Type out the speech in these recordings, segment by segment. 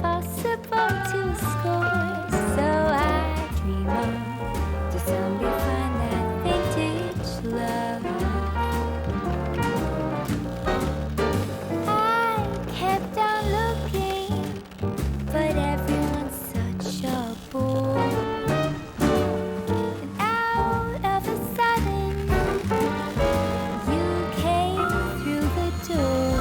impossible to score. So I dream on to someday find that vintage love. I kept on looking, but everyone's such a bore. And out of a sudden, you came through the door.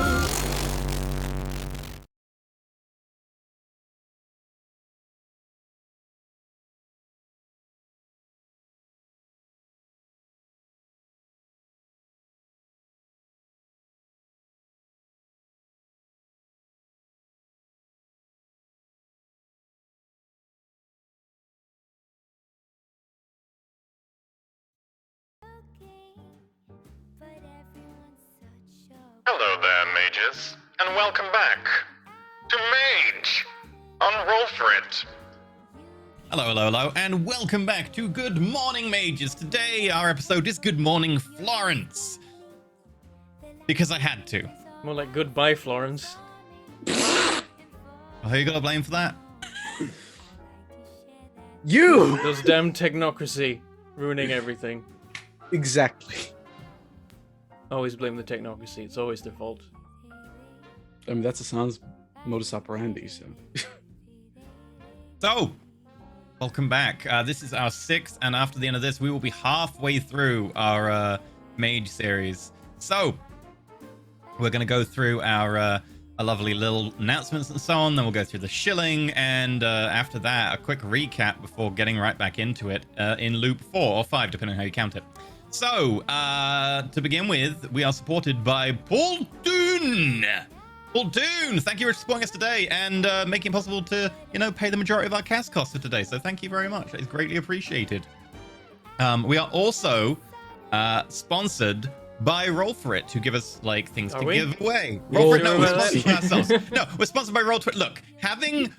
But everyone's such a Hello there, mages, and welcome back to Mage on Roll For It. Hello, and welcome back to Good Morning Mages. Today, our episode is Good Morning Florence. Because I had to. More like goodbye, Florence. Oh, who you got to blame for that? You! Those damn technocracy ruining everything. Exactly. Always blame the technocracy. It's always their fault. I mean, that's Hassan's modus operandi, so. So, welcome back. This is our 6th, and after the end of this, we will be halfway through our Mage series. So, we're going to go through our lovely little announcements and so on, then we'll go through the shilling, and after that, a quick recap before getting right back into it in loop 4 or 5, depending on how you count it. So, to begin with, we are supported by Paul Doon. Paul Doon, thank you for supporting us today and making it possible to, pay the majority of our cast costs for today. So thank you very much. It's greatly appreciated. We are also sponsored by Roll For It, who give us things to give away. Roll For It, no, we're sponsored by ourselves. No, we're sponsored by Roll For It. Look, having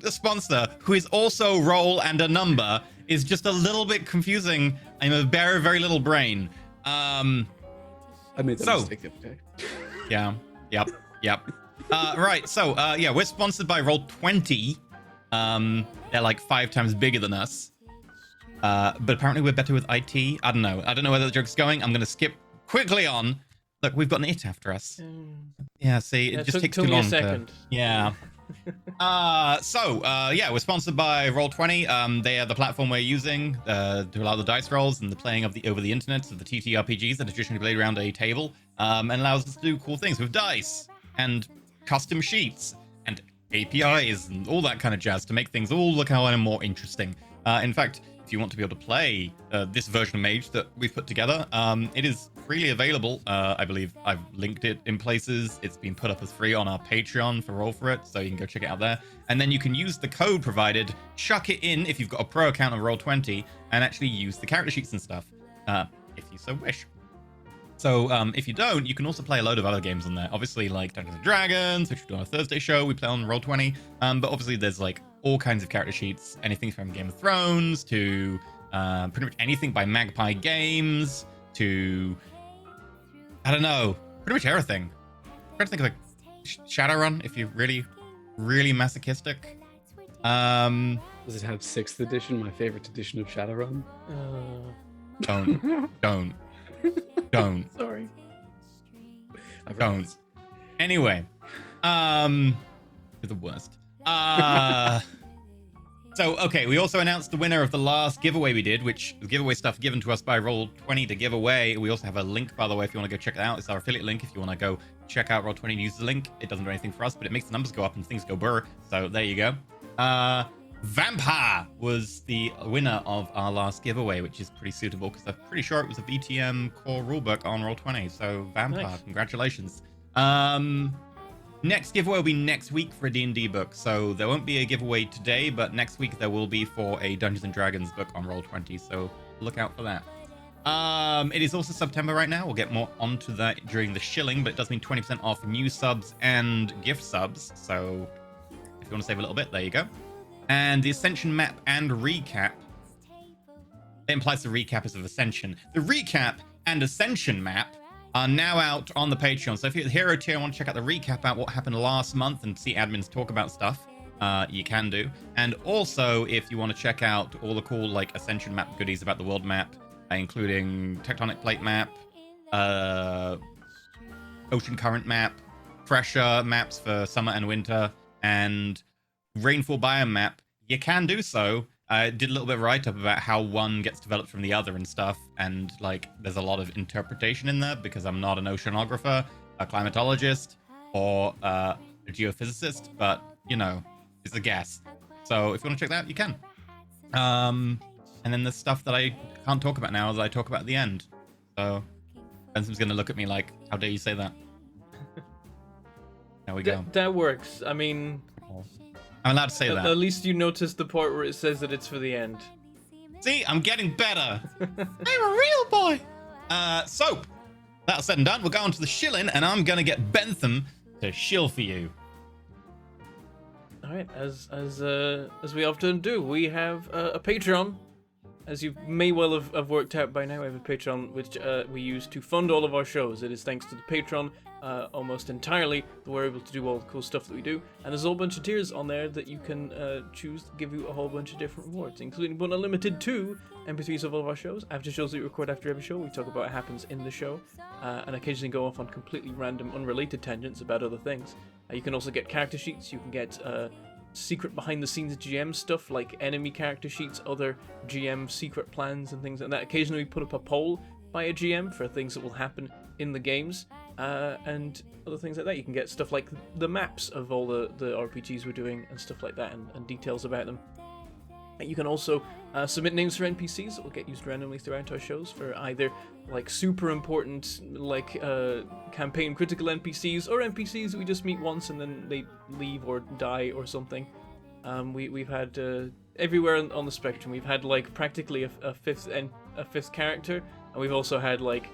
a sponsor who is also roll and a number is just a little bit confusing. I'm a very, very little brain. I made that mistake the other day. Yeah. Yep. Right. So, we're sponsored by Roll20. They're like 5 times bigger than us. But apparently we're better with IT. I don't know where the joke's going. I'm going to skip quickly on. Look, we've got an it after us. Yeah, see, it just takes too long. A second. Yeah. We're sponsored by Roll20. They are the platform we're using to allow the dice rolls and the playing of over the internet of the TTRPGs that are traditionally played around a table, and allows us to do cool things with dice and custom sheets and APIs and all that kind of jazz to make things all look kind of more interesting. In fact, if you want to be able to play this version of Mage that we've put together, it is freely available. I believe I've linked it in places. It's been put up as free on our Patreon for Roll For It, so you can go check it out there. And then you can use the code provided, chuck it in if you've got a pro account of Roll20, and actually use the character sheets and stuff, if you so wish. So if you don't, you can also play a load of other games on there. Obviously, like Dungeons & Dragons, which we do on a Thursday show, we play on Roll20. But obviously, there's all kinds of character sheets, anything from Game of Thrones to pretty much anything by Magpie Games to, I don't know, pretty much everything. I'm trying to think of Shadowrun, if you're really, really masochistic. Does it have 6th edition, my favorite edition of Shadowrun? Don't. Sorry. Don't. Anyway, you're the worst. So, okay, we also announced the winner of the last giveaway we did, which was giveaway stuff given to us by Roll20 to give away. We also have a link, by the way, if you want to go check it out. It's our affiliate link. If you want to go check out Roll20 and use the link, it doesn't do anything for us, but it makes the numbers go up and things go burr. So there you go. Vampire was the winner of our last giveaway, which is pretty suitable because I'm pretty sure it was a VTM core rulebook on Roll20. So Vampire, nice. Congratulations. Next giveaway will be next week for a D&D book. So there won't be a giveaway today, but next week there will be for a Dungeons & Dragons book on Roll20. So look out for that. It is also September right now. We'll get more onto that during the shilling, but it does mean 20% off new subs and gift subs. So if you want to save a little bit, there you go. And the Ascension map and recap. It implies the recap is of Ascension. The recap and Ascension map are now out on the Patreon. So if you're the hero tier and want to check out the recap about what happened last month and see admins talk about stuff, you can do. And also, if you want to check out all the cool like Ascension map goodies about the world map, including tectonic plate map, ocean current map, pressure maps for summer and winter, and rainfall biome map, you can do so. I did a little bit of write-up about how one gets developed from the other and stuff, and like there's a lot of interpretation in there because I'm not an oceanographer, a climatologist, or a geophysicist, but you know, it's a guess. So if you want to check that out, you can. And then there's stuff that I can't talk about now that I talk about at the end. So Benson's gonna look at me like, how dare you say that? There we go. That works. I mean, I'm allowed to say that. at least you noticed the part where it says that it's for the end. See, I'm getting better. I'm a real boy. So, that said and done, we'll go on to the shilling, and I'm gonna get Bentham to shill for you. All right, as we often do, we have a Patreon. As you may well have worked out by now, we have a Patreon which we use to fund all of our shows. It is thanks to the Patreon almost entirely that we're able to do all the cool stuff that we do. And there's a whole bunch of tiers on there that you can choose to give you a whole bunch of different rewards, including but not limited to MP3s of all of our shows, after shows that we record after every show. We talk about what happens in the show, and occasionally go off on completely random, unrelated tangents about other things. You can also get character sheets. You can get secret behind-the-scenes GM stuff like enemy character sheets, other GM secret plans and things like that. Occasionally we put up a poll by a GM for things that will happen in the games, and other things like that. You can get stuff like the maps of all the RPGs we're doing and stuff like that, and details about them. You can also submit names for NPCs that will get used randomly throughout our shows for either like super important like campaign critical NPCs, or NPCs that we just meet once and then they leave or die or something. We've had everywhere on the spectrum. We've had like practically a fifth character, and we've also had like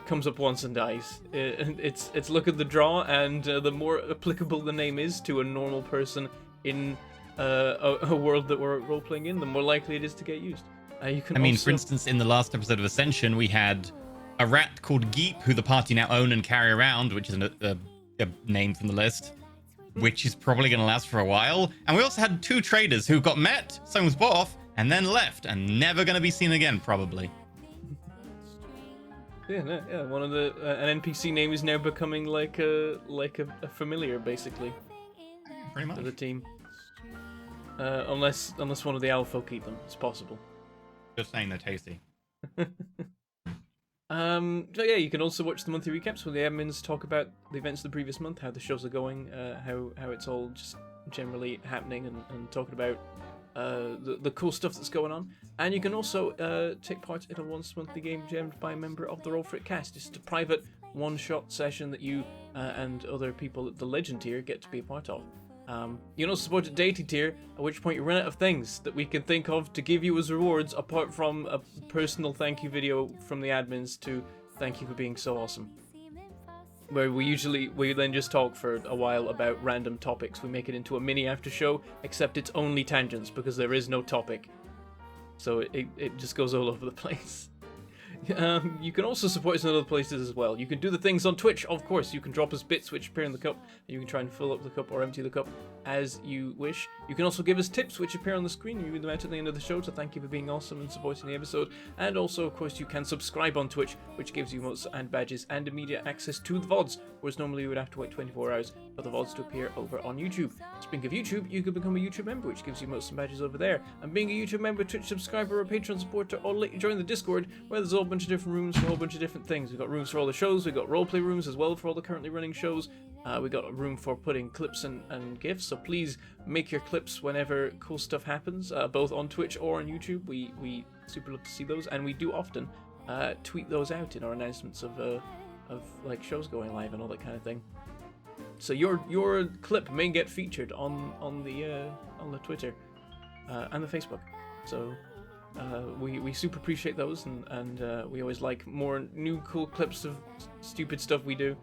comes up once and dies. It's look at the draw, and the more applicable the name is to a normal person in a world that we're role-playing in, the more likely it is to get used. You can for instance, in the last episode of Ascension, we had a rat called Geep, who the party now own and carry around, which is a name from the list, which is probably going to last for a while. And we also had 2 traders who got met, someone was bought off, and then left, and never going to be seen again, probably. Yeah. One of the an NPC name is now becoming like a familiar, basically, Pretty much. for the team. Unless one of the owl folk eat them, it's possible. Just saying they're tasty. So yeah, you can also watch the monthly recaps where the admins talk about the events of the previous month, how the shows are going, how it's all just generally happening, and talking about the cool stuff that's going on. And you can also take part in a once monthly game jammed by a member of the Roll For It cast. It's a private one-shot session that you and other people at the Legend tier get to be a part of. You can also support at Deity tier, at which point you run out of things that we can think of to give you as rewards, apart from a personal thank you video from the admins to thank you for being so awesome. Where we then just talk for a while about random topics. We make it into a mini after show, except it's only tangents because there is no topic. So it just goes all over the place. You can also support us in other places as well. You can do the things on Twitch, of course. You can drop us bits which appear in the cup. You can try and fill up the cup or empty the cup as you wish. You can also give us tips which appear on the screen. You read them out at the end of the show to thank you for being awesome and supporting the episode. And also, of course, you can subscribe on Twitch, which gives you emotes and badges and immediate access to the VODs, whereas normally you would have to wait 24 hours for the VODs to appear over on YouTube. Speaking of YouTube, you can become a YouTube member, which gives you emotes and badges over there. And being a YouTube member, Twitch subscriber, or Patreon supporter, or let you join the Discord, where there's a whole bunch of different rooms for a whole bunch of different things. We've got rooms for all the shows, we've got roleplay rooms as well for all the currently running shows. We've got a room for putting clips and GIFs, so please make your clips whenever cool stuff happens, both on Twitch or on YouTube. We super love to see those, and we do often tweet those out in our announcements of like shows going live and all that kind of thing. So your clip may get featured on the Twitter and the Facebook. So we super appreciate those, and we always like more new cool clips of stupid stuff we do.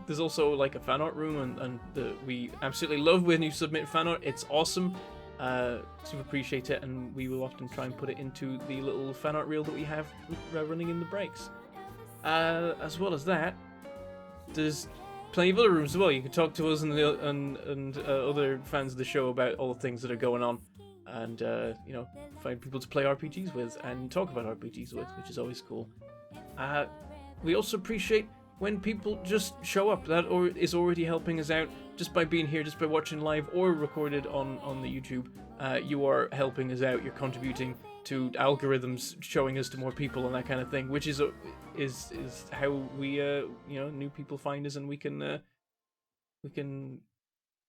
There's also like a fan art room, and we absolutely love when you submit fan art. It's awesome. Super appreciate it, and we will often try and put it into the little fan art reel that we have running in the breaks. As well as that, there's plenty of other rooms as well. You can talk to us and other fans of the show about all the things that are going on, and find people to play RPGs with and talk about RPGs with, which is always cool. We also appreciate when people just show up. That is already helping us out just by being here, just by watching live or recorded on the YouTube. You are helping us out. You're contributing to algorithms, showing us to more people and that kind of thing, which is how we new people find us, and we can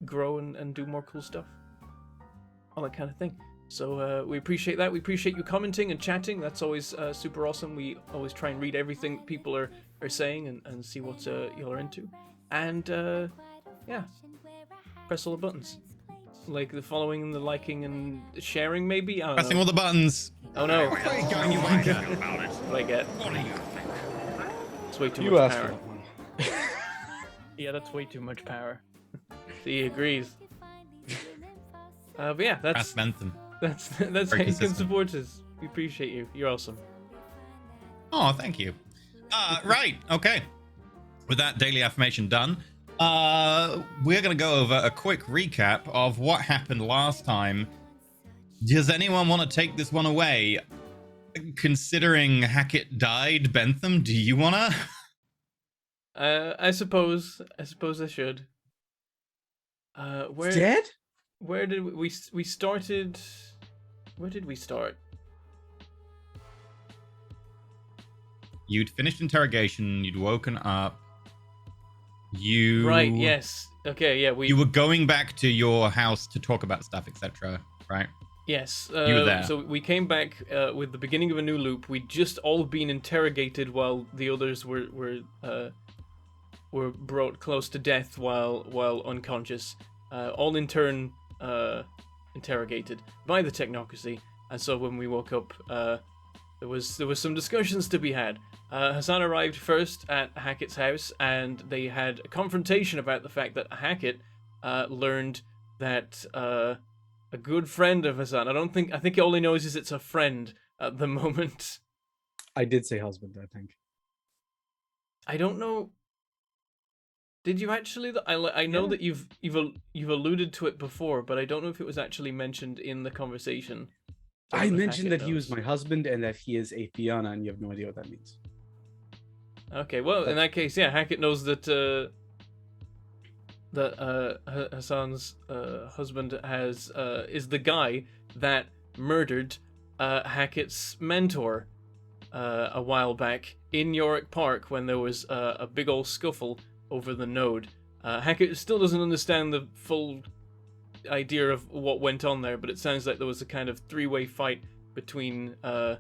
grow and do more cool stuff, all that kind of thing. So we appreciate that. We appreciate you commenting and chatting. That's always super awesome. We always try and read everything people are saying and see what y'all are into. And press all the buttons. Like the following and the liking and sharing, maybe? I don't Pressing know. all the buttons. Oh no. What are you wanking about it? What do I get? What do you think? It's way too You much asked for power. that one. Yeah, that's way too much power. He agrees. But yeah, Press that's Bentham. how Very you can consistent. support us. We appreciate you. You're awesome. Oh, thank you. Right, okay. With that daily affirmation done, we're going to go over a quick recap of what happened last time. Does anyone want to take this one away? Considering Hackett died, Bentham, do you want to? I suppose I should. Where Dead? where did we started? Where did we start? You'd finished interrogation, you'd woken up. You Right. Yes. Okay. Yeah. You were going back to your house to talk about stuff, etc. Right? Yes. You were there. So we came back with the beginning of a new loop. We'd just all been interrogated while the others were brought close to death while unconscious. All in turn interrogated by the technocracy. And so when we woke up, there was some discussions to be had. Hassan arrived first at Hackett's house, and they had a confrontation about the fact that Hackett learned that a good friend of Hassan. I think all he knows is it's a friend at the moment. I did say husband, I think. I don't know. Did you actually? I know that you've alluded to it before, but I don't know if it was actually mentioned in the conversation. I That mentioned Hackett that he was knows. my husband and that he is a Fianna, and you have no idea what that means. Okay, well, in that case, yeah, Hackett knows that Hassan's husband is the guy that murdered Hackett's mentor a while back in Yorick Park when there was a big old scuffle over the node. Hackett still doesn't understand the full idea of what went on there, but it sounds like there was a kind of three-way fight between the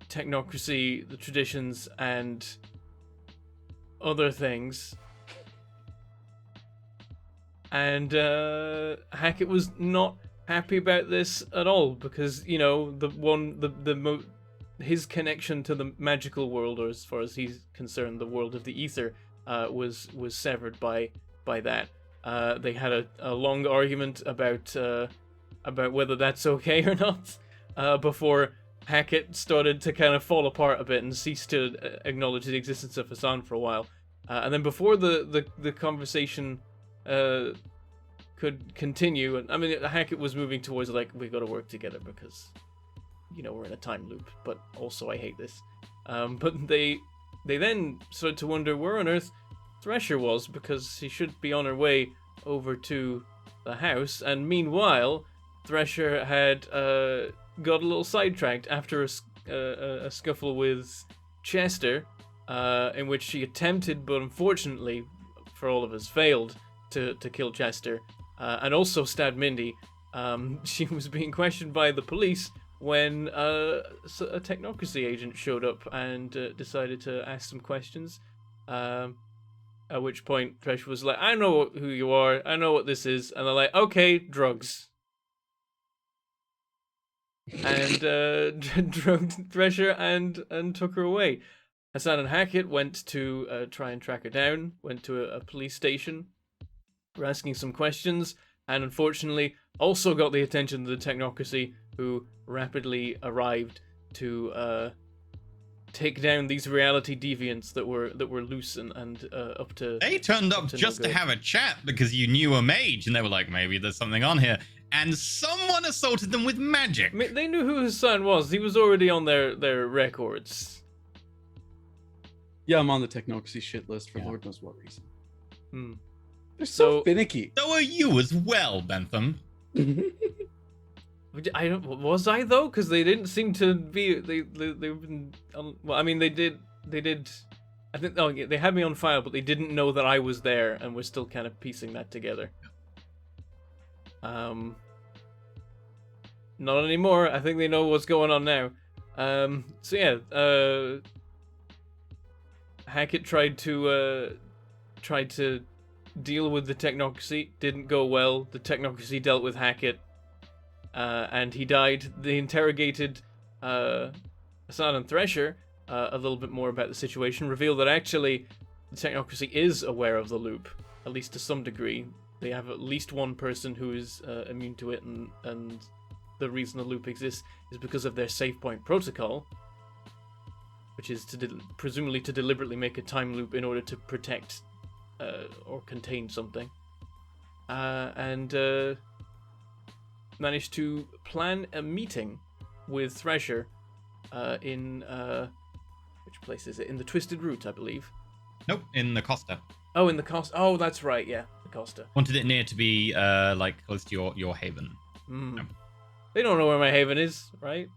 technocracy, the traditions, and other things. And Hackett was not happy about this at all because his connection to the magical world, or as far as he's concerned, the world of the ether, was severed by that. They had a long argument about whether that's okay or not before Hackett started to kind of fall apart a bit and ceased to acknowledge the existence of Hassan for a while. And then before the conversation could continue, and I mean, Hackett was moving towards like, we got to work together because we're in a time loop, but also I hate this. But they then started to wonder where on earth Thresher was, because he should be on her way over to the house. And meanwhile, Thresher had got a little sidetracked after a scuffle with Chester, in which she attempted, but unfortunately for all of us, failed to kill Chester, and also stabbed Mindy. She was being questioned by the police when a technocracy agent showed up and decided to ask some questions. At which point Thresh was like, I know who you are, I know what this is. And they're like, okay, drugs. And drugged Thresher and took her away. Hassan and Hackett went to try and track her down, went to a police station, were asking some questions, and unfortunately also got the attention of the technocracy, who rapidly arrived to take down these reality deviants that were loose and up to. They turned up to no just to good. have a chat because you knew a mage, and they were like, maybe there's something on here. And someone assaulted them with magic. I mean, they knew who Hassan was. He was already on their records. Yeah, I'm on the technocracy shit list for Yeah. Lord knows what reason. Hmm. They're so So- finicky. So are you as well, Bentham. I don't. Was I though? Because they didn't seem to be. They've been. Well, I mean, they did. I think. Oh, yeah, they had me on file, but they didn't know that I was there, and we're still kind of piecing that together. Not anymore. I think they know what's going on now. So yeah. Hackett tried to deal with the technocracy. Didn't go well. The technocracy dealt with Hackett. And he died. They interrogated Hassan and Thresher a little bit more about the situation, revealed that actually the technocracy is aware of the loop, at least to some degree. They have at least one person who is immune to it, and the reason the loop exists is because of their save point protocol, which is presumably to deliberately make a time loop in order to protect or contain something. And managed to plan a meeting with Thresher in which place is it? In the Twisted Root, I believe. Nope, in the Costa. Oh, in the Costa. Oh, that's right. Yeah, the Costa. Wanted it near to be like close to your haven. Hmm. No. They don't know where my haven is, right?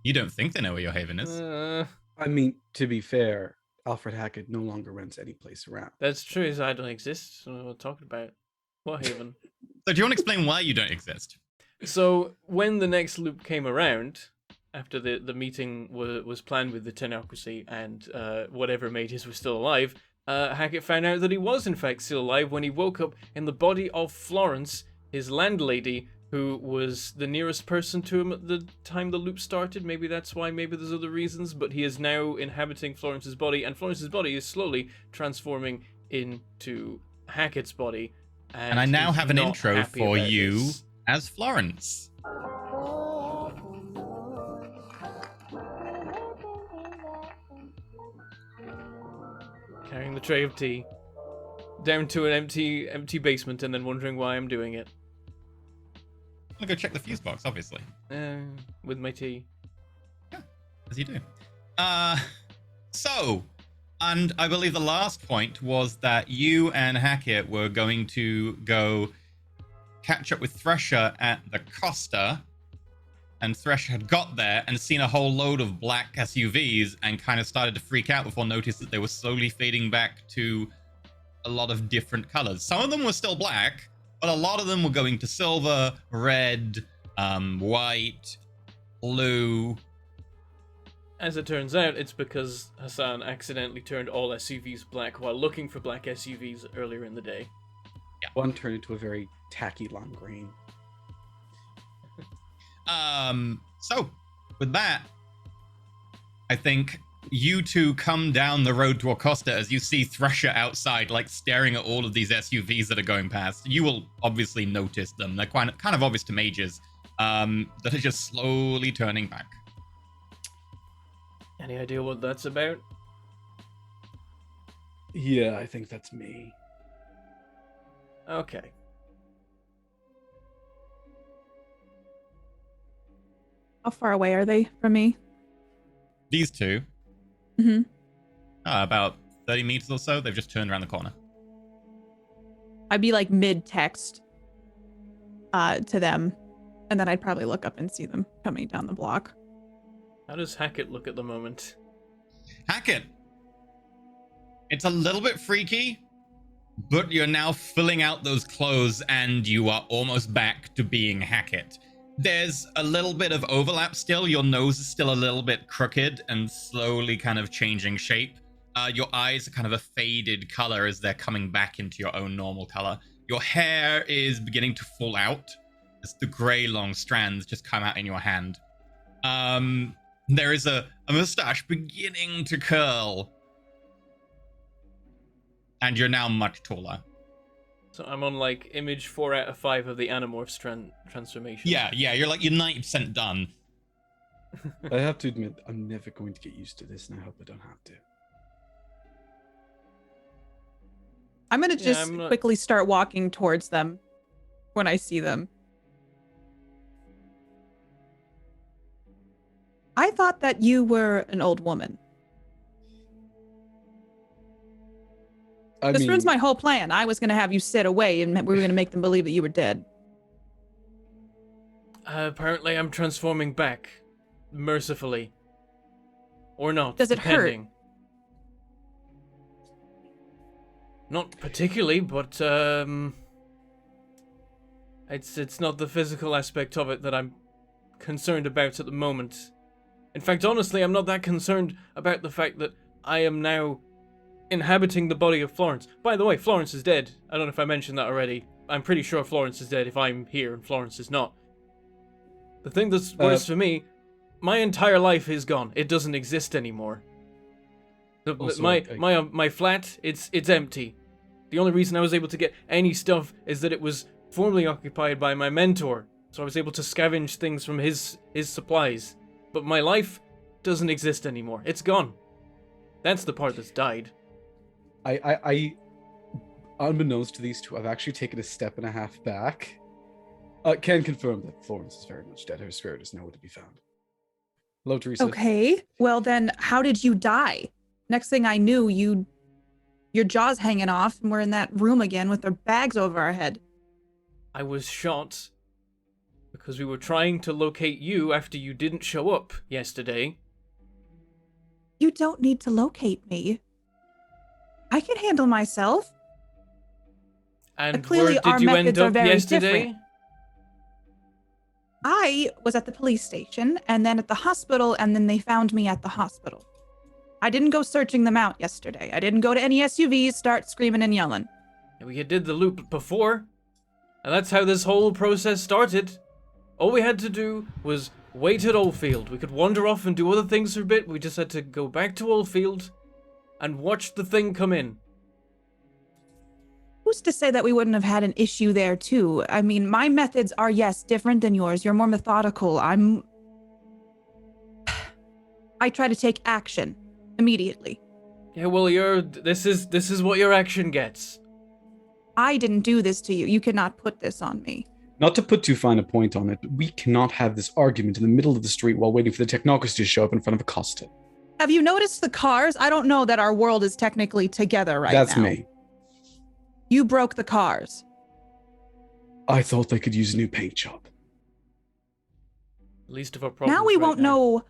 You don't think they know where your haven is? I mean, to be fair, Alfred Hackett no longer rents any place around. That's true. Is I don't exist. So we're talking about what haven? So do you want to explain why you don't exist? So when the next loop came around, after the meeting was planned with the technocracy and whatever mages were still alive, Hackett found out that he was in fact still alive when he woke up in the body of Florence, his landlady, who was the nearest person to him at the time the loop started. Maybe that's why, maybe there's other reasons, but he is now inhabiting Florence's body, and Florence's body is slowly transforming into Hackett's body. And I now he's have an not intro happy for about you this. as Florence. Carrying the tray of tea down to an empty basement, and then wondering why I'm doing it. I'm gonna go check the fuse box, obviously, With my tea. as you do. So, and I believe the last point was that you and Hackett were going to go catch up with Thresher at the Costa, and Thresher had got there and seen a whole load of black SUVs and kind of started to freak out before noticed that they were slowly fading back to a lot of different colors. Some of them were still black, but a lot of them were going to silver, red, white, blue. As it turns out, it's because Hassan accidentally turned all SUVs black while looking for black SUVs earlier in the day. One turned into a very tacky lime green. So with that, I think you two come down the road to Acosta as you see Thresher outside, like staring at all of these SUVs that are going past. You will obviously notice them. They're kind of obvious to mages that are just slowly turning back. Any idea what that's about? Yeah, I think that's me. Okay. How far away are they from me? These two, Mm-hmm. about 30 meters or so, they've just turned around the corner. I'd be like mid-text to them, and then I'd probably look up and see them coming down the block. How does Hackett look at the moment? Hackett, it's a little bit freaky, but you're now filling out those clothes and you are almost back to being Hackett. There's a little bit of overlap still. Your nose is still a little bit crooked and slowly kind of changing shape. Your eyes are kind of a faded color as they're coming back into your own normal color. Your hair is beginning to fall out as the gray long strands just come out in your hand. There is a mustache beginning to curl. And you're now much taller. So I'm on like image 4 out of 5 of the Animorphs transformation. Yeah, you're 90% done. I have to admit, I'm never going to get used to this, and I hope I don't have to. I'm gonna Yeah, just I'm not- quickly start walking towards them when I see them. I thought that you were an old woman. This ruins my whole plan. I was gonna have you sit away, and we were gonna make them believe that you were dead. Apparently, I'm transforming back, mercifully, or not. Does it hurt? depending. Not particularly, but it's not the physical aspect of it that I'm concerned about at the moment. In fact, honestly, I'm not that concerned about the fact that I am now inhabiting the body of Florence. By the way, Florence is dead. I don't know if I mentioned that already. I'm pretty sure Florence is dead if I'm here and Florence is not. The thing that's worse for me, my entire life is gone. It doesn't exist anymore. My flat, it's empty. The only reason I was able to get any stuff is that it was formerly occupied by my mentor, so I was able to scavenge things from his supplies. But my life doesn't exist anymore. It's gone. That's the part that's died. I unbeknownst to these two, I've actually taken a step and a half back. Can confirm that Florence is very much dead. Her spirit is nowhere to be found. Hello, Teresa. Okay. Well, then, how did you die? Next thing I knew, your jaw's hanging off, and we're in that room again with our bags over our head. I was shot because we were trying to locate you after you didn't show up yesterday. You don't need to locate me. I can handle myself. And clearly where our did you methods end are up very yesterday? different. I was at the police station, and then at the hospital, and then they found me at the hospital. I didn't go searching them out yesterday. I didn't go to any SUVs, start screaming and yelling. We did the loop before, and that's how this whole process started. All we had to do was wait at Oldfield. We could wander off and do other things for a bit. We just had to go back to Oldfield and watch the thing come in. Who's to say that we wouldn't have had an issue there too? I mean, my methods are, yes, different than yours. You're more methodical. I try to take action immediately. Yeah, well, this is what your action gets. I didn't do this to you. You cannot put this on me. Not to put too fine a point on it, but we cannot have this argument in the middle of the street while waiting for the technocracy to show up in front of a Costa. Have you noticed the cars? I don't know that our world is technically together right now. That's me. You broke the cars. I thought they could use a new paint job. Least of our problems. Now we right won't know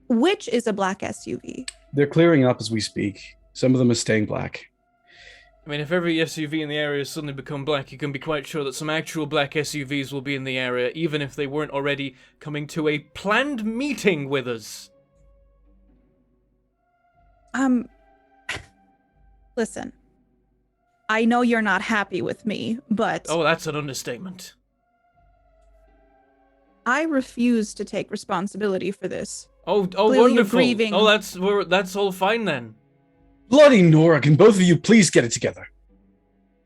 which is a black SUV. They're clearing up as we speak. Some of them are staying black. I mean, if every SUV in the area has suddenly become black, you can be quite sure that some actual black SUVs will be in the area, even if they weren't already coming to a planned meeting with us. Listen. I know you're not happy with me, but Oh, that's an understatement. I refuse to take responsibility for this. Oh, Clearly you're wonderful. grieving. Oh, that's all fine then. Bloody Nora, can both of you please get it together?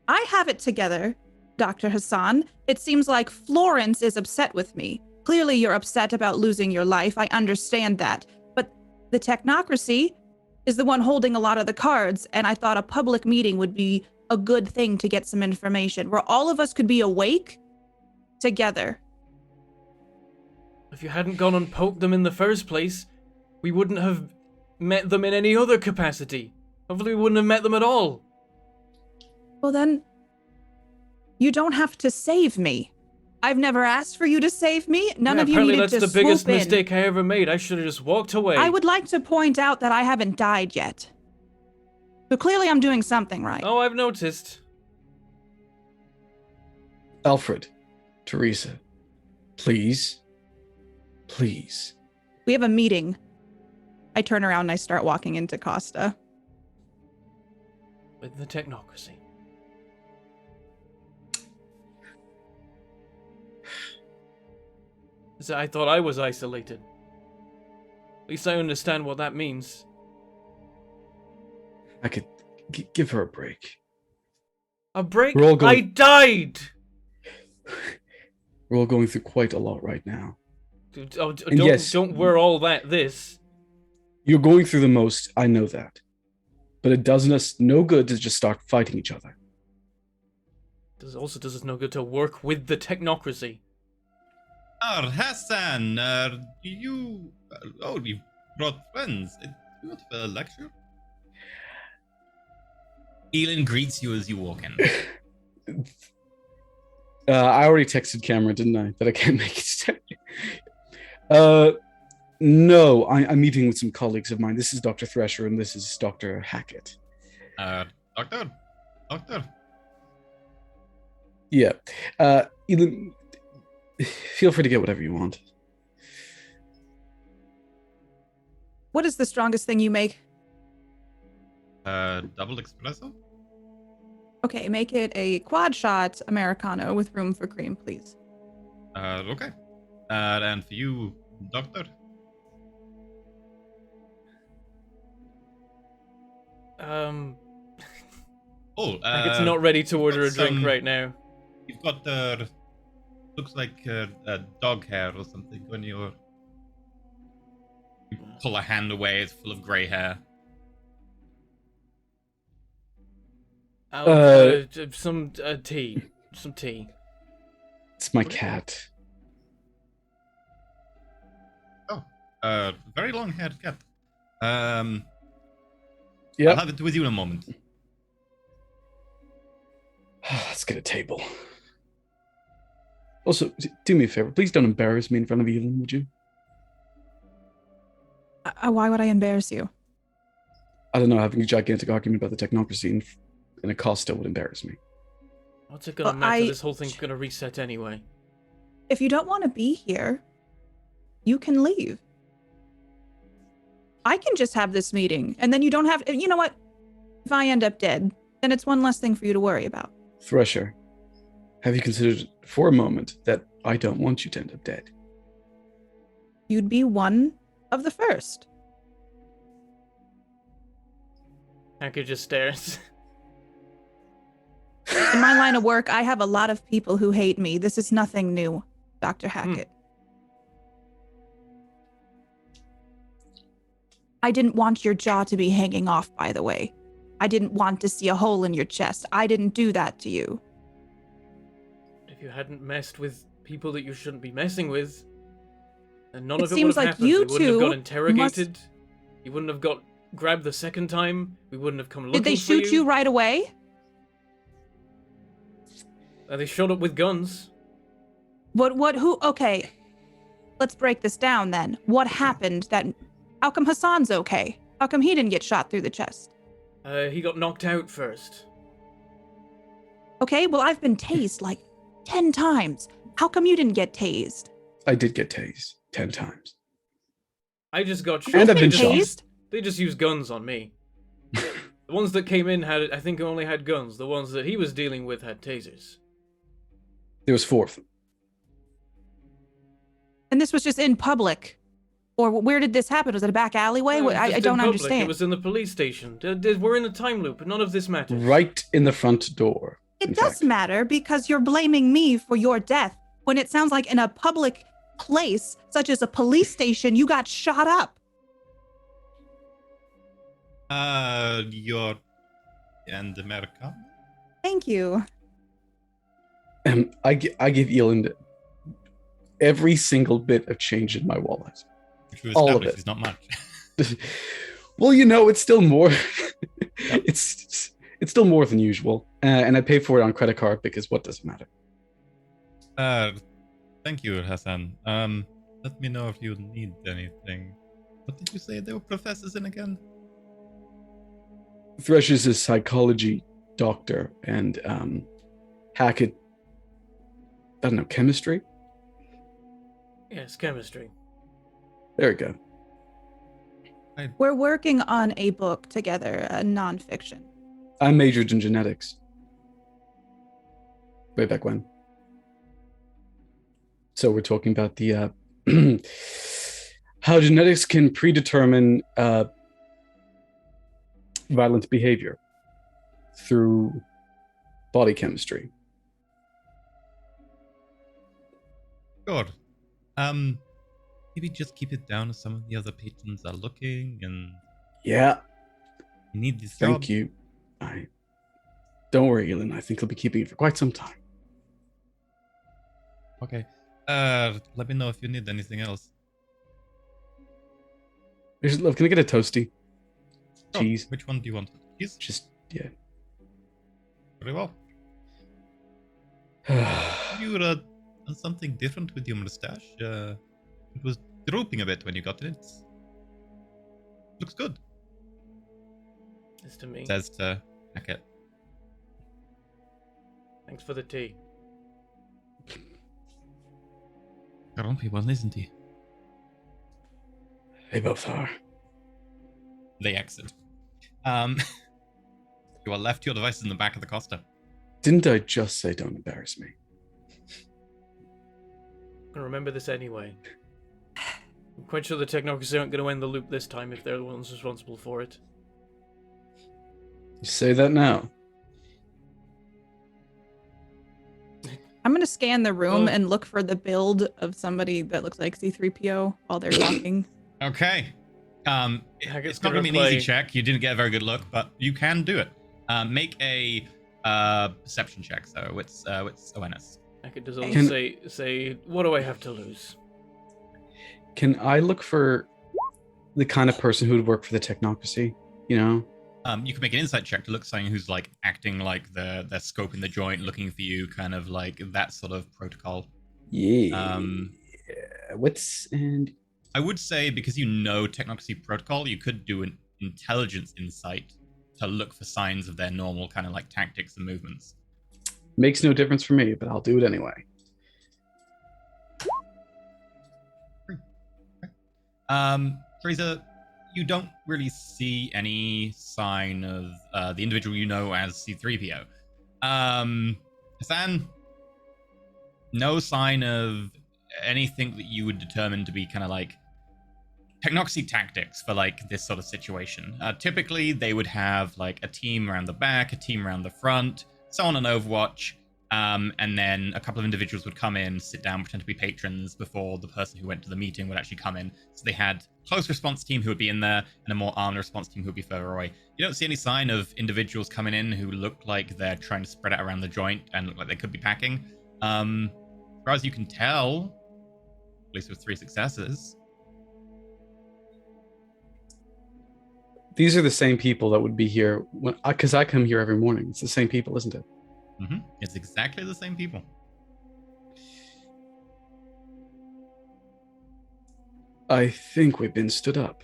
I have it together, Dr. Hassan. It seems like Florence is upset with me. Clearly you're upset about losing your life. I understand that. But the technocracy is the one holding a lot of the cards, and I thought a public meeting would be a good thing to get some information where all of us could be awake together. If you hadn't gone and poked them in the first place, we wouldn't have met them in any other capacity. Hopefully we wouldn't have met them at all. Well then, you don't have to save me. I've never asked for you to save me. None of you apparently needed to that's the biggest swoop in. mistake I ever made. I should have just walked away. I would like to point out that I haven't died yet. So clearly I'm doing something right. Oh, I've noticed. Alfred, Teresa, please. Please. We have a meeting. I turn around and I start walking into Costa. With the technocracy. So I thought I was isolated. At least I understand what that means. I could give her a break. A break? We're all going- I died! We're all going through quite a lot right now. And yes, Don't we're all this. you're going through the most, I know that. But it does us no good to just start fighting each other. Does us no good to work with the technocracy. Hassan, you brought friends. Do you want a lecture? Elin greets you as you walk in. I already texted Cameron, didn't I? That I can't make it today. No, I'm meeting with some colleagues of mine. This is Dr. Thresher and this is Dr. Hackett. Doctor? Yeah. Elin, feel free to get whatever you want. What is the strongest thing you make? Double espresso? Okay, make it a quad shot Americano with room for cream, please. Okay. And for you, Doctor? It's not ready to order a drink right now. You've got looks like dog hair or something on your. You pull a hand away; it's full of grey hair. Some tea. Some tea. It's my cat. Oh, very long-haired cat. Yeah. I'll have it with you in a moment. Let's get a table. Also, do me a favor. Please don't embarrass me in front of Elin, would you? Why would I embarrass you? I don't know. Having a gigantic argument about the technocracy in a Costa would embarrass me. What's it gonna matter? This whole thing's gonna reset anyway. If you don't want to be here, you can leave. I can just have this meeting, and then you don't have. You know what? If I end up dead, then it's one less thing for you to worry about. Thresher, have you considered for a moment that I don't want you to end up dead? You'd be one of the first. Hacker just stares. In my line of work, I have a lot of people who hate me. This is nothing new, Dr. Hackett. I didn't want your jaw to be hanging off, by the way. I didn't want to see a hole in your chest. I didn't do that to you. If you hadn't messed with people that you shouldn't be messing with, then none It of it seems would have like happened. you We wouldn't have two got interrogated. You wouldn't have got grabbed the second time. We wouldn't have come looking Did they for shoot you right away? They showed up with guns. Who? Okay. Let's break this down then. What happened how come Hassan's okay? How come he didn't get shot through the chest? He got knocked out first. Okay, well, I've been tased like 10 times. How come you didn't get tased? I did get tased 10 times. I just got shot. And I've been tased? They just used guns on me. The ones that came in I think only had guns. The ones that he was dealing with had tasers. There was 4 of them. And this was just in public? Or where did this happen? Was it a back alleyway? No, it was I just don't in public. understand. It was in the police station. We're in a time loop. None of this matters. Right in the front door. It does matter because you're blaming me for your death when it sounds like in a public place, such as a police station, you got shot up. You're and America. Thank you. I give Elin every single bit of change in my wallet. Which was All of it. Is not much. Well, it's still more. It's still more than usual, and I pay for it on credit card because what does it matter? Thank you, Hassan. Let me know if you need anything. What did you say there were professors in again? Thresher's a psychology doctor, and Hackett, I don't know, chemistry? Yes, chemistry. There we go. We're working on a book together, a nonfiction. I majored in genetics. Way back when. So we're talking about the how genetics can predetermine violent behavior through body chemistry. Good. maybe just keep it down as some of the other patrons are looking and Yeah, you need this thank job. you. Don't worry, Elin. I think he'll be keeping it for quite some time. Okay. Let me know if you need anything else. Love, can I get a toasty? Oh, Cheese. which one do you want? Cheese? Just, yeah. Very well. You done something different with your mustache. It was drooping a bit when you got it. Looks good. It's to me. Says to Hackett. Thanks for the tea. Grumpy one, isn't he? They both are. They exit. You are left to your devices in the back of the Costa. Didn't I just say don't embarrass me? I'm gonna remember this anyway. I'm quite sure the technocracy aren't gonna end the loop this time if they're the ones responsible for it. You say that now. I'm gonna scan the room Oh. and look for the build of somebody that looks like C-3PO while they're talking. Okay. Hackett's It's not going to be gonna an easy play- check. You didn't get a very good look, but you can do it. Make a perception check. So it's awareness. Hackett does Can- only say, what do I have to lose? Can I look for the kind of person who would work for the technocracy? You know? You can make an insight check to look for someone who's like acting like they're scoping the joint, looking for you, kind of like that sort of protocol. Yeah. And I would say because you know technocracy protocol, you could do an intelligence insight to look for signs of their normal kind of like tactics and movements. makes no difference for me, but I'll do it anyway. Teresa, you don't really see any sign of the individual you know as C3PO. Hassan, no sign of anything that you would determine to be kind of like technocracy tactics for like this sort of situation. Typically, they would have like a team around the back, a team around the front, someone on Overwatch, and then a couple of individuals would come in, sit down, pretend to be patrons before the person who went to the meeting would actually come in. So they had close response team who would be in there and a more armed response team who would be further away. You don't see any sign of individuals coming in who look like they're trying to spread out around the joint and look like they could be packing. As far as you can tell, at least with 3 successes, These are the same people that would be here because I come here every morning. It's the same people, isn't it? it's exactly the same people. I think we've been stood up.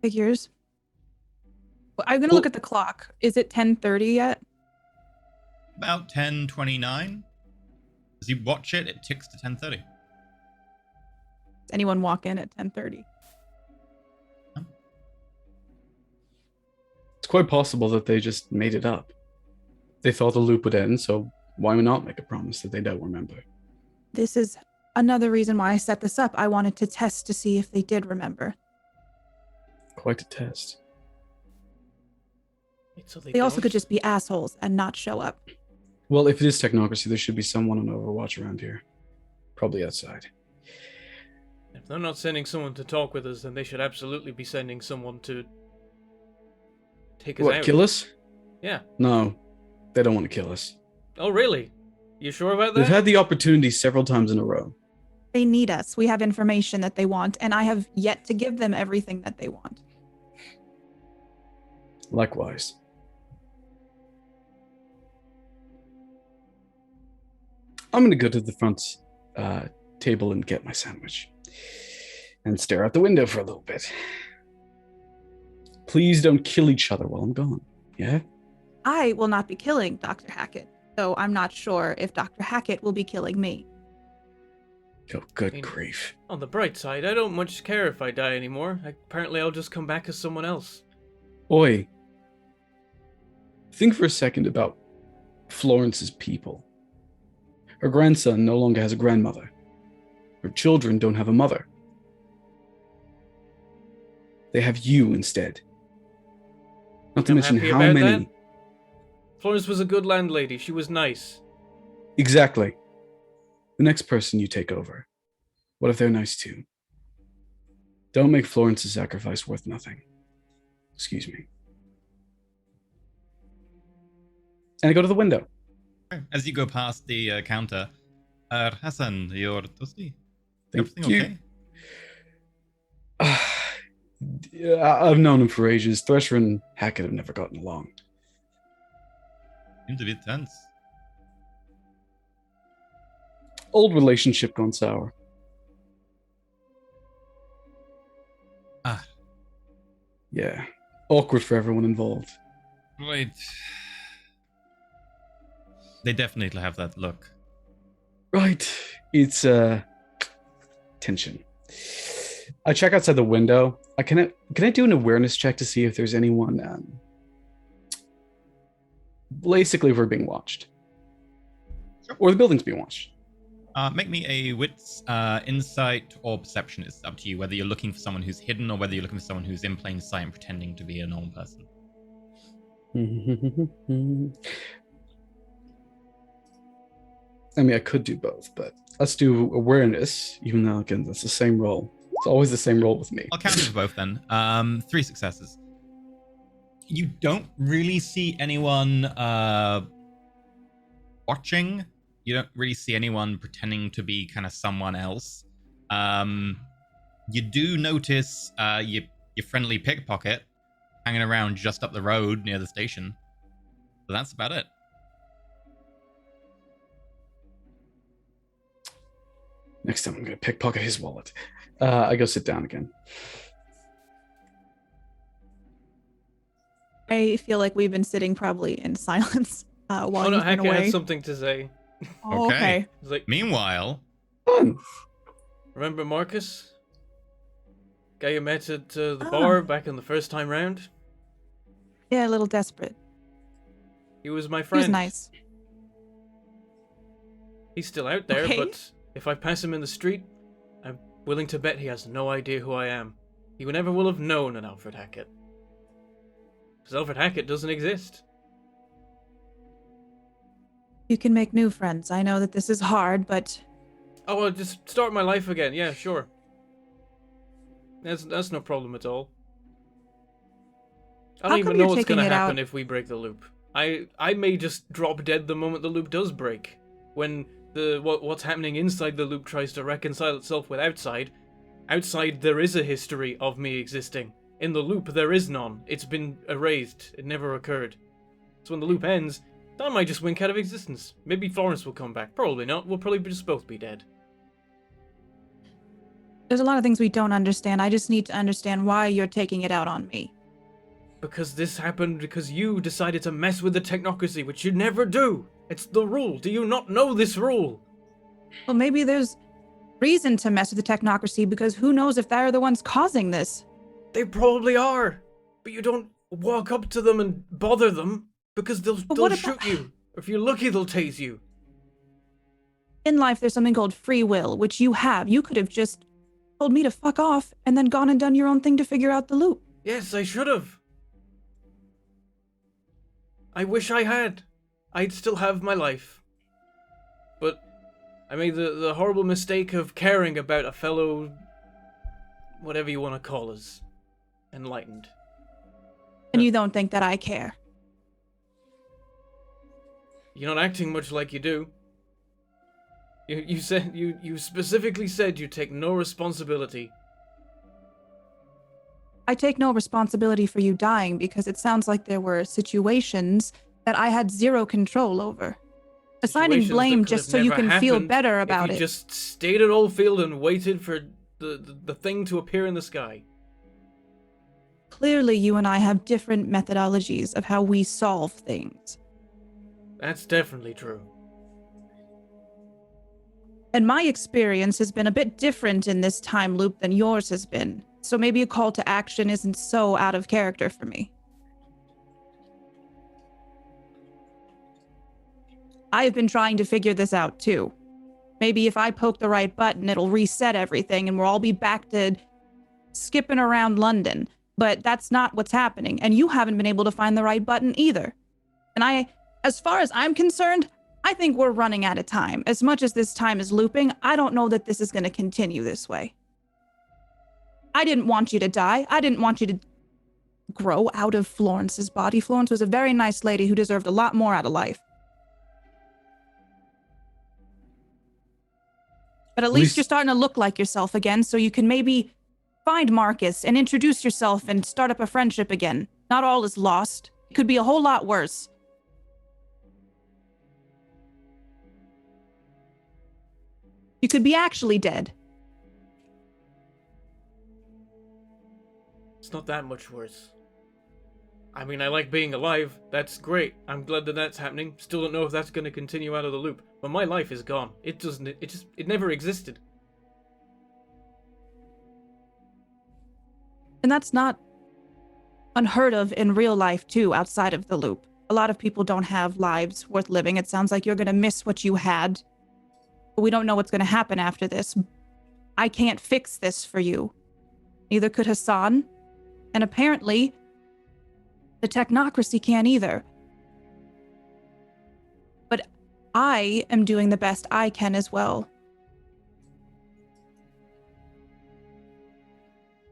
Figures. Well, I'm gonna look at the clock. Is it 10:30 yet? About 10:29. As you watch it, it ticks to 10:30. Does anyone walk in at 10:30? It's quite possible that they just made it up. They thought the loop would end, so why not make a promise that they don't remember? This is another reason why I set this up. I wanted to test to see if they did remember. Quite a test. Wait, so They also don't? could just be assholes and not show up. Well, if it is technocracy, there should be someone on Overwatch around here. Probably outside. If they're not sending someone to talk with us, then they should absolutely be sending someone to take us What, out. kill us? Yeah. No, they don't want to kill us. Oh, really? You sure about that? They've had the opportunity several times in a row. They need us. We have information that they want, and I have yet to give them everything that they want. Likewise. I'm going to go to the front table and get my sandwich. And stare out the window for a little bit. Please don't kill each other while I'm gone. Yeah? I will not be killing Dr. Hackett, though I'm not sure if Dr. Hackett will be killing me. Oh, good mean- grief. On the bright side, I don't much care if I die anymore. Apparently, I'll just come back as someone else. Oi. Think for a second about Florence's people. Her grandson no longer has a grandmother. Her children don't have a mother. They have you instead. Not to I'm mention happy how about many. that. Florence was a good landlady. She was nice. Exactly. The next person you take over. What if they're nice too? Don't make Florence's sacrifice worth nothing. Excuse me. And I go to the window. As you go past the counter, Hassan, you're thirsty? Thank Everything you. okay? I've known him for ages. Thresher and Hackett have never gotten along. Seems a bit tense. Old relationship gone sour. Ah, Yeah. Awkward for everyone involved. right. They definitely have that look. Right. It's tension. I check outside the window. Can I do an awareness check to see if there's anyone basically if we're being watched. Sure. Or the building's being watched. Make me a wits, insight, or perception. It's up to you whether you're looking for someone who's hidden or whether you're looking for someone who's in plain sight and pretending to be a normal person. I mean, I could do both, but let's do awareness, even though, again, that's the same roll. It's always the same roll with me. I'll count it for both then. 3 successes. You don't really see anyone watching. You don't really see anyone pretending to be kind of someone else. You do notice your friendly pickpocket hanging around just up the road near the station. So that's about it. Next time I'm going to pickpocket his wallet. I go sit down again. I feel like we've been sitting probably in silence while Oh no, you've been Hackett away. had something to say. Oh, Okay. okay. He's like, Meanwhile, Fun. remember Marcus? Guy you met at the bar back in the first time round? Yeah, a little desperate. He was my He friend. was nice. He's still out there, Okay. but if I pass him in the street, I'm willing to bet he has no idea who I am. He never will have known an Alfred Hackett. Because Alfred Hackett doesn't exist. You can make new friends. I know that this is hard, but Oh, well, just start my life again. Yeah, sure. That's no problem at all. I How don't come even you're know what's taking gonna it happen out? if we break the loop. I may just drop dead the moment the loop does break. When what's happening inside the loop tries to reconcile itself with outside. Outside there is a history of me existing. In the loop there is none. It's been erased. It never occurred. So when the loop ends, I might just wink out of existence. Maybe Florence will come back. Probably not. We'll probably just both be dead. there's a lot of things we don't understand. I just need to understand why you're taking it out on me. Because this happened because you decided to mess with the technocracy, which you never do. It's the rule. Do you not know this rule? Well, maybe there's reason to mess with the technocracy because who knows if they're the ones causing this. They probably are. But you don't walk up to them and bother them because they'll what shoot about- you. Or if you're lucky, they'll tase you. In life, there's something called free will, which you have. You could have just told me to fuck off and then gone and done your own thing to figure out the loop. Yes, I should have. I wish I had. I'd still have my life. But I made the horrible mistake of caring about a fellow, whatever you want to call us, enlightened. And you don't think that I care. You're not acting much like you do. You said you specifically said you take no responsibility. I take no responsibility for you dying because it sounds like there were situations that I had zero control over. Assigning Situations that blame could just have so you never can feel happened better if about you it. just stayed at Oldfield and waited for the thing to appear in the sky. Clearly, you and I have different methodologies of how we solve things. That's definitely true. And my experience has been a bit different in this time loop than yours has been. So maybe a call to action isn't so out of character for me. I have been trying to figure this out too. Maybe if I poke the right button, it'll reset everything and we'll all be back to skipping around London. But that's not what's happening. And you haven't been able to find the right button either. And as far as I'm concerned, I think we're running out of time. As much as this time is looping, I don't know that this is going to continue this way. I didn't want you to die. I didn't want you to grow out of Florence's body. Florence was a very nice lady who deserved a lot more out of life. But at least you're starting to look like yourself again, so you can maybe find Marcus and introduce yourself and start up a friendship again. Not all is lost. It could be a whole lot worse. You could be actually dead. It's not that much worse. I mean, I like being alive. That's great. I'm glad that that's happening. Still don't know if that's going to continue out of the loop. But my life is gone. It never existed. And that's not unheard of in real life, too, outside of the loop. A lot of people don't have lives worth living. It sounds like you're going to miss what you had. But we don't know what's going to happen after this. I can't fix this for you. Neither could Hassan. And apparently, the technocracy can't either. But I am doing the best I can as well.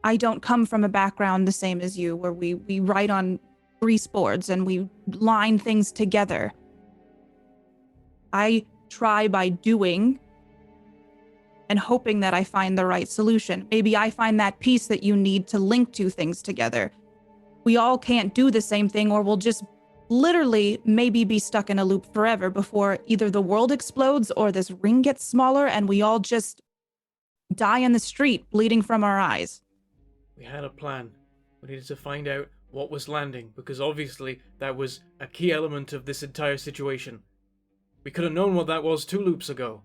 I don't come from a background the same as you, where we write on grease boards and we line things together. I try by doing and hoping that I find the right solution. Maybe I find that piece that you need to link two things together. We all can't do the same thing, or we'll just literally maybe be stuck in a loop forever before either the world explodes or this ring gets smaller and we all just die in the street, bleeding from our eyes. We had a plan. We needed to find out what was landing, because obviously that was a key element of this entire situation. We could have known what that was 2 loops ago.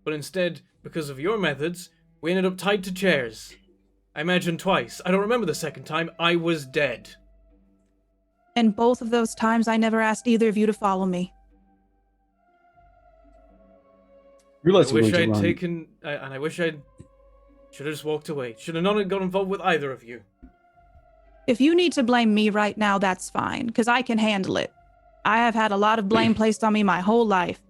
But instead, because of your methods, we ended up tied to chairs. I imagine twice. I don't remember the second time. I was dead. And both of those times, I never asked either of you to follow me. Realize I we're wish going to I'd run. taken... and I wish I'd... Should have just walked away. Should have not got involved with either of you. If you need to blame me right now, that's fine, because I can handle it. I have had a lot of blame placed on me my whole life.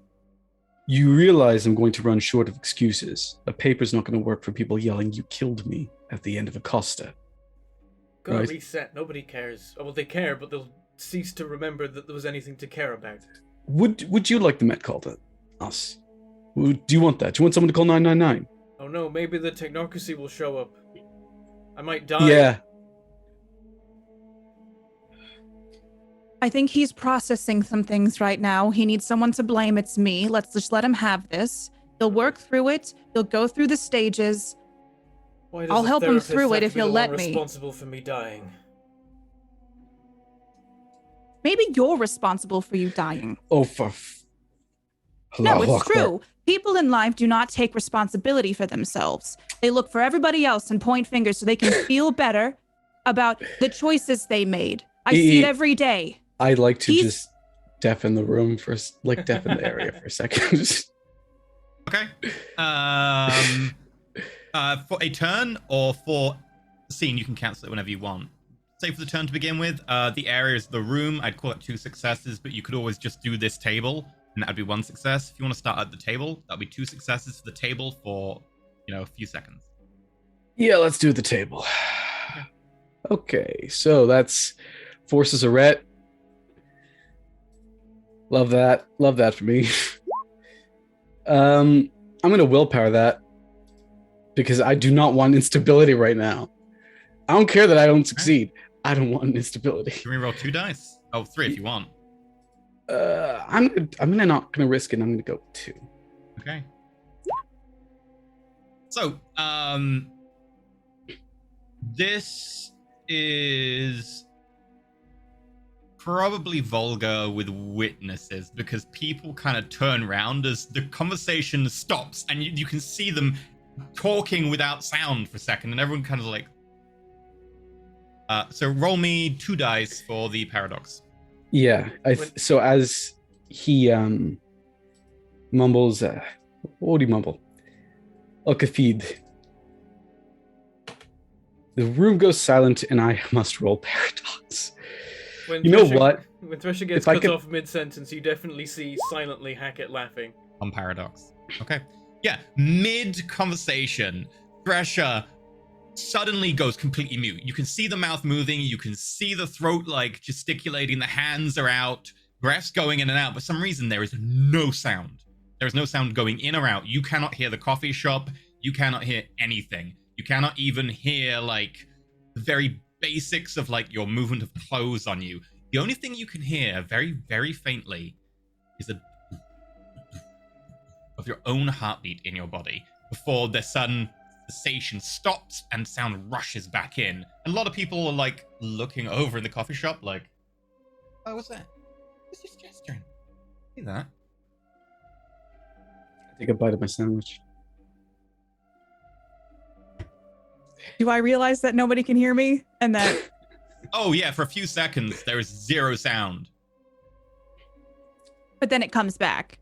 You realize I'm going to run short of excuses. A paper's not going to work for people yelling, "You killed me," at the end of Acosta. Gotta Right. reset. Nobody cares. Oh, well, they care, but they'll cease to remember that there was anything to care about. Would you like the Met call to us? Do you want that? Do you want someone to call 999? Oh no, maybe the technocracy will show up. I might die. Yeah. I think he's processing some things right now. He needs someone to blame. It's me. Let's just let him have this. He'll work through it. He'll go through the stages. Why does I'll the help him therapist through have it to if be you'll the let one me. responsible for me dying? Maybe you're responsible for you dying. Oh, for... No, Allahu it's Akbar. true. People in life do not take responsibility for themselves. They look for everybody else and point fingers so they can feel better about the choices they made. I see it every day. I'd like to He's- just deafen the room for, deafen the area for a second. Okay. For a turn or for a scene, you can cancel it whenever you want. Say for the turn to begin with, the area is the room. I'd call it 2 successes, but you could always just do this table, and that would be 1 success. If you want to start at the table, that'd be 2 successes for the table for, a few seconds. Yeah, let's do the table. Okay, so that's Forces Arret. Love that. Love that for me. I'm going to willpower that because I do not want instability right now. I don't care that I don't succeed. I don't want instability. Can we roll 2 dice? Oh, 3 if you want. I'm not gonna risk it. I'm gonna go 2. Okay. So, this is probably vulgar with witnesses because people kind of turn around as the conversation stops and you can see them talking without sound for a second and everyone kind of like... so roll me 2 dice for the paradox. Yeah. So as he mumbles, what do you mumble? Al-Kafid. The room goes silent and I must roll paradox. When You know judging- what? When Thresher gets If I cut could- off mid-sentence, you definitely see silently Hackett laughing. On Paradox. Okay. Yeah, mid-conversation, Thresher suddenly goes completely mute. You can see the mouth moving, you can see the throat like gesticulating, the hands are out, breaths going in and out. For some reason, there is no sound. There is no sound going in or out. You cannot hear the coffee shop. You cannot hear anything. You cannot even hear like the very basics of like your movement of clothes on you. The only thing you can hear very, very faintly is a of your own heartbeat in your body before the sudden cessation stops and sound rushes back in. And a lot of people are like looking over in the coffee shop like, oh, what's that? What's just gesturing? See that? I take a bite of my sandwich. Do I realize that nobody can hear me and that Oh yeah, for a few seconds there is zero sound. but then it comes back?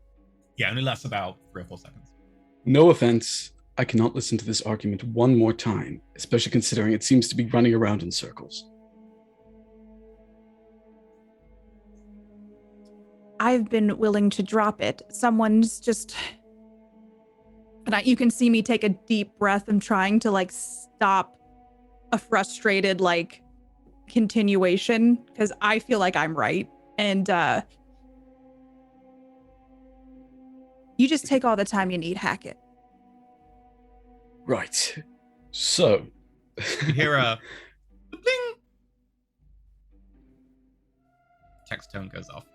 Yeah, only lasts about 3 or 4 seconds. No offense, I cannot listen to this argument one more time, especially considering it seems to be running around in circles. I've been willing to drop it. Someone's just and you can see me take a deep breath. I'm trying to like stop a frustrated like continuation because I feel like I'm right. And you just take all the time you need, Hackett. Right. So. You hear a bling. Text tone goes off.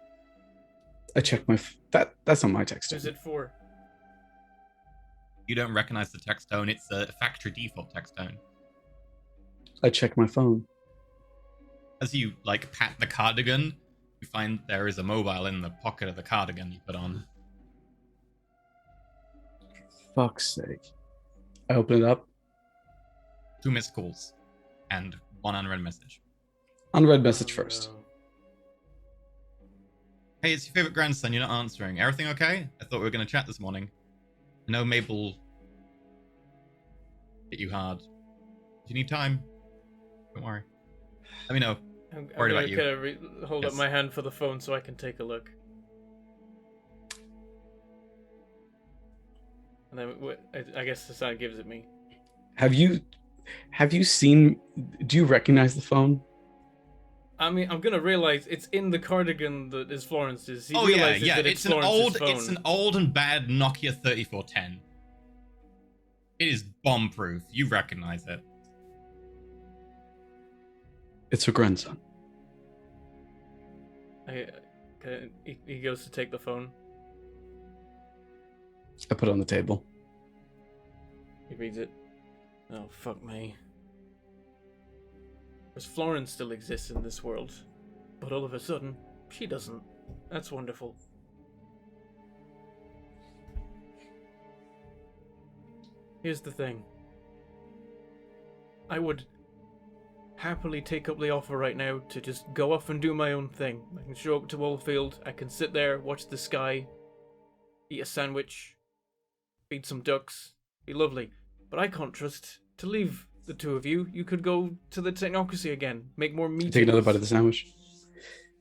I check my. That's not my text. Who's it for? You don't recognize the text tone. It's a factory default text tone. I check my phone. As you like pat the cardigan, you find there is a mobile in the pocket of the cardigan you put on. Fuck's sake. I open it up. 2 missed calls and 1 unread message. Unread message first. Hey, it's your favorite grandson. You're not answering. Everything okay? I thought we were going to chat this morning. I know Mabel hit you hard. Do you need time? Don't worry. Let me know. I'm Worried gonna about you. kinda hold Yes. up my hand for the phone so I can take a look. And then I guess the sound gives it me. Have you seen? Do you recognize the phone? I mean, I'm gonna realize it's in the cardigan that is Florence's. He Oh yeah, realizes yeah. that It's an Florence's old, phone. and bad Nokia 3410. It is bomb-proof. You recognize it. It's her grandson. He goes to take the phone. I put it on the table. He reads it. Oh, fuck me. Because Florence still exists in this world. But all of a sudden, she doesn't. That's wonderful. Here's the thing. I would happily take up the offer right now to just go off and do my own thing. I can show up to Oldfield, I can sit there, watch the sky, eat a sandwich, feed some ducks. Be lovely. But I can't trust to leave the two of you. You could go to the technocracy again, make more meetings. Take another bite of the sandwich.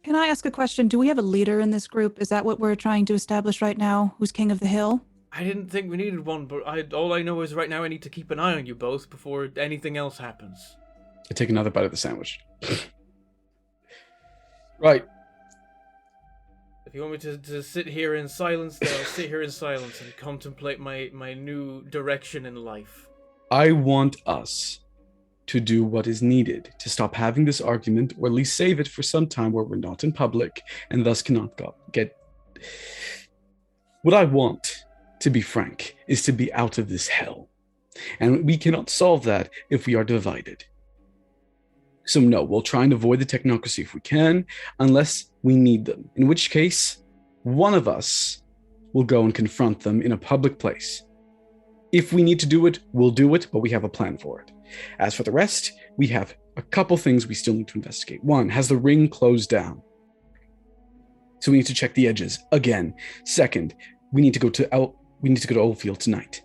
Can I ask a question? Do we have a leader in this group? Is that what we're trying to establish right now? Who's king of the hill? I didn't think we needed one, but all I know is right now I need to keep an eye on you both before anything else happens. I take another bite of the sandwich. Right. If you want me to sit here in silence, then I'll sit here in silence and contemplate my new direction in life. I want us to do what is needed to stop having this argument, or at least save it for some time where we're not in public and thus cannot get. What I want, to be frank, is to be out of this hell. And we cannot solve that if we are divided. So no, we'll try and avoid the technocracy if we can, unless we need them. In which case, one of us will go and confront them in a public place. If we need to do it, we'll do it, but we have a plan for it. As for the rest, we have a couple things we still need to investigate. One, has the ring closed down? So we need to check the edges again. Second, we need to go to Oldfield tonight.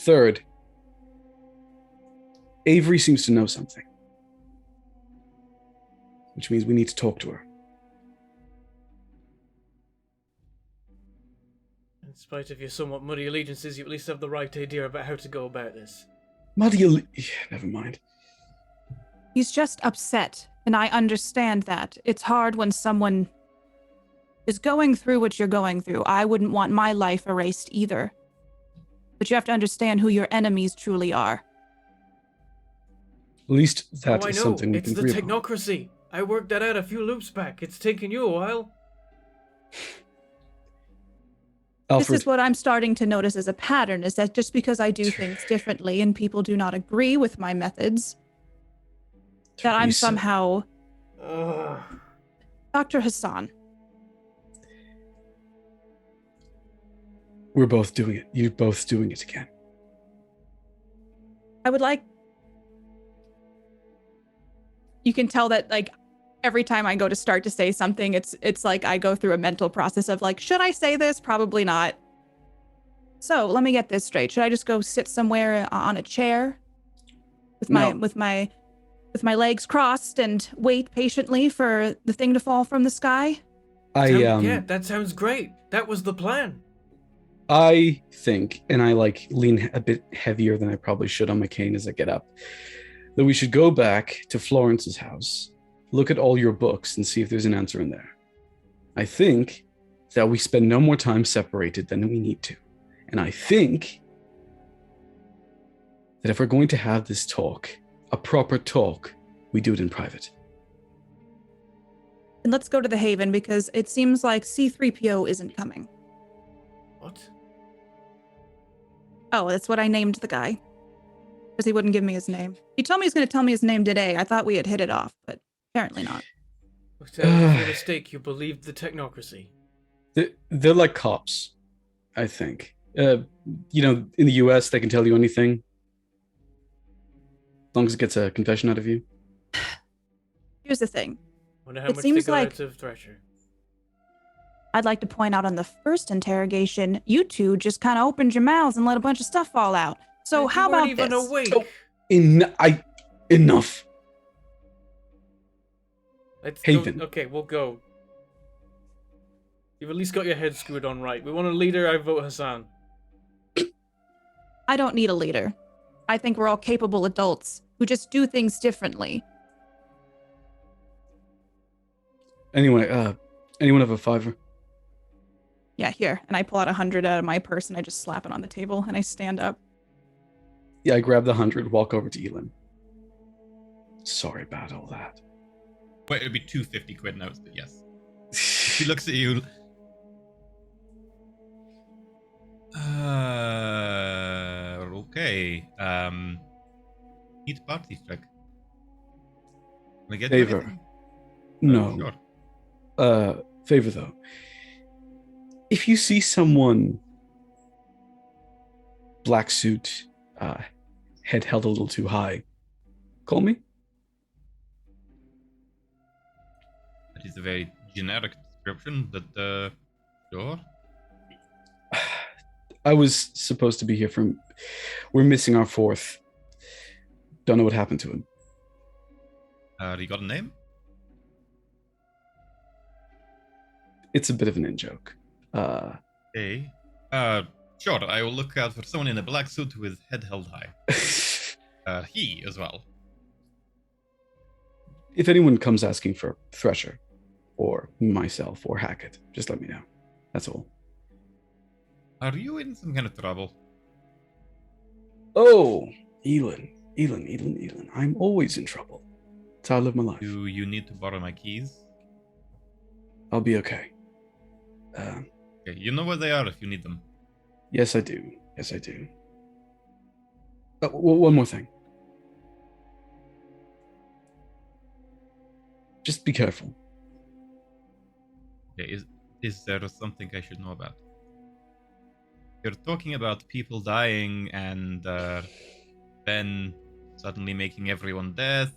Third, Avery seems to know something, which means we need to talk to her. In spite of your somewhat muddy allegiances, you at least have the right idea about how to go about this. Never mind. He's just upset, and I understand that. It's hard when someone is going through what you're going through. I wouldn't want my life erased either. But you have to understand who your enemies truly are. At least that I is know. something we It's can the agree upon. technocracy. I worked that out a few loops back. It's taken you a while. Alfred, This is what I'm starting to notice as a pattern, is that just because I do things differently and people do not agree with my methods, that I'm Teresa, somehow... Ugh. Dr. Hassan, we're both doing it. You're both doing it again. I would like... You can tell that, like, every time I go to start to say something, it's like I go through a mental process of like, should I say this? Probably not. So let me get this straight. Should I just go sit somewhere on a chair with my No. with my legs crossed and wait patiently for the thing to fall from the sky? Yeah, that sounds great. That was the plan. I think, and I like lean a bit heavier than I probably should on my cane as I get up, that we should go back to Florence's house, look at all your books, and see if there's an answer in there. I think that we spend no more time separated than we need to. And I think that if we're going to have this talk, a proper talk, we do it in private. And let's go to the Haven because it seems like C-3PO isn't coming. What? Oh, that's what I named the guy. Because he wouldn't give me his name. He told me he was going to tell me his name today. I thought we had hit it off, but apparently not. So, for a mistake, you believed the technocracy. They're like cops, I think. In the US, they can tell you anything. As long as it gets a confession out of you. Here's the thing. Wonder how It much they seems got like- out of Thresher. I'd like to point out on the first interrogation, you two just kind of opened your mouths and let a bunch of stuff fall out. So You how weren't about even this? awake. Oh. Enough. Let's Haven. Okay, we'll go. You've at least got your head screwed on right. We want a leader. I vote Hassan. I don't need a leader. I think we're all capable adults who just do things differently. Anyway, anyone have a $5? Yeah, here. And I pull out 100 out of my purse and I just slap it on the table and I stand up. Yeah, I grab the 100, walk over to Elin. Sorry about all that. Wait, it'd be 250 quid notes, but yes. She looks at you. Okay. Eat party trick. Can I get you Favor. anything? No. Sure. Favor though. If you see someone black suit, head held a little too high, call me. That is a very generic description, but sure. I was supposed to be here from. We're missing our fourth. Don't know what happened to him. You got a name? It's a bit of an in joke. Hey. Sure, I will look out for someone in a black suit with head held high. He as well. If anyone comes asking for Thresher, or myself, or Hackett, just let me know. That's all. Are you in some kind of trouble? Oh, Elin. I'm always in trouble. That's how I live my life. Do you need to borrow my keys? I'll be okay. Okay, you know where they are if you need them. Yes, I do. One more thing. Just be careful. Okay, is there something I should know about? You're talking about people dying and then suddenly making everyone dead.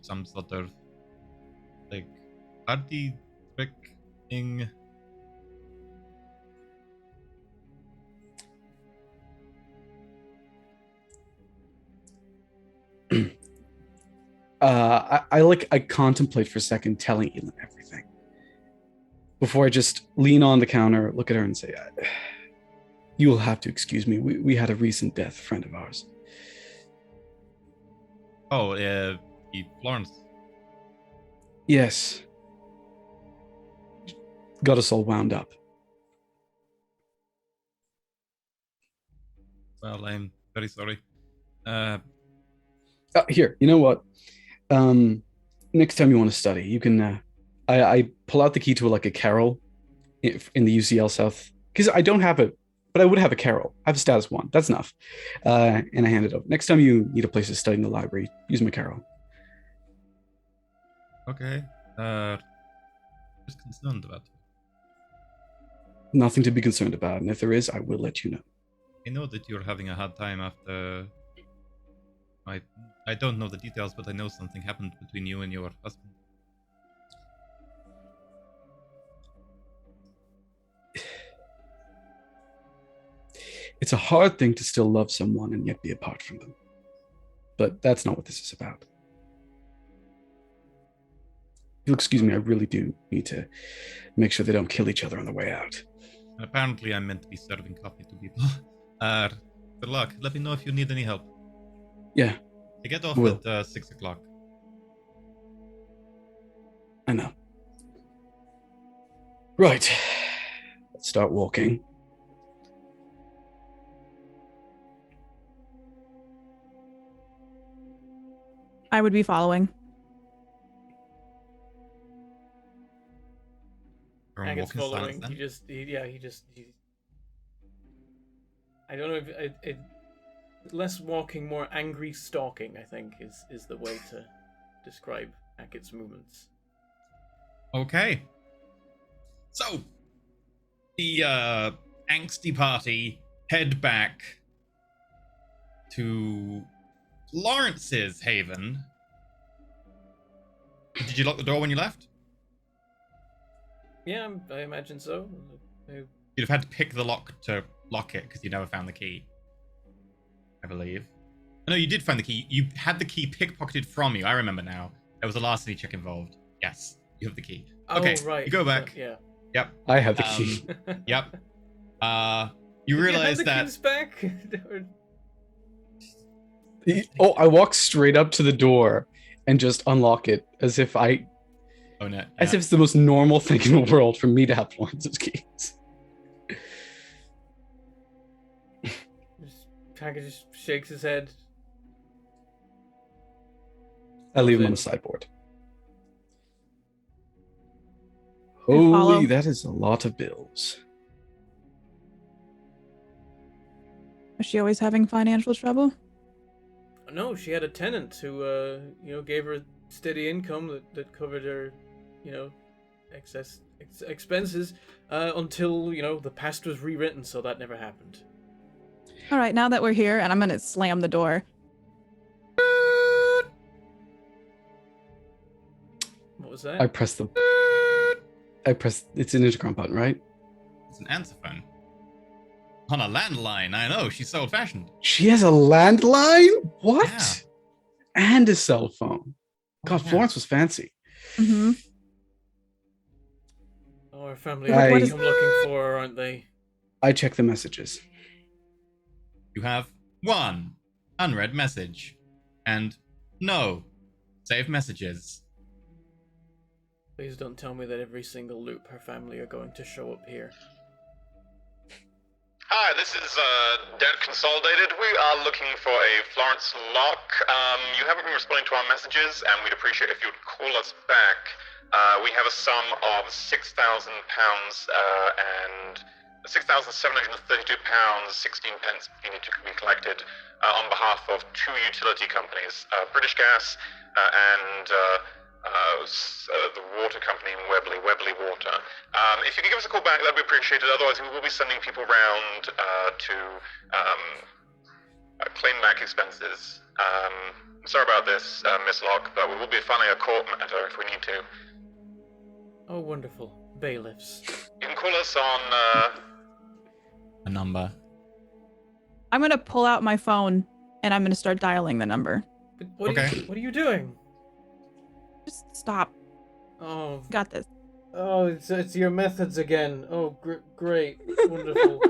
Some sort of like party trick thing. I contemplate for a second telling Elin everything before I just lean on the counter, look at her, and say, You will have to excuse me. We had a recent death, friend of ours. Oh, Florence. Yes. Got us all wound up. Well, I'm very sorry. Here, you know what? Next time you want to study, you can. I pull out the key to like a carrel in the UCL South because I don't have it, but I would have a carrel. I have a status 1. That's enough. And I hand it over. Next time you need a place to study in the library, use my carrel. Okay. Just concerned about it. Nothing to be concerned about, and if there is, I will let you know. I know that you're having a hard time after. I don't know the details, but I know something happened between you and your husband. It's a hard thing to still love someone and yet be apart from them. But that's not what this is about. If you'll excuse me, I really do need to make sure they don't kill each other on the way out. Apparently, I'm meant to be serving coffee to people. Good luck. Let me know if you need any help. Yeah, I get off Will. at 6 o'clock. I know. Right. Let's start walking. I would be following. Everyone Agat's walk in following. silence then? He I don't know if it less walking, more angry stalking, I think, is the way to describe Hackett's movements. Okay. So, the angsty party head back to Lawrence's haven. Did you lock the door when you left? Yeah, I imagine so. You'd have had to pick the lock to lock it because you never found the key. I believe. No, you did find the key. You had the key pickpocketed from you. I remember now. There was a larceny check involved. Yes, you have the key. Okay, oh, right. you go back. Yeah. Yep. I have the key. Yep. You Did realize you have the that. keys back? Oh, I walk straight up to the door and just unlock it as if Oh no. as if it's the most normal thing in the world for me to have Florence's keys. Hackett just shakes his head. I leave him on the sideboard. Holy, that is a lot of bills. Is she always having financial trouble? No, she had a tenant who, gave her steady income that covered her, excess expenses until, the past was rewritten, so that never happened. All right, now that we're here, and I'm going to slam the door. What was that? I press it's an intercom button, right? It's an answer phone. On a landline, I know, she's so old-fashioned. She has a landline? What? Yeah. And a cell phone. God, yeah. Florence was fancy. Mm-hmm. Oh, our family I- are come looking for her, aren't they? I check the messages. You have 1 unread message. And no saved messages. Please don't tell me that every single loop her family are going to show up here. Hi, this is Dead Consolidated. We are looking for a Florence lock. You haven't been responding to our messages, and we'd appreciate if you would call us back. We have a sum of £6,000 and £6,732.16 needed to be collected on behalf of 2 utility companies, British Gas and the water company in Webley Water. If you could give us a call back, that'd be appreciated. Otherwise, we will be sending people around to claim back expenses. Sorry about this, Miss Locke, but we will be filing a court matter if we need to. Oh, wonderful. Bailiffs. You can call us on A number. I'm going to pull out my phone, and I'm going to start dialing the number. But what are you doing? Just stop. Oh, Got this. it's your methods again. Oh, great. Wonderful.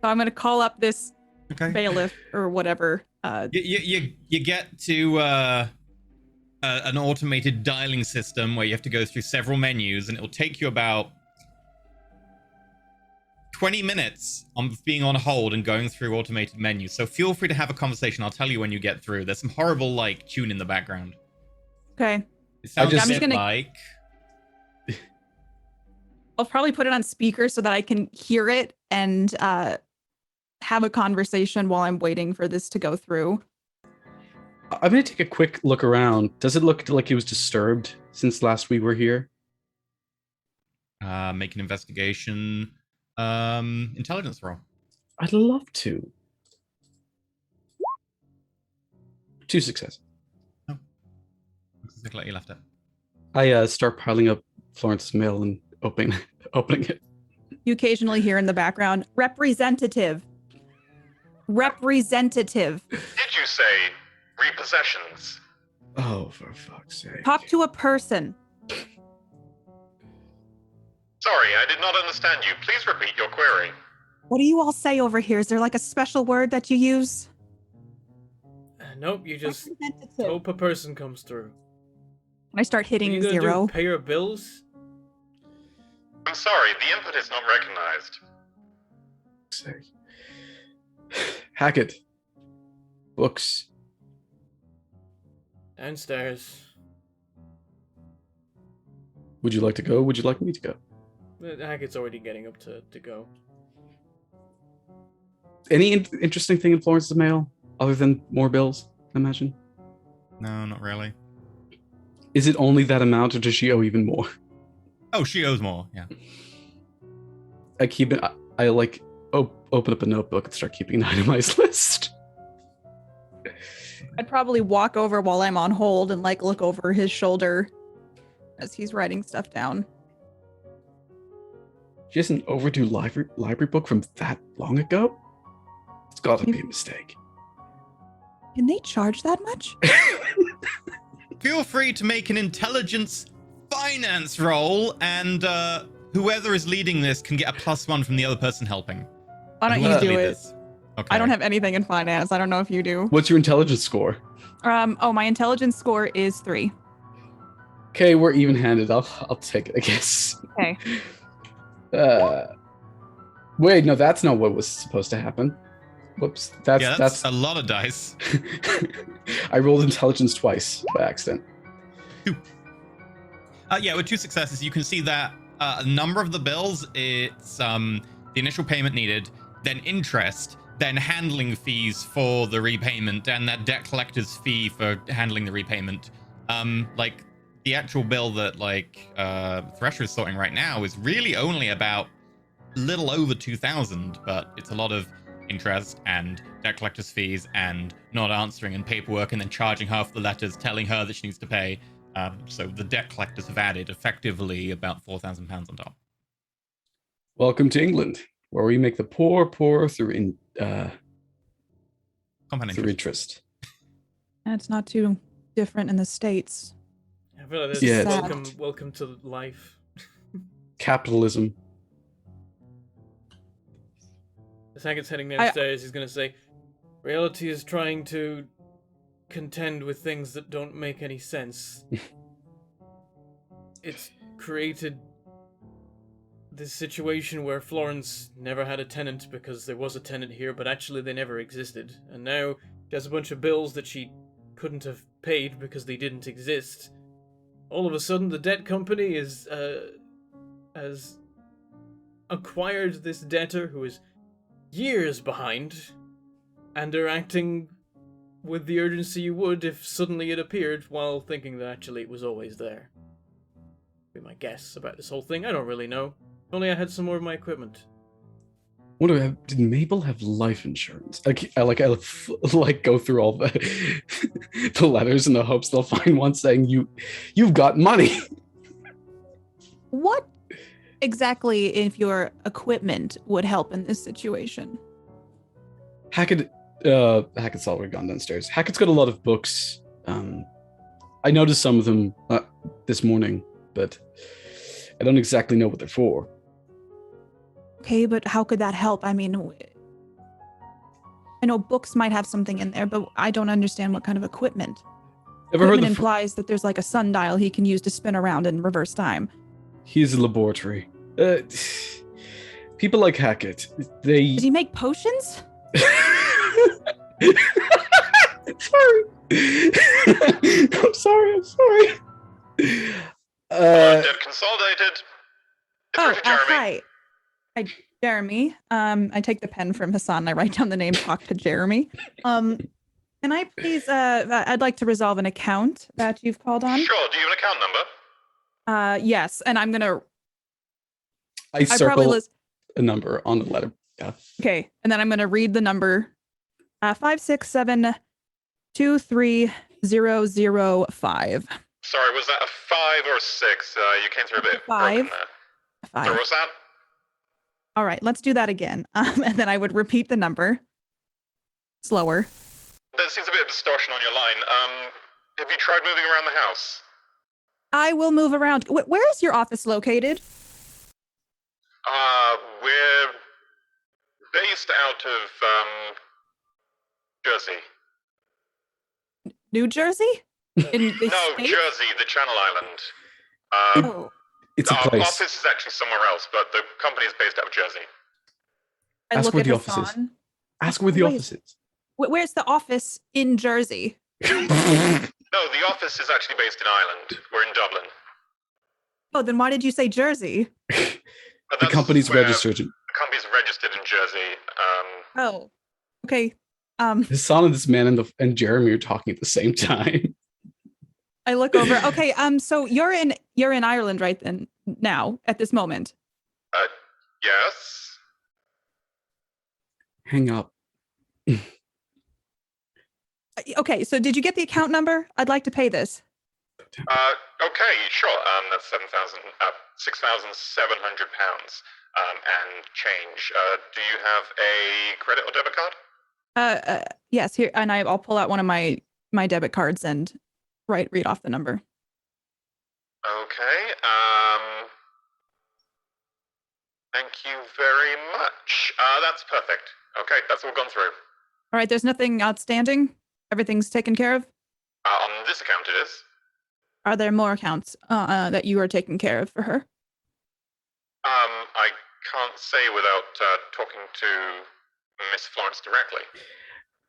So I'm gonna call up this Okay. bailiff or whatever. You get to an automated dialing system where you have to go through several menus, and it'll take you about 20 minutes on being on hold and going through automated menus. So feel free to have a conversation. I'll tell you when you get through. There's some horrible like tune in the background. Okay. It sounds I'm just a bit gonna- like I'll probably put it on speaker so that I can hear it and have a conversation while I'm waiting for this to go through. I'm going to take a quick look around. Does it look like he was disturbed since last we were here? make an investigation intelligence roll. I'd love to. 2 successes. Looks exactly like you left it. I start piling up Florence's mail and opening it. You occasionally hear in the background, representative. Representative. Did you say repossessions? Oh, for fuck's sake. Talk to a person. Sorry, I did not understand you. Please repeat your query. What do you all say over here? Is there like a special word that you use? Nope, you just Representative. hope a person comes through. I start What are hitting you gonna 0. do, pay your bills? I'm sorry, the input is not recognized. Sake. Hackett. Books. Downstairs. Would you like to go? Would you like me to go? Hackett's already getting up to go. Any interesting thing in Florence's mail other than more bills, I imagine? No, not really. Is it only that amount or does she owe even more? Oh, she owes more. Yeah. I keep it. I like open up a notebook and start keeping an itemized list. I'd probably walk over while I'm on hold and like look over his shoulder as he's writing stuff down. She has an overdue library book from that long ago? It's gotta be a mistake. Can they charge that much? Feel free to make an intelligence finance roll, and whoever is leading this can get a +1 from the other person helping. Why don't Who you wants to do lead it? this? Okay. I don't have anything in finance. I don't know if you do. What's your intelligence score? Oh, my intelligence score is 3. Okay, we're even-handed. I'll take it, I guess. Okay. Wait, no, that's not what was supposed to happen. Whoops. That's a lot of dice. I rolled intelligence twice by accident. Yeah, with 2 successes, you can see that a number of the bills, it's the initial payment needed, then interest, then handling fees for the repayment, and that debt collector's fee for handling the repayment. Like the actual bill that Thresher is sorting right now is really only about little over 2,000, but it's a lot of interest and debt collector's fees and not answering and paperwork and then charging her for the letters, telling her that she needs to pay. So the debt collectors have added effectively about £4,000 on top. Welcome to England, where we make the poor poorer through Compound through interest. interest. That's not too different in the States. I feel like this Yeah. is welcome to life. Capitalism. As Hackett's heading downstairs, he's gonna say, reality is trying to contend with things that don't make any sense. It's created this situation where Florence never had a tenant because there was a tenant here, but actually they never existed. And now she has a bunch of bills that she couldn't have paid because they didn't exist. All of a sudden, the debt company has acquired this debtor who is years behind, and are acting with the urgency you would if suddenly it appeared, while thinking that actually it was always there. Be my guess about this whole thing. I don't really know. If only I had some more of my equipment. Did Mabel have life insurance? I go through all the the letters in the hopes they'll find one saying you've got money. What exactly if your equipment would help in this situation? Hackett's already gone downstairs. Hackett's got a lot of books. I noticed some of them this morning, but I don't exactly know what they're for. Okay, but how could that help? I mean, I know books might have something in there, but I don't understand what kind of equipment. Ever heard Equipment the? implies that there's like a sundial he can use to spin around in reverse time. He's a laboratory. People like Hackett. They. Does he make potions? Sorry. I'm sorry. Dev Consolidated. It's Oh, Richard Jeremy. hi. Hi, Jeremy. I take the pen from Hassan and I write down the name, talk to Jeremy. Can I please, I'd like to resolve an account that you've called on. Sure. Do you have an account number? Yes, and I'm gonna. I probably circle list. a number on the letter. Yeah. Okay, and then I'm gonna read the number. 567-23005. Sorry, was that a 5 or a 6? You came through a bit broken 5. there. 5. So what's that? All right, let's do that again. And then I would repeat the number. Slower. There seems a bit of distortion on your line. Have you tried moving around the house? I will move around. Where is your office located? We're based out of, Jersey. New Jersey? In the No, States? Jersey, the Channel Island. Oh, It's a Our place. office is actually somewhere else, but the company is based out of Jersey. I Ask look where at the office is. Hassan. Ask where the Wait. office is. Where's the office in Jersey? No, the office is actually based in Ireland. We're in Dublin. Oh, then why did you say Jersey? But The that's company's where registered. The company's registered in Jersey. Oh, okay. Hassan and this man and Jeremy are talking at the same time. I look over. Okay, so you're in Ireland right then now at this moment. Yes. Hang up. Okay, so did you get the account number? I'd like to pay this. Okay, sure. That's 6,700 pounds and change. Do you have a credit or debit card? Yes, here, and I'll pull out one of my debit cards and read off the number. Okay. Thank you very much. That's perfect. Okay, that's all gone through. All right, there's nothing outstanding. Everything's taken care of. On this account, it is. Are there more accounts that you are taking care of for her? I can't say without talking to Miss Florence directly.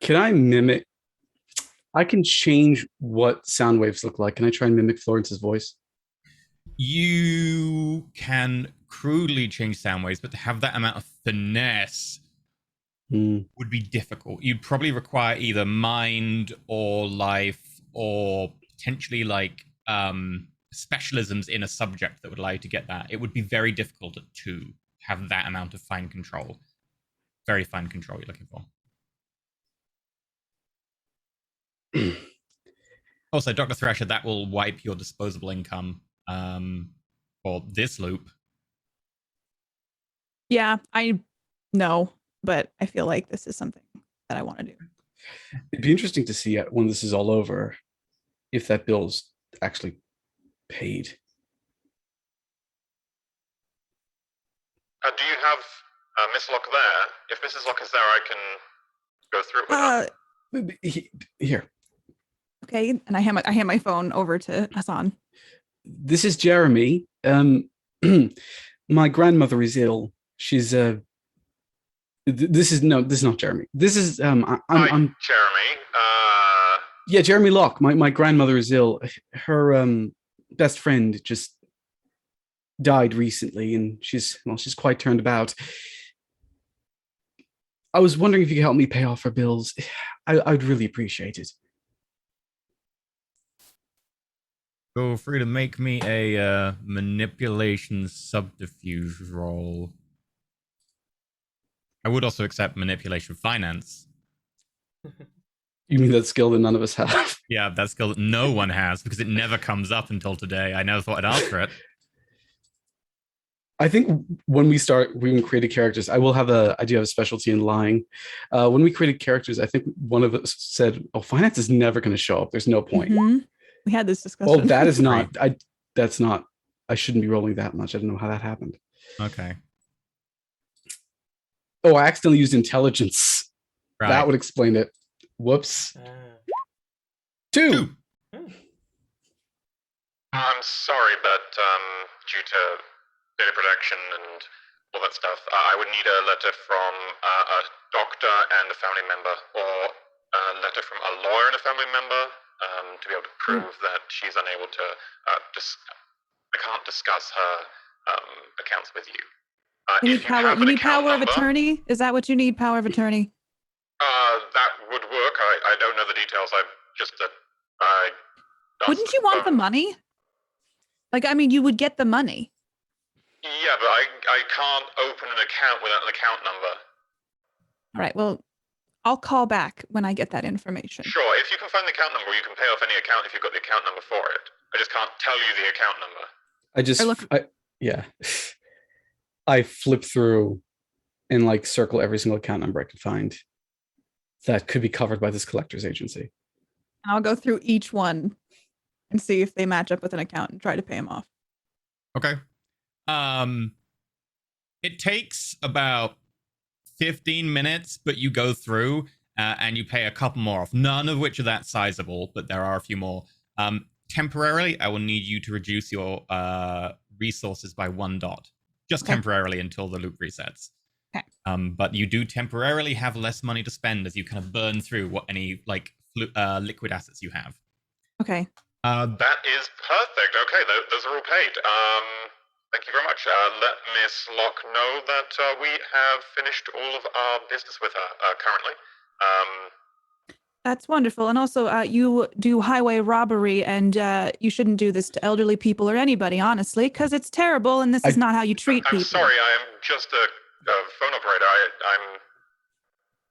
Can I mimic? I can change what sound waves look like. Can I try and mimic Florence's voice? You can crudely change sound waves, but to have that amount of finesse would be difficult. You'd probably require either mind or life or potentially like specialisms in a subject that would allow you to get that. It would be very difficult to have that amount of fine control. Very fine control you're looking for. Also, Dr. Thrasher, that will wipe your disposable income for this loop. Yeah, I know, but I feel like this is something that I want to do. It'd be interesting to see when this is all over if that bill's actually paid. Do you have Miss Locke there? If Mrs. Locke is there, I can go through it with her. Here. Okay, and I hand my phone over to Hassan. This is Jeremy. My grandmother is ill. She's this is not Jeremy. This is I'm Jeremy. Yeah, Jeremy Locke. My grandmother is ill. Her best friend just died recently, and she's quite turned about. I was wondering if you could help me pay off her bills. I'd really appreciate it. Feel free to make me a manipulation subterfuge roll. I would also accept manipulation finance. You mean that skill that none of us have? Yeah, that skill that no one has because it never comes up until today. I never thought I'd ask for it. I think when we created characters, I do have a specialty in lying. When we created characters, I think one of us said, "Oh, finance is never going to show up. There's no point." Mm-hmm. We had this discussion. Well, that is not. That's not. I shouldn't be rolling that much. I don't know how that happened. Okay. Oh, I accidentally used intelligence. That would explain it. Whoops. 2. I'm sorry, but due to data protection and all that stuff, I would need a letter from a doctor and a family member, or a letter from a lawyer and a family member, to be able to prove that she's unable to. I can't discuss her accounts with you. You If need power. have You an need account power of number, attorney. Is that what you need? Power of attorney. that would work. I don't know the details. Wouldn't you want the money? Like, I mean, you would get the money. Yeah, but I can't open an account without an account number. All right. Well, I'll call back when I get that information. Sure, if you can find the account number, you can pay off any account if you've got the account number for it. I just can't tell you the account number. I flip through and like circle every single account number I could find that could be covered by this collector's agency. I'll go through each one and see if they match up with an account and try to pay them off. Okay. It takes about 15 minutes, but you go through and you pay a couple more off. None of which are that sizable, but there are a few more. Temporarily, I will need you to reduce your resources by 1 dot. Just temporarily until the loop resets. Okay. But you do temporarily have less money to spend as you kind of burn through what any liquid assets you have. Okay. That is perfect. Okay, those are all paid. Thank you very much. Let Miss Locke know that we have finished all of our business with her currently. That's wonderful. And also, you do highway robbery, and you shouldn't do this to elderly people or anybody, honestly, because it's terrible, and this is not how you treat people. I'm sorry, I am just a phone operator.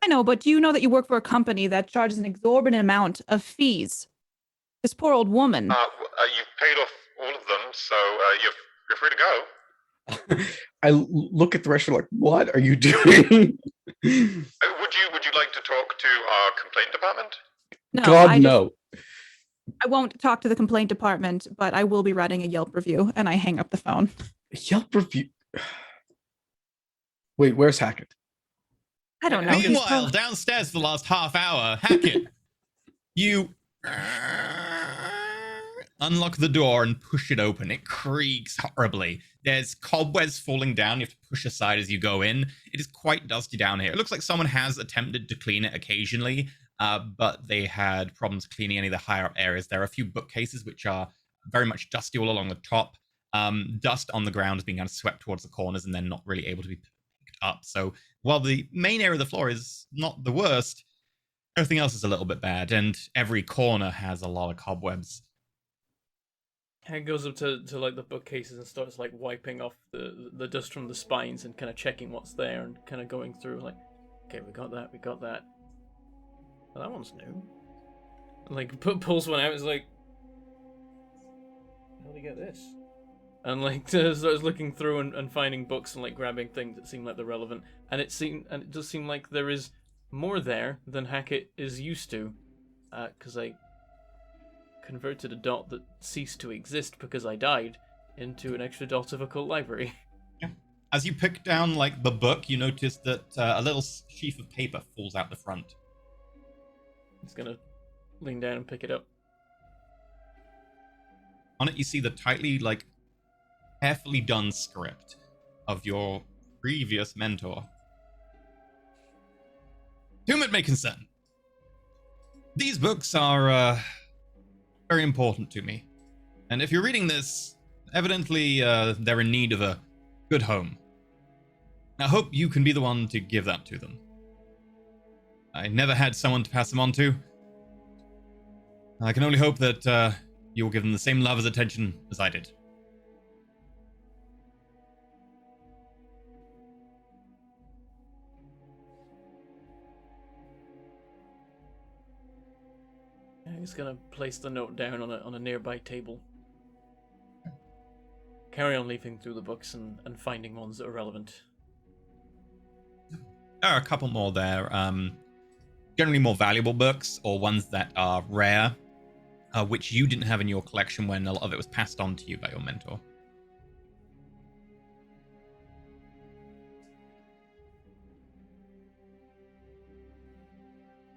I know, but do you know that you work for a company that charges an exorbitant amount of fees? This poor old woman. You've paid off all of them, so you're free to go. I look at the restaurant like, what are you doing? Would you like to talk to our complaint department? No, God, no. I won't talk to the complaint department, but I will be writing a Yelp review, and I hang up the phone. Yelp review? Wait, where's Hackett? I don't know. Meanwhile, downstairs for the last half hour, Hackett, you unlock the door and push it open. It creaks horribly. There's cobwebs falling down. You have to push aside as you go in. It is quite dusty down here. It looks like someone has attempted to clean it occasionally, but they had problems cleaning any of the higher up areas. There are a few bookcases which are very much dusty all along the top. Dust on the ground is being kind of swept towards the corners and then not really able to be picked up. So while the main area of the floor is not the worst, everything else is a little bit bad, and every corner has a lot of cobwebs. Hank goes up to like the bookcases and starts like wiping off the dust from the spines and kind of checking what's there and kind of going through like, okay, we got that. Well, that one's new. And, like pulls one out and is like, how do you get this? And like starts looking through and finding books and like grabbing things that seem like they're relevant. And it does seem like there is more there than Hackett is used to, because I converted a dot that ceased to exist because I died into an extra dot of a cult library. Yeah. As you pick down like the book, you notice that a little sheaf of paper falls out the front. It's gonna lean down and pick it up. On it, you see the tightly, like, carefully done script of your previous mentor. To whom it may concern. These books are very important to me. And if you're reading this, evidently they're in need of a good home. I hope you can be the one to give that to them. I never had someone to pass them on to. I can only hope that you will give them the same love as attention as I did. He's gonna place the note down on a nearby table. Carry on leafing through the books and finding ones that are relevant. There are a couple more there. Generally more valuable books, or ones that are rare, which you didn't have in your collection when a lot of it was passed on to you by your mentor.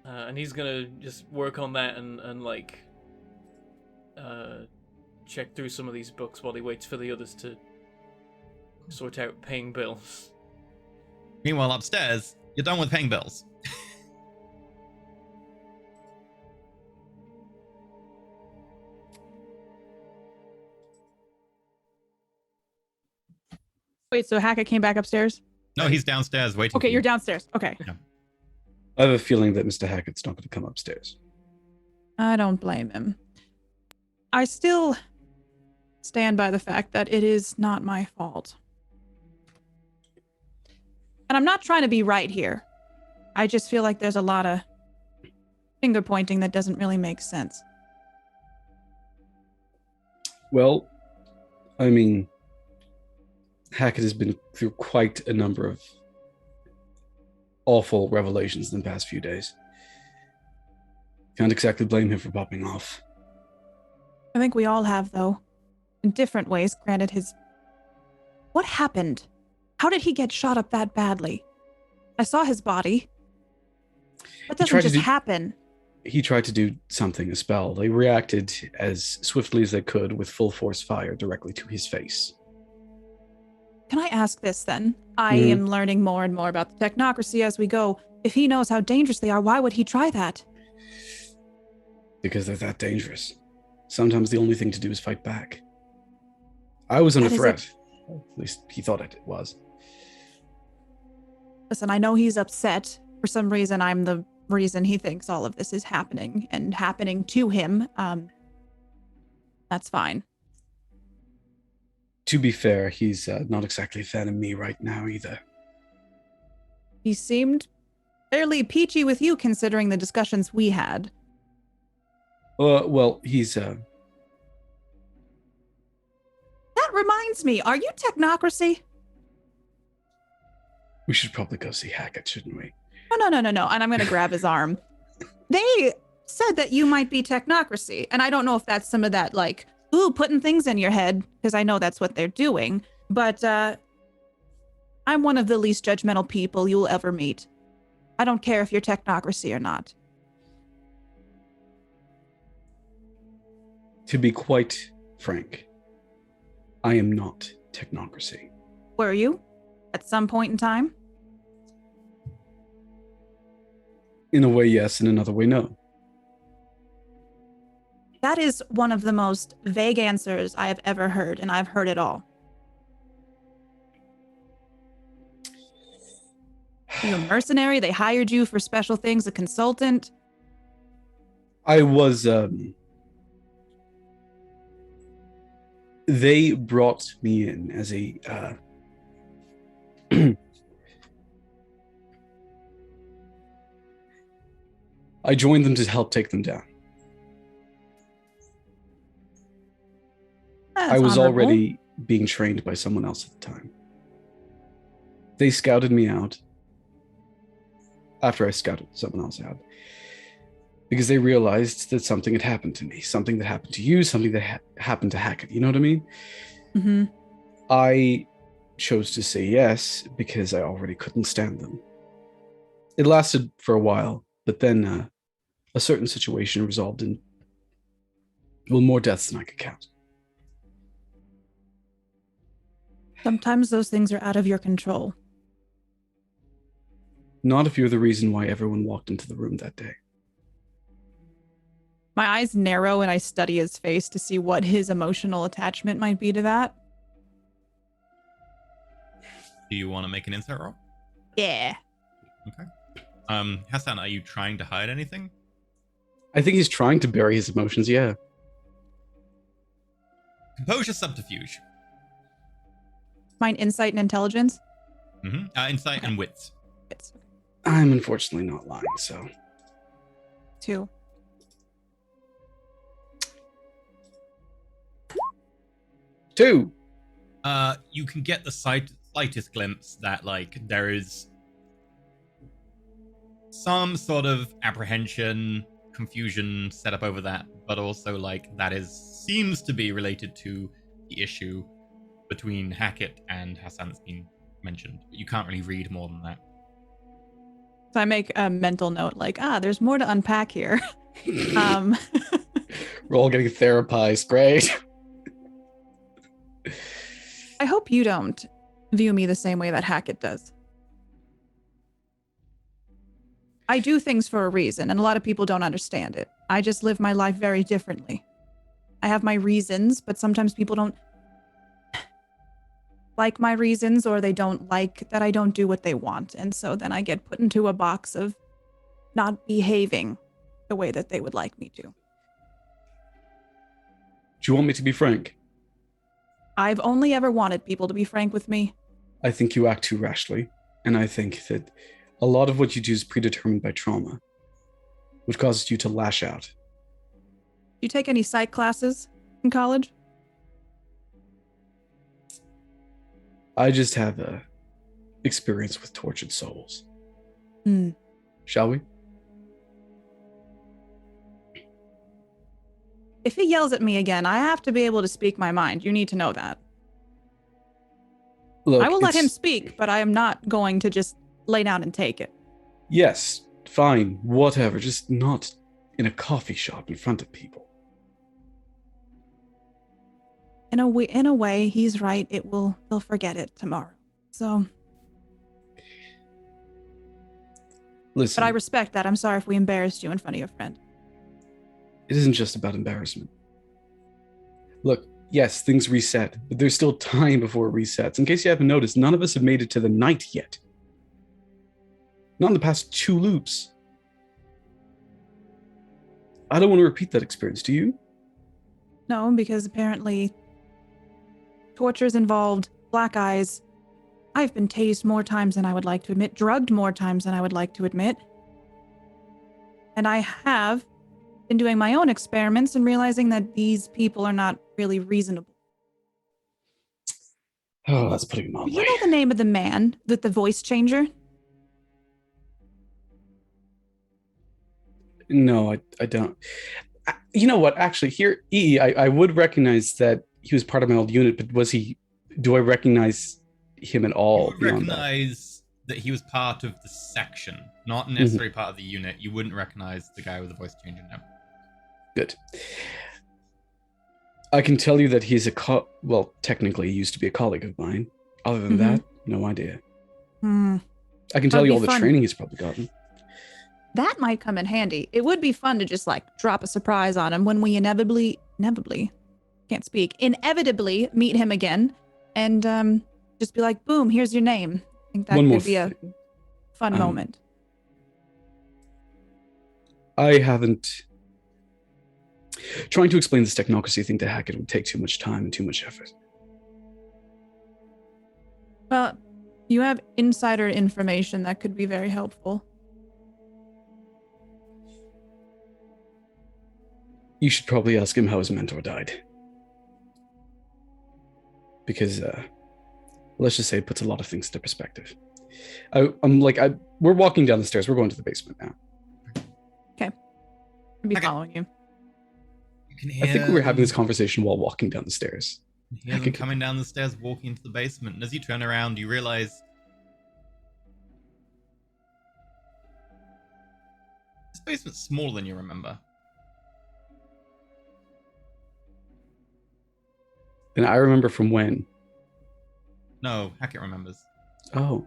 And he's gonna just work on that and like check through some of these books while he waits for the others to sort out paying bills. Meanwhile, upstairs, you're done with paying bills. Wait, so Hackett came back upstairs? No, he's downstairs waiting. Okay, for you're you. downstairs. Okay. I have a feeling that Mr. Hackett's not going to come upstairs. I don't blame him. I still stand by the fact that it is not my fault. And I'm not trying to be right here. I just feel like there's a lot of finger pointing that doesn't really make sense. Well, I mean, Hackett has been through quite a number of awful revelations in the past few days. Can't exactly blame him for popping off. I think we all have, though. In different ways, granted his... What happened? How did he get shot up that badly? I saw his body. That doesn't just happen. He tried to do something, a spell. They reacted as swiftly as they could with full force fire directly to his face. Can I ask this then? I am learning more and more about the technocracy as we go. If he knows how dangerous they are, why would he try that? Because they're that dangerous. Sometimes the only thing to do is fight back. I was under threat. At least he thought it was. Listen, I know he's upset. For some reason, I'm the reason he thinks all of this is happening and happening to him. That's fine. To be fair, he's not exactly a fan of me right now either. He seemed fairly peachy with you considering the discussions we had. Well, he's... That reminds me, are you technocracy? We should probably go see Hackett, shouldn't we? No. And I'm going to grab his arm. They said that you might be technocracy. And I don't know if that's some of that, like, ooh, putting things in your head, because I know that's what they're doing. But I'm one of the least judgmental people you'll ever meet. I don't care if you're technocracy or not. To be quite frank, I am not technocracy. Were you? At some point in time? In a way, yes. In another way, no. That is one of the most vague answers I have ever heard, and I've heard it all. Are you a mercenary? They hired you for special things, a consultant? I was... They brought me in as a... I joined them to help take them down. That's I was honorable. already being trained by someone else at the time. They scouted me out after I scouted someone else out because they realized that something had happened to me, something that happened to you, something that happened to Hackett. You know what I mean? Mm-hmm. I chose to say yes because I already couldn't stand them. It lasted for a while, but then a certain situation resolved in, well, more deaths than I could count. Sometimes those things are out of your control. Not if you're the reason why everyone walked into the room that day. My eyes narrow and I study his face to see what his emotional attachment might be to that. Do you want to make an insight roll? Yeah. Okay. Hassan, are you trying to hide anything? I think he's trying to bury his emotions, yeah. Composure subterfuge. Mine insight and intelligence? Mm-hmm. Insight and wits. It's I'm unfortunately not lying, so... 2. Two! You can get the slightest glimpse that, like, there is some sort of apprehension, confusion set up over that, but also, like, that seems to be related to the issue between Hackett and Hassan that's been mentioned. But you can't really read more than that. So I make a mental note like, there's more to unpack here. um, We're all getting therapized. Great. I hope you don't view me the same way that Hackett does. I do things for a reason, and a lot of people don't understand it. I just live my life very differently. I have my reasons, but sometimes people don't like my reasons, or they don't like that I don't do what they want. And so then I get put into a box of not behaving the way that they would like me to. Do you want me to be frank? I've only ever wanted people to be frank with me. I think you act too rashly, and I think that a lot of what you do is predetermined by trauma, which causes you to lash out. Do you take any psych classes in college? I just have a experience with tortured souls. Hmm. Shall we? If he yells at me again, I have to be able to speak my mind. You need to know that. Look, I will let him speak, but I am not going to just lay down and take it. Yes, fine, whatever, just not in a coffee shop in front of people. In a way, he's right. They'll forget it tomorrow. So, Listen, but I respect that. I'm sorry if we embarrassed you in front of your friend. it isn't just about embarrassment. Look, yes, things reset, but there's still time before it resets. In case you haven't noticed, none of us have made it to the night yet. Not in the past 2 loops. I don't want to repeat that experience, do you? No, because apparently torture's involved, black eyes. I've been tased more times than I would like to admit, drugged more times than I would like to admit. And I have been doing my own experiments and realizing that these people are not really reasonable. Oh, that's putting it Do mildly. you know the name of the man with the voice changer? No, I don't. You know what? Actually, here, I would recognize that he was part of my old unit, but do I recognize him at all? You would beyond recognize that he was part of the section, not necessarily part of the unit. You wouldn't recognize the guy with the voice changer now. Good. I can tell you that he's well, technically, he used to be a colleague of mine. Other than that, no idea. Hmm. I can tell That'd you be all the fun. training he's probably gotten. That might come in handy. It would be fun to just drop a surprise on him when we inevitably meet him again, and just be like, boom, here's your name. I think that One more could be a fun moment. I haven't. Trying to explain this technocracy thing to Hackett would take too much time and too much effort. Well, you have insider information that could be very helpful. You should probably ask him how his mentor died. Because, let's just say it puts a lot of things into perspective. We're walking down the stairs. We're going to the basement now. Okay. I'll be Okay. following you. You can hear I think we were having this conversation while walking down the stairs. You hear them coming down the stairs, walking into the basement, and as you turn around, you realize this basement's smaller than you remember. And I remember from when. No, Hackett remembers. Oh,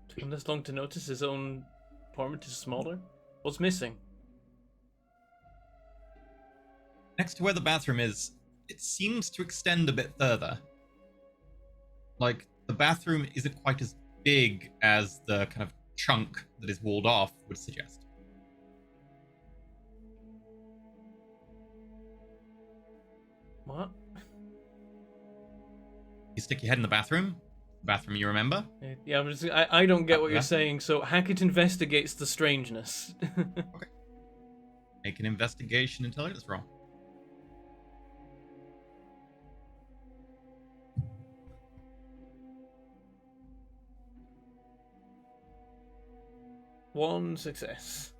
Took him this long to notice his own apartment is smaller? What's missing? Next to where the bathroom is, it seems to extend a bit further. Like, the bathroom isn't quite as big as the kind of chunk that is walled off would suggest. What? You stick your head in the bathroom you remember. Yeah, I don't get what you're Yeah. saying. So Hackett investigates the strangeness. Make an investigation intelligence roll. One success.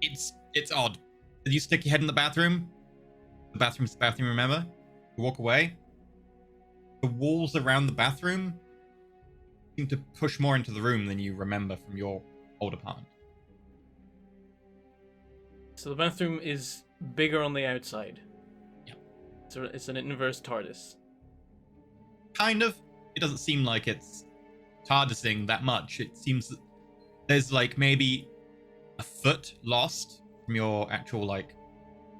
It's odd. As you stick your head in the bathroom remember? You walk away. The walls around the bathroom seem to push more into the room than you remember from your old apartment. So the bathroom is bigger on the outside. Yeah. So it's an inverse TARDIS. Kind of. It doesn't seem like it's TARDISing that much. It seems that there's like maybe a foot lost from your actual like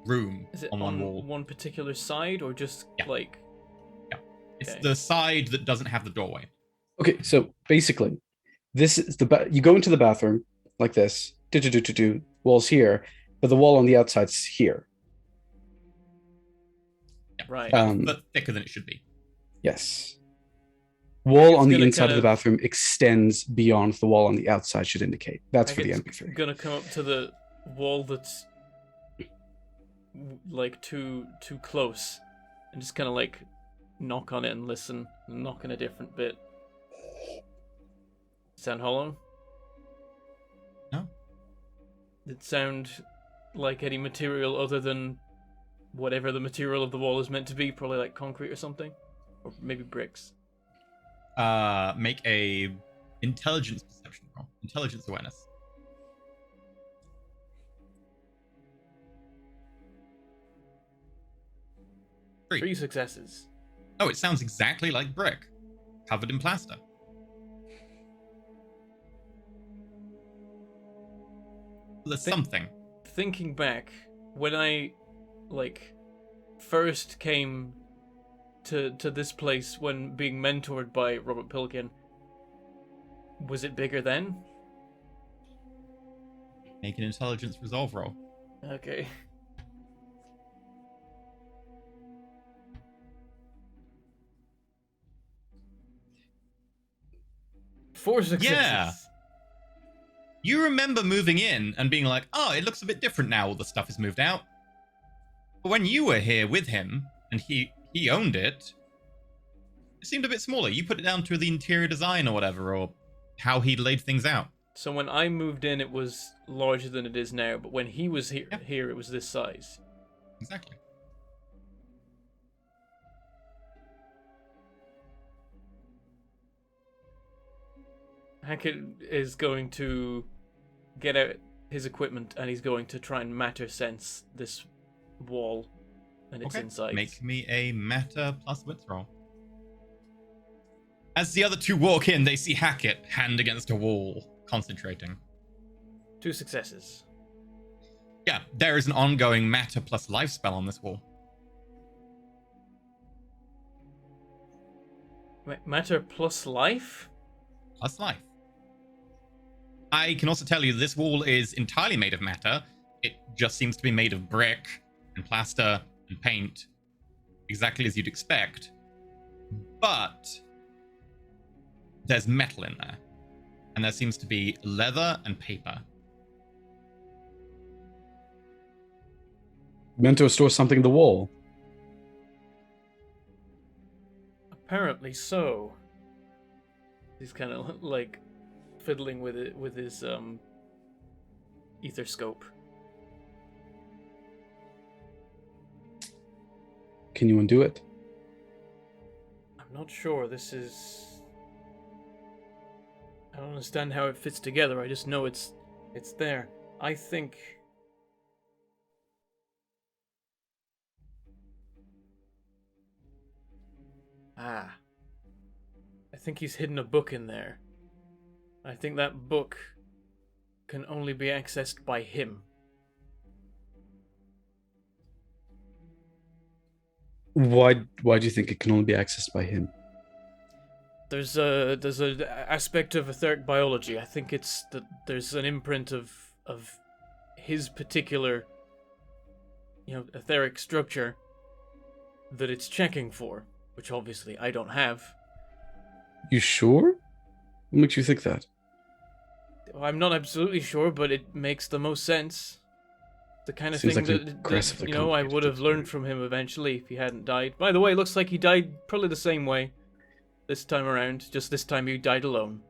room Is it on one wall. one particular side or just Yeah. like? Yeah. It's Okay. the side that doesn't have the doorway. Okay, so basically, this is you go into the bathroom like this, walls here, but the wall on the outside's here. Yeah. Right. About a Um, foot thicker than it should be. Yes. Wall it's on the gonna inside kind of the of- bathroom extends beyond the wall on the outside should indicate. That's for the It's MP3. gonna come up to the wall that's like too close, and just kind of like knock on it and listen, and knock on a different bit. Sound hollow? No. It sound like any material other than whatever the material of the wall is meant to be, probably like concrete or something, or maybe bricks. Make a intelligence perception roll. Intelligence awareness. 3 successes. Oh, it sounds exactly like brick, covered in plaster. There's something. Thinking back, when I like first came to this place when being mentored by Robert Pilkin, was it bigger then? Make an intelligence resolve roll. Okay. Four successes. Yeah. You remember moving in and being like, oh, it looks a bit different now, all the stuff is moved out. But when you were here with him, and he owned it, it seemed a bit smaller. You put it down to the interior design or whatever, or how he laid things out. So when I moved in, it was larger than it is now, but when he was here, Yeah. here it was this size. Exactly. Hackett is going to get out his equipment and he's going to try and matter sense this wall and its insides. Make me a matter plus wits roll. As the other two walk in, they see Hackett hand against a wall, concentrating. 2 successes. Yeah, there is an ongoing matter plus life spell on this wall. Matter plus life? Plus life. I can also tell you this wall is entirely made of matter. It just seems to be made of brick and plaster and paint, exactly as you'd expect. But there's metal in there. And there seems to be leather and paper. Meant to store something in the wall. Apparently so. He's kind of like fiddling with it with his ether scope. Can you undo it? I'm not sure. This is. I don't understand how it fits together. I just know it's there. I think. Ah. I think he's hidden a book in there. I think that book can only be accessed by him. Why do you think it can only be accessed by him? There's a aspect of etheric biology. I think it's that there's an imprint of his particular, etheric structure that it's checking for, which obviously I don't have. You sure? What makes you think that? I'm not absolutely sure, but it makes the most sense. The kind of Seems thing like an that aggressively I complicated would have story. learned from him eventually if he hadn't died. By the way, it looks like he died probably the same way this time around. Just this time he died alone.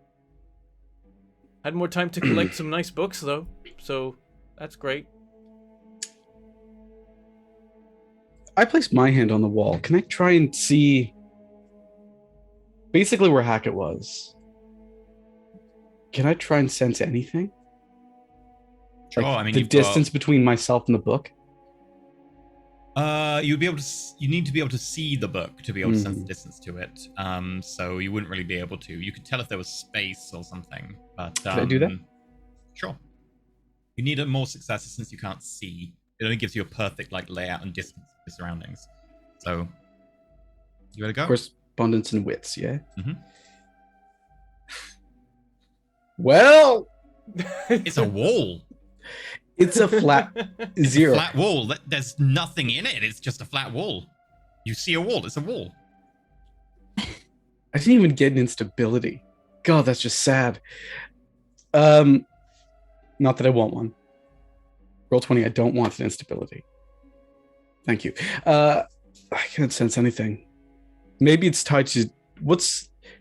Had more time to collect some nice books though, so that's great. I placed my hand on the wall. Can I try and see basically where Hackett was? Can I try and sense anything? Sure. Like I mean, the you've distance between myself and the book. You'd be able to. You need to be able to see the book to be able to sense the Mhm. distance to it. So you wouldn't really be able to. You could tell if there was space or something, but Can I do that? Sure. You need more successes since you can't see. It only gives you a perfect like layout and distance of the surroundings. So you gotta go. Correspondence and wits, yeah. Mhm. Well, It's a wall. it's a flat It's zero. a flat wall. There's nothing in it. It's just a flat wall. You see a wall. It's a wall. I didn't even get an instability. God, that's just sad. Not that I want one. Roll 20, I don't want an instability. Thank you. I can't sense anything. Maybe it's tied to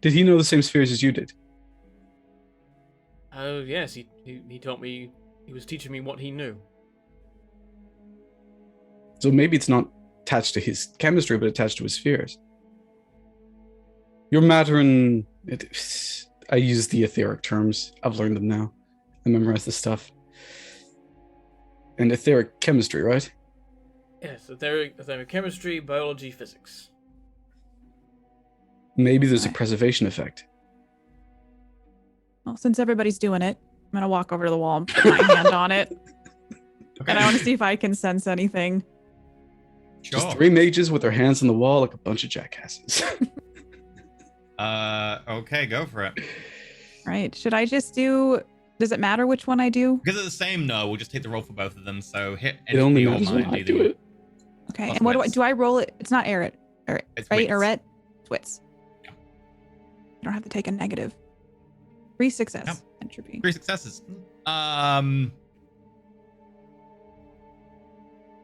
did he know the same spheres as you did? Oh, yes, he taught me, he was teaching me what he knew. So maybe it's not attached to his chemistry, but attached to his spheres. Your matter and I use the etheric terms. I've learned them now. I memorize this stuff. And etheric chemistry, right? Yes, etheric chemistry, biology, physics. Maybe there's a preservation effect. Well, since everybody's doing it, I'm gonna walk over to the wall and put my hand on it, Okay. and I want to see if I can sense anything. Sure. Just 3 mages with their hands on the wall like a bunch of jackasses. Okay, go for it. Right? Should I just do? Does it matter which one I do? Because it's the same, no, we'll just take the roll for both of them. So hit It only entity or matters when mind, I either do way. it. Okay. Plus And what do I wits. do? I roll it. It's not Eret, It's right? wits. Eret, wits. Yeah. I don't have to take a negative. 3 success Yep. entropy. 3 successes.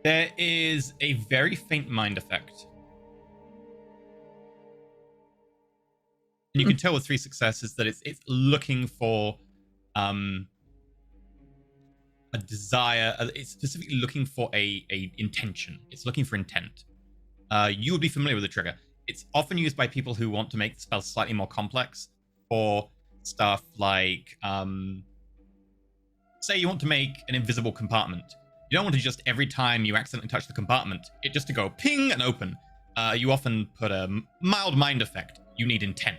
There is a very faint mind effect. And you can tell with 3 successes that it's looking for a desire. It's specifically looking for a intention. It's looking for intent. You would be familiar with the trigger. It's often used by people who want to make the spell slightly more complex for stuff like, say you want to make an invisible compartment. You don't want to just every time you accidentally touch the compartment, it just to go ping and open. You often put a mild mind effect. You need intent.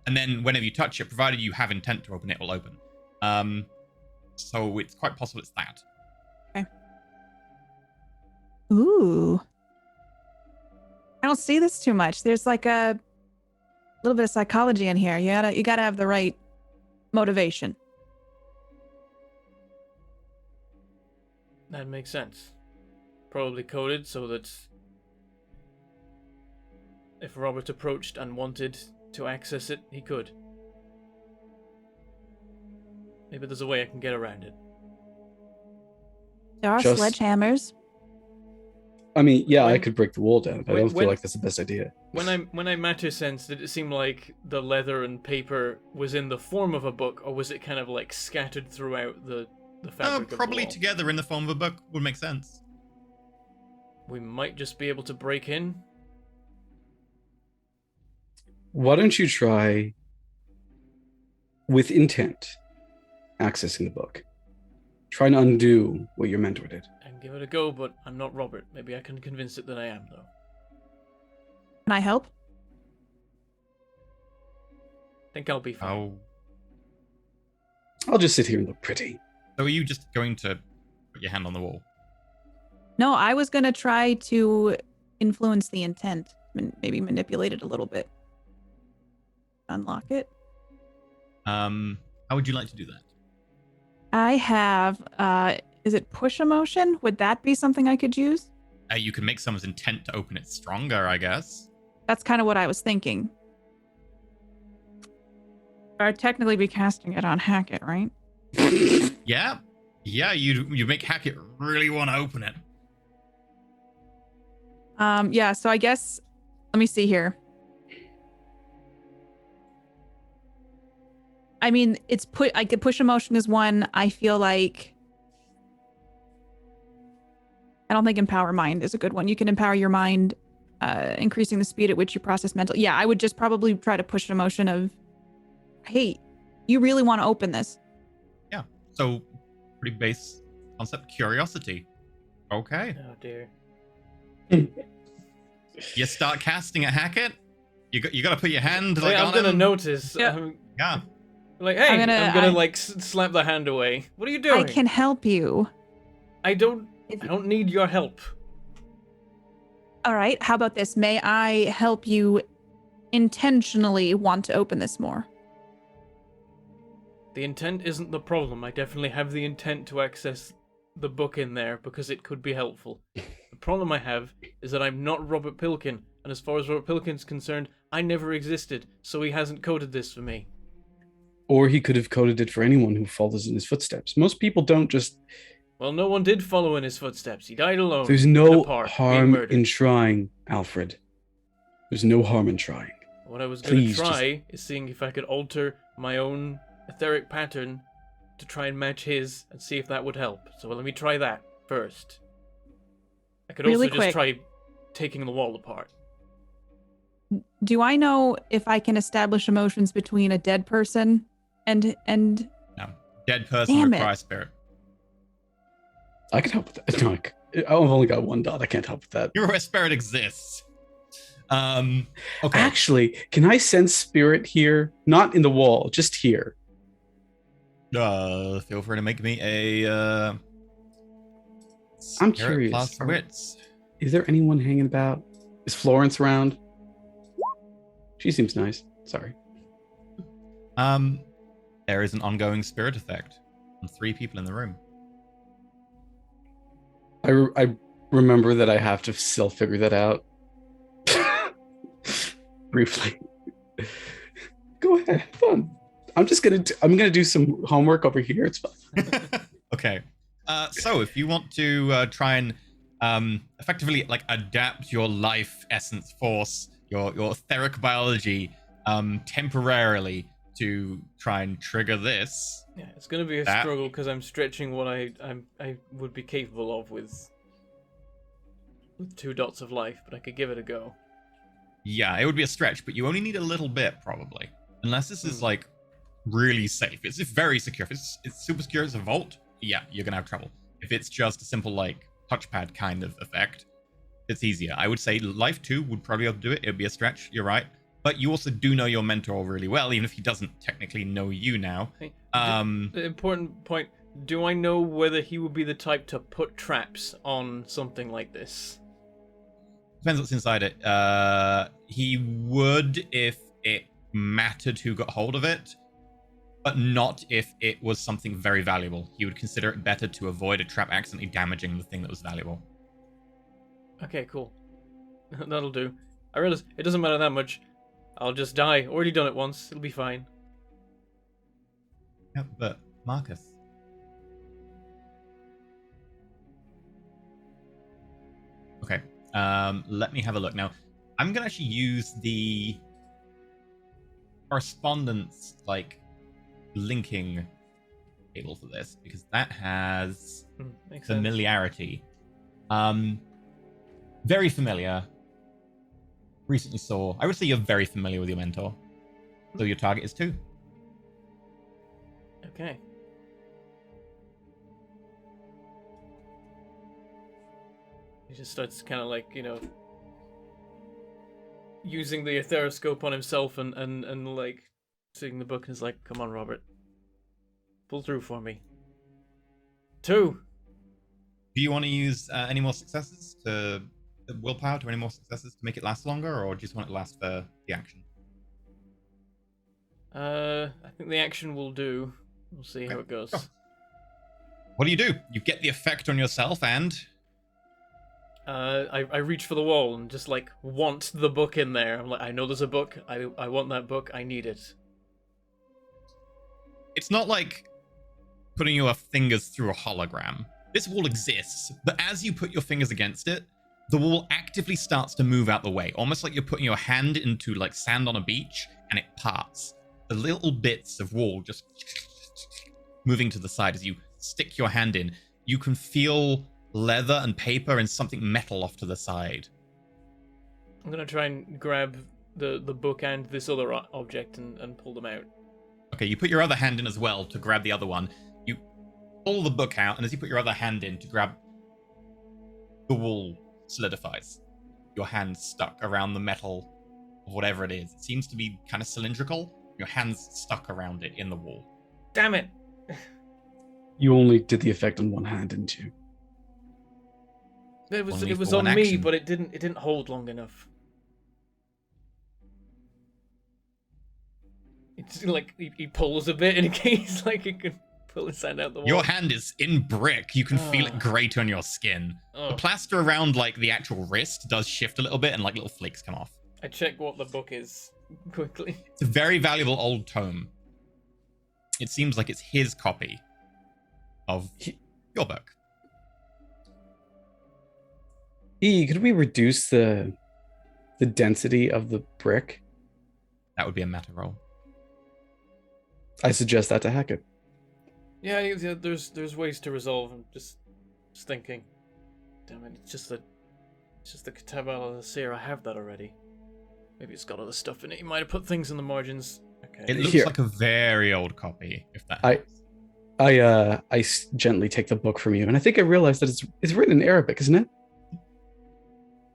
And then whenever you touch it, provided you have intent to open it, will open. So it's quite possible it's that. Ooh. I don't see this too much. There's like a little bit of psychology in here. You gotta have the right motivation. That makes sense. Probably coded so that if Robert approached and wanted to access it, he could. Maybe there's a way I can get around it. There are Just- sledgehammers. I mean, yeah, I When- could break the wall down, but I when- don't feel when- like that's the best idea. When I matter sensed, did it seem like the leather and paper was in the form of a book, or was it kind of like scattered throughout the fabric of Probably the wall? together in the form of a book would make sense. We might just be able to break in. Why don't you try with intent accessing the book? Try and undo what your mentor did. And give it a go, but I'm not Robert. Maybe I can convince it that I am, though. Can I help? Think I'll be fine. Oh. I'll just sit here and look pretty. So are you just going to put your hand on the wall? No, I was gonna try to influence the intent, maybe manipulate it a little bit. Unlock it. How would you like to do that? I have. Is it push emotion? Would that be something I could use? You can make someone's intent to open it stronger, I guess. That's kind of what I was thinking. I'd technically be casting it on Hackett, right? Yeah, you make Hackett really want to open it. Yeah. So I guess let me see here. I mean, I could push emotion is one. I feel like I don't think empower mind is a good one. You can empower your mind, increasing the speed at which you process mental. Yeah, I would just probably try to push an emotion of hate You really want to open this? Yeah. So, pretty base concept, curiosity. Okay. Oh dear. You start casting a Hackett. You got to put your hand like I'm on gonna him. notice. Yeah. Yeah. Like, hey, I'm I- gonna like slap the hand away. What are you doing? I can help you. I don't need your help. All right. How about this? May I help you intentionally want to open this more? The intent isn't the problem. I definitely have the intent to access the book in there because it could be helpful. The problem I have is that I'm not Robert Pilkin, and as far as Robert Pilkin's concerned, I never existed, so he hasn't coded this for me. Or he could have coded it for anyone who follows in his footsteps. Most people don't just. Well, no one did follow in his footsteps. He died alone. There's in no a park, being harm murdered. in trying, Alfred. There's no harm in trying. What I was going to Please, try is seeing if I could alter my own etheric pattern to try and match his and see if that would help. So let me try that first. I could Really also just quick. try taking the wall apart. Do I know if I can establish emotions between a dead person and No. Dead person Damn it. requires spirit. I can help with that. No, I've only got one dot. I can't help with that. You're where spirit exists. Okay. Actually, can I sense spirit here? Not in the wall, just here. Feel free to make me a. I'm spirit curious. Plus wits. Is there anyone hanging about? Is Florence around? She seems nice. Sorry. There is an ongoing spirit effect on 3 people in the room. I remember that I have to still figure that out. Briefly. Go ahead, have fun. I'm gonna do some homework over here. It's fine. Okay. So if you want to try and effectively like adapt your life essence force, your etheric biology, temporarily to try and trigger this. Yeah, it's going to be a That- struggle because I'm stretching what I would be capable of with 2 dots of life, but I could give it a go. Yeah, it would be a stretch, but you only need a little bit probably, unless this is like really safe. It's very secure. If it's super secure, it's a vault. Yeah, you're gonna have trouble. If it's just a simple like touchpad kind of effect, it's easier. I would say life 2 would probably be able to do it. It would be a stretch. You're right. But you also do know your mentor really well, even if he doesn't technically know you now. Hey, Um, The important point, do I know whether he would be the type to put traps on something like this? depends what's inside it. He would if it mattered who got hold of it, but not if it was something very valuable. He would consider it better to avoid a trap accidentally damaging the thing that was valuable. Okay, cool. That'll do. I realize it doesn't matter that much. I'll just die. Already done it once. It'll be fine. Yeah, but Marcus. Okay. Let me have a look. Now, I'm gonna actually use the correspondence like linking table for this because that has Makes sense. familiarity. Very familiar. Recently saw. I would say you're very familiar with your mentor. So your target is 2. Okay. He just starts kind of like, using the etheroscope on himself and like seeing the book and is like, come on, Robert. Pull through for me. 2. Do you want to use any more successes to willpower to any more successes to make it last longer, or do you just want it to last for the action? I think the action will do. We'll see how it goes. Sure. What do? You get the effect on yourself and... I reach for the wall and just like want the book in there. I'm like, I know there's a book. I want that book. I need it. It's not like putting your fingers through a hologram. This wall exists, but as you put your fingers against it, the wall actively starts to move out the way, almost like you're putting your hand into like sand on a beach and it parts. The little bits of wall just moving to the side as you stick your hand in. You can feel leather and paper and something metal off to the side. I'm gonna try and grab the book and this other object and pull them out. Okay, you put your other hand in as well to grab the other one. You pull the book out, and as you put your other hand in to grab, the wall solidifies. Your hand's stuck around the metal of whatever it is. It seems to be kind of cylindrical. Your hand's stuck around it in the wall. Damn it! You only did the effect on one hand, didn't you? It was Only it was for on one me, action. but it didn't hold long enough. It's like he pulls a bit in case like he can pull his hand out the wall. Your hand is in brick. You can feel it Oh. grate on your skin. Oh. The plaster around like the actual wrist does shift a little bit, and like little flakes come off. I check what the book is quickly. It's a very valuable old tome. It seems like it's his copy of your book. Could we reduce the density of the brick? That would be a meta roll. I suggest that to Hackett. Yeah, there's ways to resolve. I'm just thinking. Damn it! It's just the Kitab al-Asir. I have that already. Maybe it's got other stuff in it. You might have put things in the margins. Okay. It looks Here. like a very old copy, if that I- helps. I gently take the book from you, and I think I realize that it's written in Arabic, isn't it?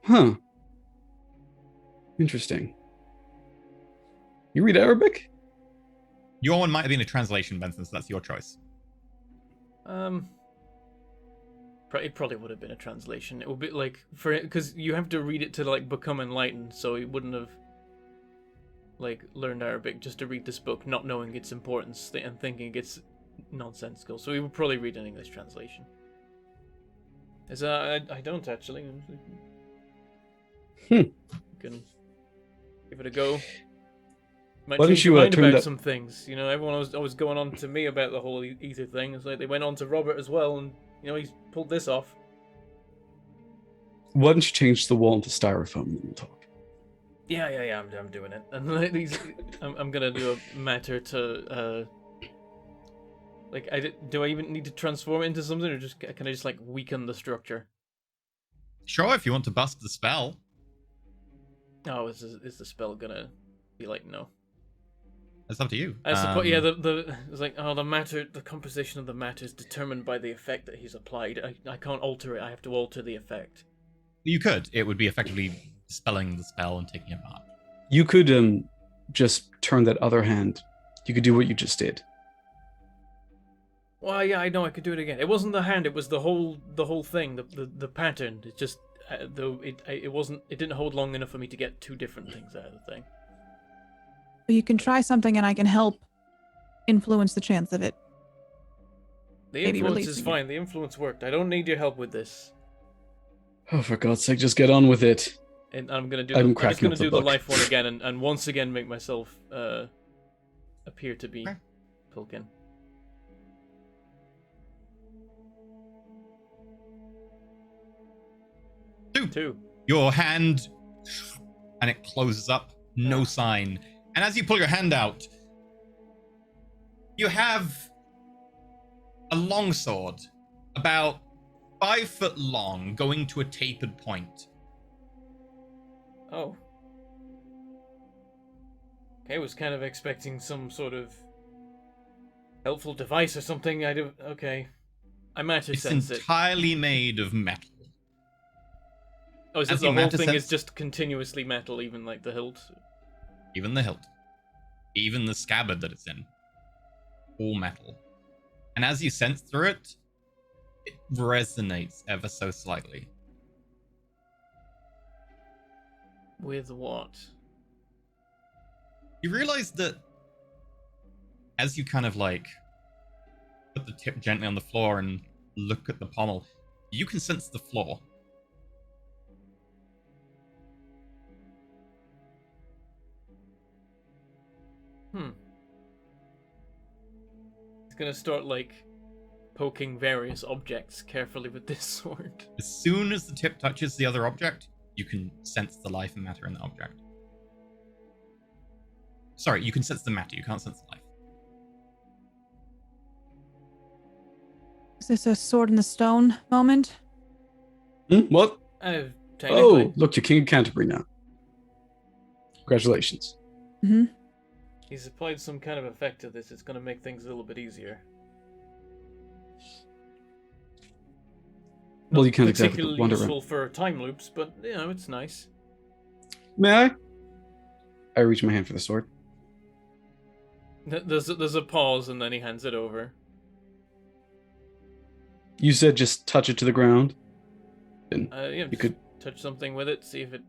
Huh. Interesting. You read Arabic? Your one might have been a translation, Benson, so that's your choice. It probably would have been a translation. It would be like because you have to read it to like become enlightened. So he wouldn't have like learned Arabic just to read this book, not knowing its importance and thinking it's nonsensical. So he would probably read an English translation. As I don't actually. You can give it a go. Might Why don't change you, your mind turn about that- some things. You know, everyone was always going on to me about the whole ether thing. It's like they went on to Robert as well, and you know he's pulled this off. Why don't you change the wall into styrofoam and we'll talk? Yeah. I'm doing it, and like, I'm gonna do a matter to do I even need to transform it into something, or just can I just like weaken the structure? Sure, if you want to bust the spell. Oh, is the spell gonna be like no? That's up to you. I suppose, yeah. It's like the composition of the matter is determined by the effect that he's applied. I can't alter it. I have to alter the effect. You could. It would be effectively dispelling the spell and taking it apart. You could just turn that other hand. You could do what you just did. Well, yeah, I know I could do it again. It wasn't the hand; it was the whole thing, the pattern. It just it didn't hold long enough for me to get two different things out of the thing. But you can try something and I can help influence the chance of it. The Maybe influence is releasing it. fine. The influence worked. I don't need your help with this. Oh, for God's sake, just get on with it. And I'm gonna do. I'm I'm just cracking gonna up the do the book. life one again, and once again make myself appear to be Okay. Pilkin. Two. Your hand, and it closes up. No sign. And as you pull your hand out, you have a longsword, about 5 foot long, going to a tapered point. Oh. Okay, I was kind of expecting some sort of helpful device or something. I do. Okay. I matter It's sense it. entirely made of metal. Oh, is this as the you whole matter thing sense- is just continuously metal, even like the hilt? Even the hilt. Even the scabbard that it's in. All metal. And as you sense through it, it resonates ever so slightly. With what? You realize that as you kind of like put the tip gently on the floor and look at the pommel, you can sense the floor. It's gonna start like poking various objects carefully with this sword. As soon as the tip touches the other object, you can sense the life and matter in the object. Sorry, you can sense the matter, you can't sense the life. Is this a sword in the stone moment? What? Technically. Oh, look, you're King of Canterbury now. Congratulations. Mm-hmm. He's applied some kind of effect to this. It's going to make things a little bit easier. Well, Not you can't exactly particularly wander useful around. for time loops, but you know, it's nice. May I? I reach my hand for the sword. There's a pause, and then he hands it over. You said just touch it to the ground. And Yeah, you just could. touch something with it, see if it.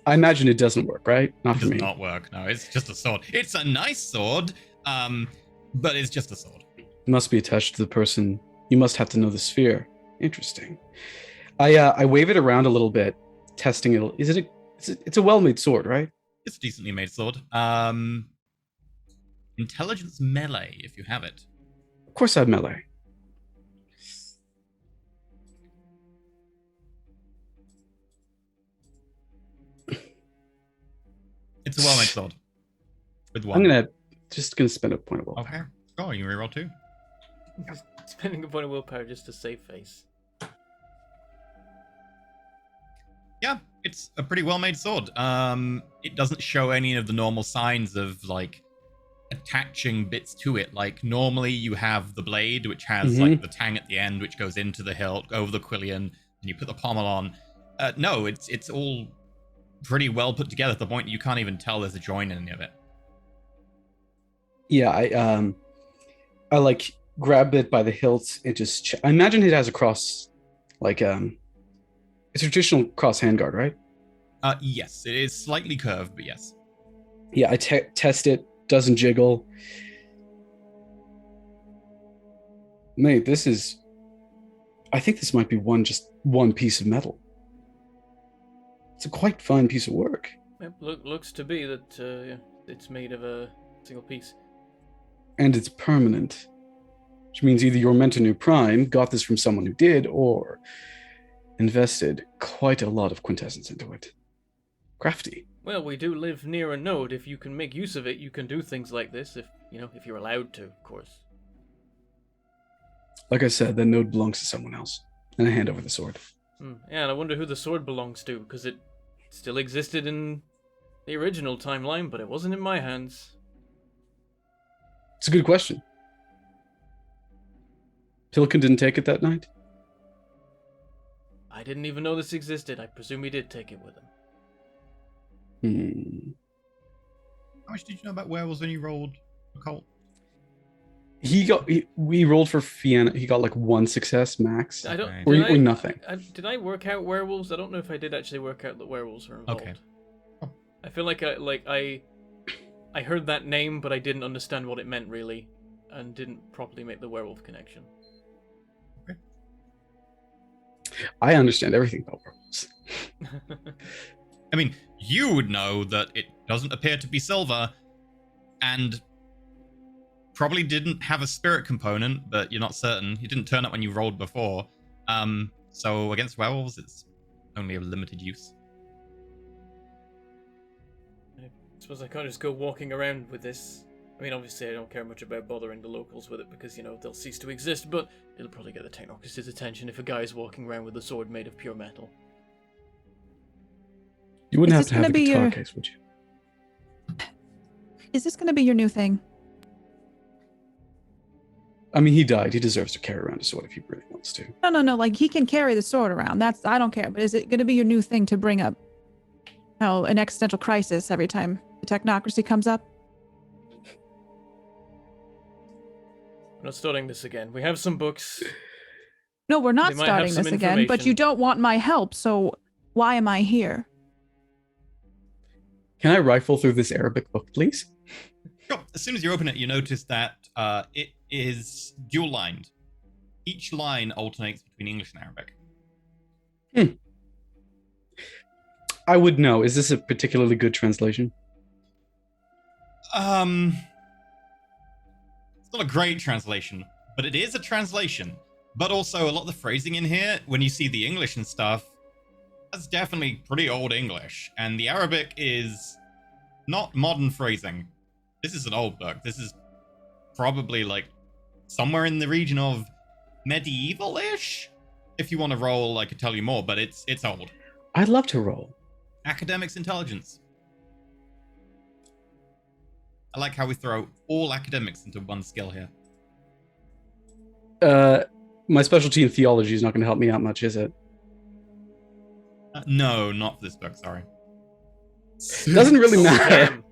I imagine it doesn't work, right? Not It for does me. not work. No, it's just a sword. It's a nice sword, but it's just a sword. It must be attached to the person. You must have to know the sphere. Interesting. I wave it around a little bit, testing it. It's a well-made sword, right? It's a decently made sword. Intelligence melee, if you have it. Of course, I have melee. It's a well-made sword. With one. I'm just gonna spend a point of willpower. Okay. Oh, you can reroll too. Spending a point of willpower just to save face. Yeah, it's a pretty well-made sword. It doesn't show any of the normal signs of like attaching bits to it. Like normally you have the blade, which has like the tang at the end, which goes into the hilt, over the quillion, and you put the pommel on. No, it's all pretty well put together to the point you can't even tell there's a join in any of it. Yeah, I like grab it by the hilt and just. I imagine it has a cross, like it's a traditional cross handguard, right? Yes, it is slightly curved, but yes. Yeah, I test it. Doesn't jiggle. Mate, this is. I think this might be just one piece of metal. It's a quite fine piece of work. Yep, looks to be that yeah, it's made of a single piece. And it's permanent. Which means either your mentor new prime got this from someone who did, or invested quite a lot of quintessence into it. Crafty. Well, we do live near a node. If you can make use of it, you can do things like this. If you're allowed to, of course. Like I said, that node belongs to someone else. And I hand over the sword. Yeah, and I wonder who the sword belongs to, because it still existed in the original timeline, but it wasn't in my hands. It's a good question. Pilkin didn't take it that night? I didn't even know this existed. I presume he did take it with him. How much did you know about werewolves when you rolled occult? We rolled for Fianna. He got like one success max. I don't. Or nothing. Did I work out werewolves? I don't know if I did actually work out that werewolves were involved. Okay. I feel like I heard that name, but I didn't understand what it meant really, and didn't properly make the werewolf connection. I understand everything about werewolves. I mean, you would know that it doesn't appear to be silver, and probably didn't have a spirit component, but you're not certain. It didn't turn up when you rolled before. So against werewolves, it's only of limited use. I suppose I can't just go walking around with this. I mean, obviously I don't care much about bothering the locals with it because, they'll cease to exist, but it'll probably get the Technocracy's attention if a guy's walking around with a sword made of pure metal. You wouldn't Is have this to have gonna the be guitar your- case, would you? Is this going to be your new thing? I mean, he died. He deserves to carry around a sword if he really wants to. No. Like he can carry the sword around. I don't care. But is it going to be your new thing to bring up, an existential crisis every time the Technocracy comes up? We're not starting this again. We have some books. No, we're not They might have starting some this again. But you information. don't want my help. So why am I here? Can I rifle through this Arabic book, please? Sure. As soon as you open it, you notice that it is dual-lined. Each line alternates between English and Arabic. I would know. Is this a particularly good translation? It's not a great translation, but it is a translation. But also, a lot of the phrasing in here, when you see the English and stuff, that's definitely pretty old English. And the Arabic is not modern phrasing. This is an old book. This is probably like somewhere in the region of medieval-ish. If you want to roll, I could tell you more, but it's old. I'd love to roll. Academics intelligence. I like how we throw all academics into one skill here. My specialty in theology is not going to help me out much, is it? No, not for this book, sorry. Doesn't really matter.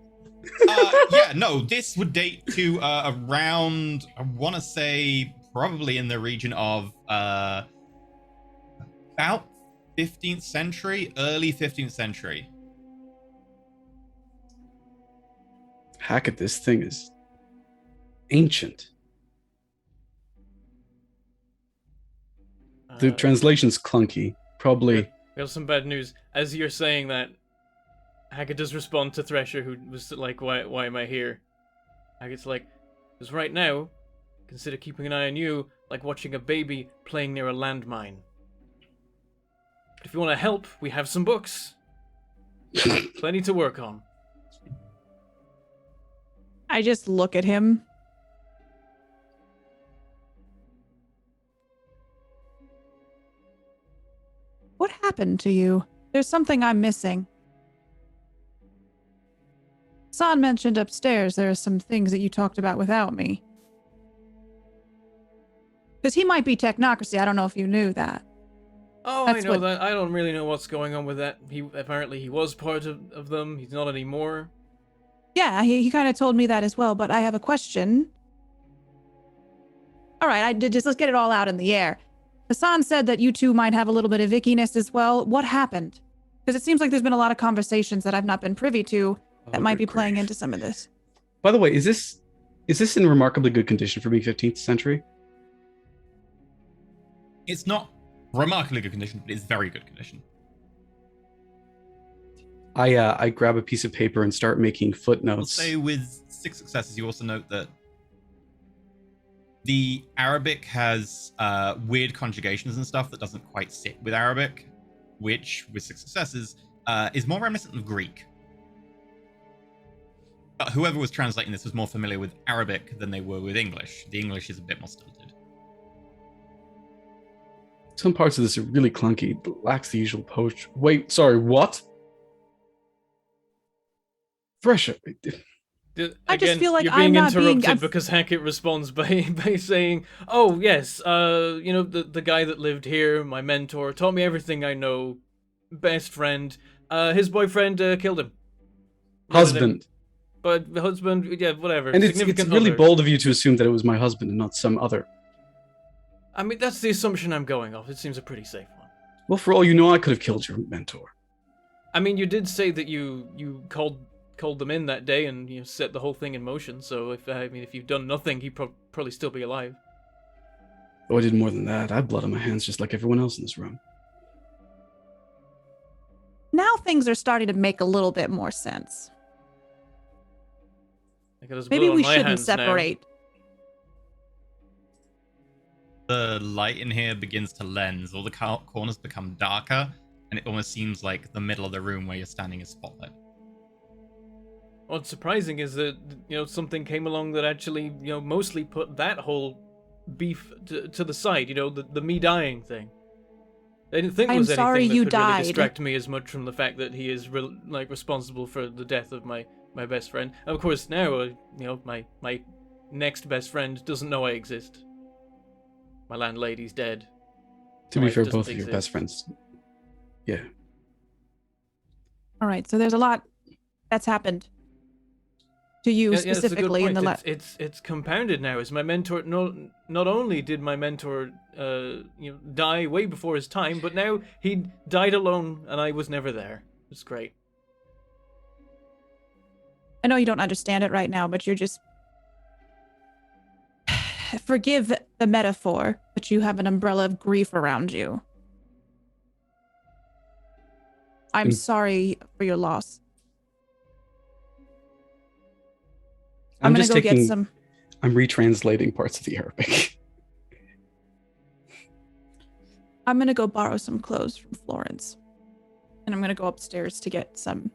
Yeah, no, this would date to around, I want to say, probably in the region of about 15th century, early 15th century. Hackett, this thing is ancient. The translation's clunky. Probably. We have some bad news. As you're saying that, Hackett does respond to Thresher, who was like, why am I here? Hackett's like, because right now, consider keeping an eye on you like watching a baby playing near a landmine. But if you want to help, we have some books. Plenty to work on. I just look at him. What happened to you? There's something I'm missing. San mentioned upstairs there are some things that you talked about without me. Because he might be technocracy. I don't know if you knew that. Oh, That's I know what- that. I don't really know what's going on with that. Apparently he was part of them. He's not anymore. Yeah, he kind of told me that as well, but I have a question. All right, let's get it all out in the air. Hassan said that you two might have a little bit of ickiness as well. What happened? Because it seems like there's been a lot of conversations that I've not been privy to that might be playing into some of this. By the way, is this in remarkably good condition for being 15th century? It's not remarkably good condition, but it's very good condition. I grab a piece of paper and start making I'll footnotes. say with 6 successes, you also note that the Arabic has weird conjugations and stuff that doesn't quite sit with Arabic, which, with 6 successes, is more reminiscent of Greek. But whoever was translating this was more familiar with Arabic than they were with English. The English is a bit more stilted. Some parts of this are really clunky. It lacks the usual poetry. Wait, sorry, what? Thresher. I just feel like you're being I'm not being- interrupted because Hackett responds by saying, "Oh yes, you know the guy that lived here, my mentor, taught me everything I know. Best friend. His boyfriend killed him. Husband. But the husband, yeah, whatever. And it's Significant really other. bold of you to assume that it was my husband and not some other. I mean, that's the assumption I'm going off. It seems a pretty safe one. Well, for all you know, I could have killed your mentor. I mean, you did say that you called them in that day and you set the whole thing in motion. So if you've done nothing, he'd probably still be alive. Oh, I did more than that. I have blood on my hands just like everyone else in this room. Now things are starting to make a little bit more sense. Maybe we shouldn't separate. The light in here begins to lens. All the corners become darker, and it almost seems like the middle of the room where you're standing is spotlit. What's surprising is that something came along that actually mostly put that whole beef to the side. The me dying thing. I didn't think there was I'm sorry anything that you could died. really distract me as much from the fact that he is responsible for the death of my best friend. And of course now my next best friend doesn't know I exist. My landlady's dead. To be Wife fair, doesn't both of your exist. best friends. Yeah. All right, so there's a lot that's happened to you Yeah, that's a good specifically in the point. It's compounded now. As my mentor, not only did my mentor die way before his time, but now he died alone, and I was never there. It's great. I know you don't understand it right now, but you're just forgive the metaphor, but you have an umbrella of grief around you. I'm sorry for your loss. I'm gonna just go taking, get some. I'm retranslating parts of the Arabic. I'm gonna go borrow some clothes from Florence, and I'm gonna go upstairs to get some.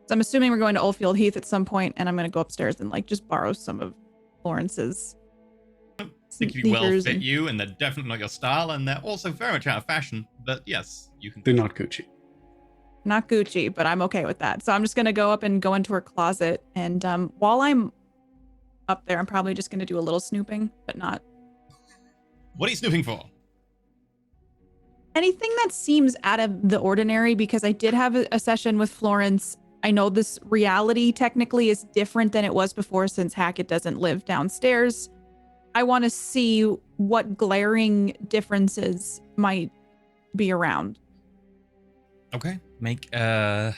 So I'm assuming we're going to Oldfield Heath at some point, and I'm gonna go upstairs and just borrow some of Florence's. They could be well sneakers fit and- you, and they're definitely not your style, and they're also very much out of fashion. But yes, you can. They're not Gucci. not Gucci, but I'm okay with that. So I'm just gonna go up and go into her closet, and while I'm up there, I'm probably just gonna do a little snooping, but not What are you snooping for? anything that seems out of the ordinary, because I did have a session with Florence. I know this reality technically is different than it was before since Hackett doesn't live downstairs. I want to see what glaring differences might be around. Okay. Make an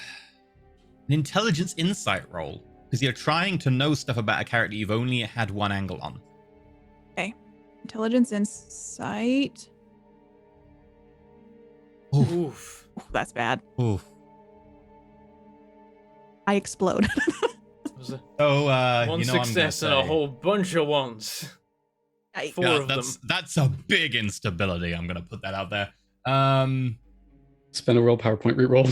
intelligence insight roll. Because you're trying to know stuff about a character you've only had one angle on. Okay. Intelligence insight. Oof. Oof. Oh, that's bad. Oof. I explode. That was a So, one you know success and a whole bunch of ones. I- Four of them. That's a big instability. I'm gonna put that out there. Spend a roll PowerPoint reroll.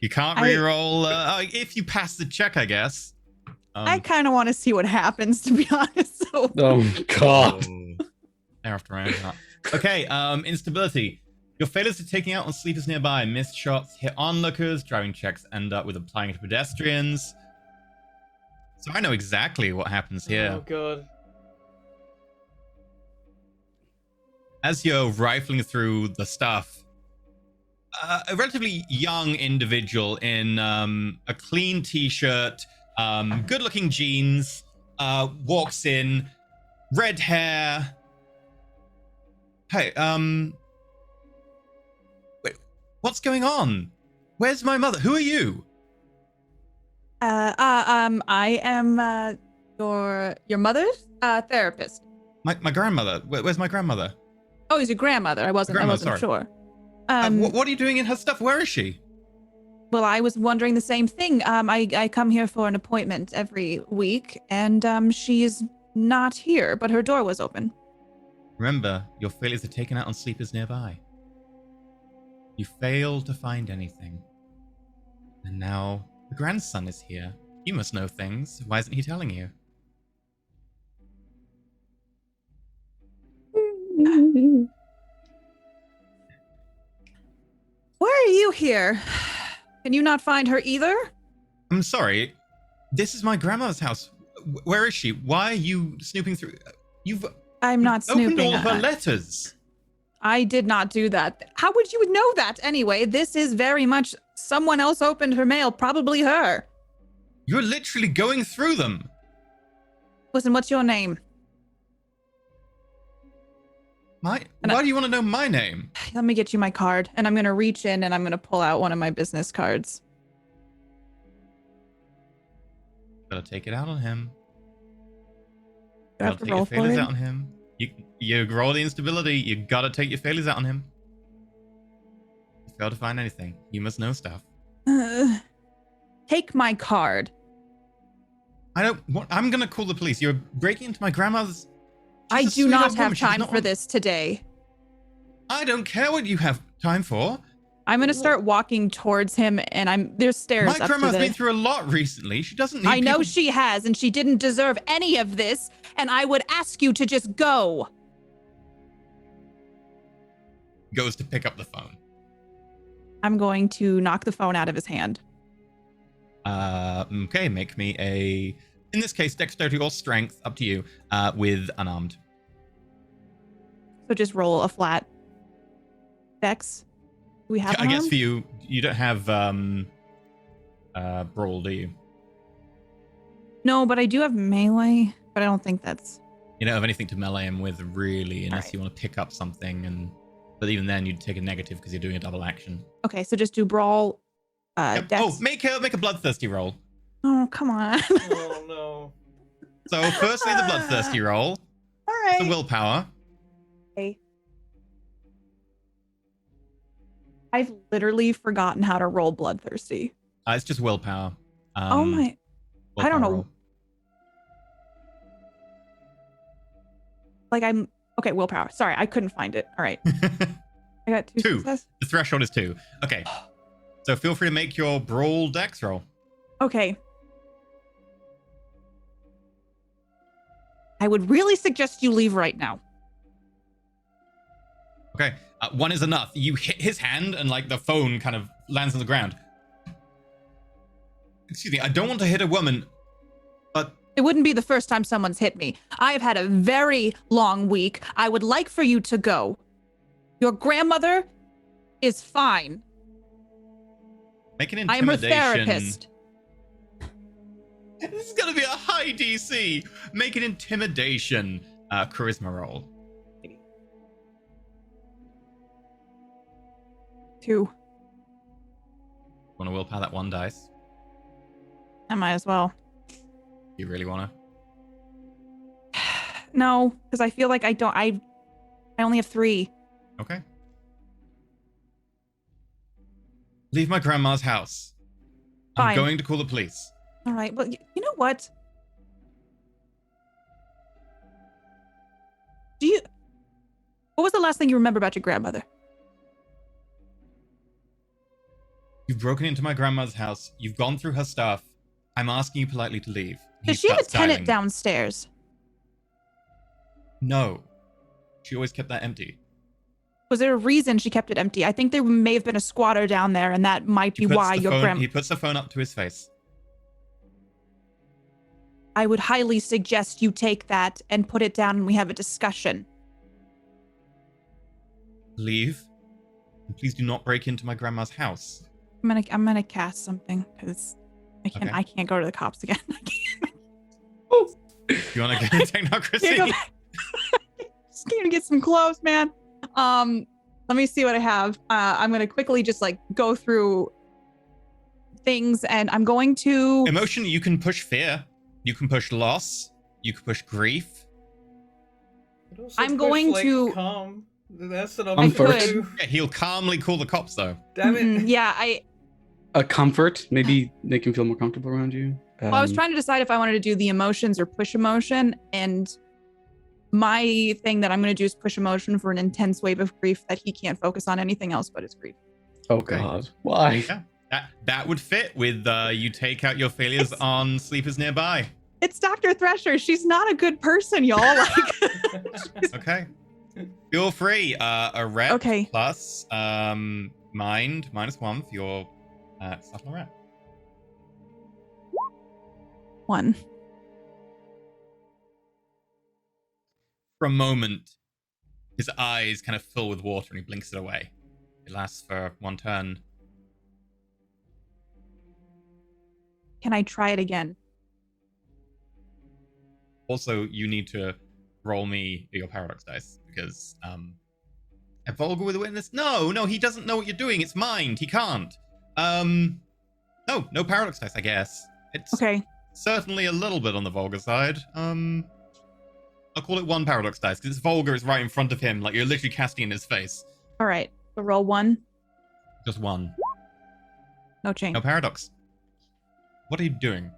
You can't reroll if you pass the check, I guess. I kind of want to see what happens, to be honest. So Oh God. They're after round. Okay, instability. Your failures to taking out on sleepers nearby, missed shots, hit onlookers, driving checks end up with applying to pedestrians. So I know exactly what happens here. Oh god. As you're rifling through the stuff, a relatively young individual in a clean t-shirt, good-looking jeans, walks in, red hair. Hey, wait, what's going on? Where's my mother? Who are you? I am your mother's therapist. My grandmother. Where's my grandmother? Oh, he's your grandmother. I wasn't Sorry. sure. What are you doing in her stuff? Where is she? Well, I was wondering the same thing. I come here for an appointment every week, and she is not here, but her door was open. Remember, your failures are taken out on sleepers nearby. You failed to find anything. And now the grandson is here. He must know things. Why isn't he telling you? Why are you here? Can you not find her either? I'm sorry. This is my grandmother's house. Where is she? Why are you snooping through? You've I'm not opened snooping. all of her letters. I did not do that. How would you know that anyway? This is very much someone else opened her mail, probably her. You're literally going through them. Listen, what's your name? Why do you want to know my name? Let me get you my card. And I'm going to reach in and I'm going to pull out one of my business cards. Gotta take it out on him. Do I have Gotta to take roll your for failures it? out on him. You roll the instability. You gotta take your failures out on him. You fail to find anything. You must know stuff. Take my card. I'm gonna call the police. You're breaking into my grandmother's. I She's a do not sweetheart have woman. She's time not for on- this today. I don't care what you have time for. I'm going to start walking towards him and there's stairs My up to grandma's the... been through a lot recently. She doesn't need I know people- she has, and she didn't deserve any of this, and I would ask you to just go. Goes to pick up the phone. I'm going to knock the phone out of his hand. Okay, make me a, in this case, dexterity or strength, up to you, with unarmed. So just roll a flat dex. Do we have I guess unarmed? for you, you don't have brawl, do you? No, but I do have melee, but I don't think that's... You don't have anything to melee him with, really, unless Alright. you want to pick up something. But even then, you'd take a negative because you're doing a double action. Okay, so just do brawl, Yep. dex. Oh, make a bloodthirsty roll. Oh, come on. Oh no. So, firstly, the bloodthirsty roll, All right. the willpower. Okay. I've literally forgotten how to roll bloodthirsty. It's just willpower. Oh my... I don't willpower know. roll. Like I'm... Okay, willpower. Sorry, I couldn't find it. All right. I got two 2. success. The threshold is 2. Okay. So feel free to make your brawl dex roll. Okay. I would really suggest you leave right now. Okay. 1 is enough. You hit his hand and like the phone kind of lands on the ground. Excuse me, I don't want to hit a woman, but It wouldn't be the first time someone's hit me. I have had a very long week. I would like for you to go. Your grandmother is fine. make an I am her intimidation. therapist. This is gonna be a high DC. Make an intimidation charisma roll. 2. Want to willpower that one dice? I might as well. You really wanna? No, because I feel like I don't. I only have 3. Okay. Leave my grandma's house. I'm Fine. going to call the police. All right. Well, you know what? What was the last thing you remember about your grandmother? You've broken into my grandma's house. You've gone through her stuff. I'm asking you politely to leave. Does He she have a starts tenant dialing. downstairs? No. She always kept that empty. Was there a reason she kept it empty? I think there may have been a squatter down there, and that might He be puts why the your phone- He puts the phone up to his face. I would highly suggest you take that and put it down, and we have a discussion. Leave. And please do not break into my grandma's house. I'm gonna cast something because Okay. I can't go to the cops again. I can't. You want to go technocracy? Can't go back. Just need to get some clothes, man. Let me see what I have. I'm gonna quickly just like go through things, and I'm going to Emotion, you can push fear. You can push loss. You can push grief. But also I'm push, going like, to- calm. That's an Comfort. option too. Yeah, he'll calmly call the cops, though. Damn it. Yeah, A comfort, maybe make him feel more comfortable around you. well, I was trying to decide if I wanted to do the emotions or push emotion, and my thing that I'm going to do is push emotion for an intense wave of grief that he can't focus on anything else but his grief. Oh Okay. God, why? Yeah. That would fit with you take out your failures on sleepers nearby. It's Dr. Thresher. She's not a good person, y'all. Like, Okay. Feel free. A rep Okay. plus mind -1 for your subtle rep. 1. For a moment, his eyes kind of fill with water and he blinks it away. It lasts for one turn. Can I try it again? Also, you need to roll me your paradox dice because a vulgar with a witness. No, he doesn't know what you're doing. It's mind. He can't. No paradox dice. I guess it's Okay. certainly a little bit on the vulgar side. I'll call it 1 paradox dice because it's vulgar. It's right in front of him. Like you're literally casting in his face. All right. So roll 1. Just 1. No change. No paradox. What are you doing?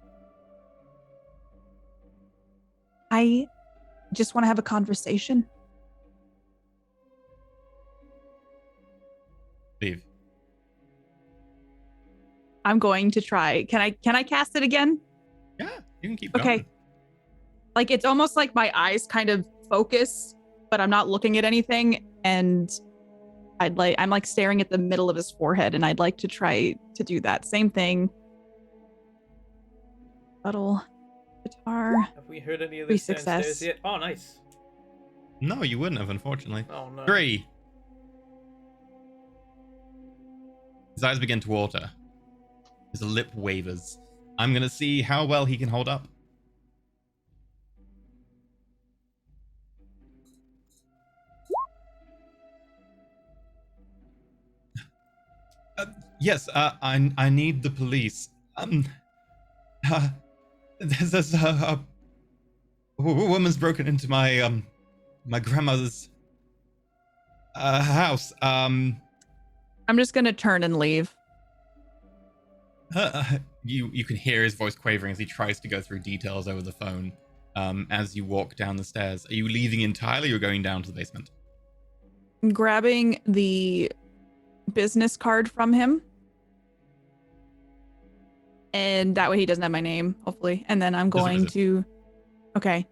I just want to have a conversation. Leave. I'm going to try. Can I cast it again? Yeah, you can keep Okay. going. Like it's almost like my eyes kind of focus, but I'm not looking at anything, and I'm like staring at the middle of his forehead, and I'd like to try to do that same thing. Subtle guitar. Have we heard any of 3 this downstairs success. yet? Oh, nice. No, you wouldn't have, unfortunately. Oh no. 3. His eyes begin to water. His lip wavers. I'm gonna see how well he can hold up. Yes, I need the police. There's a woman's broken into my my grandmother's house. I'm just gonna turn and leave. You can hear his voice quavering as he tries to go through details over the phone. As you walk down the stairs, are you leaving entirely or going down to the basement? I'm grabbing the business card from him, and that way he doesn't have my name, hopefully. And then I'm going to, okay.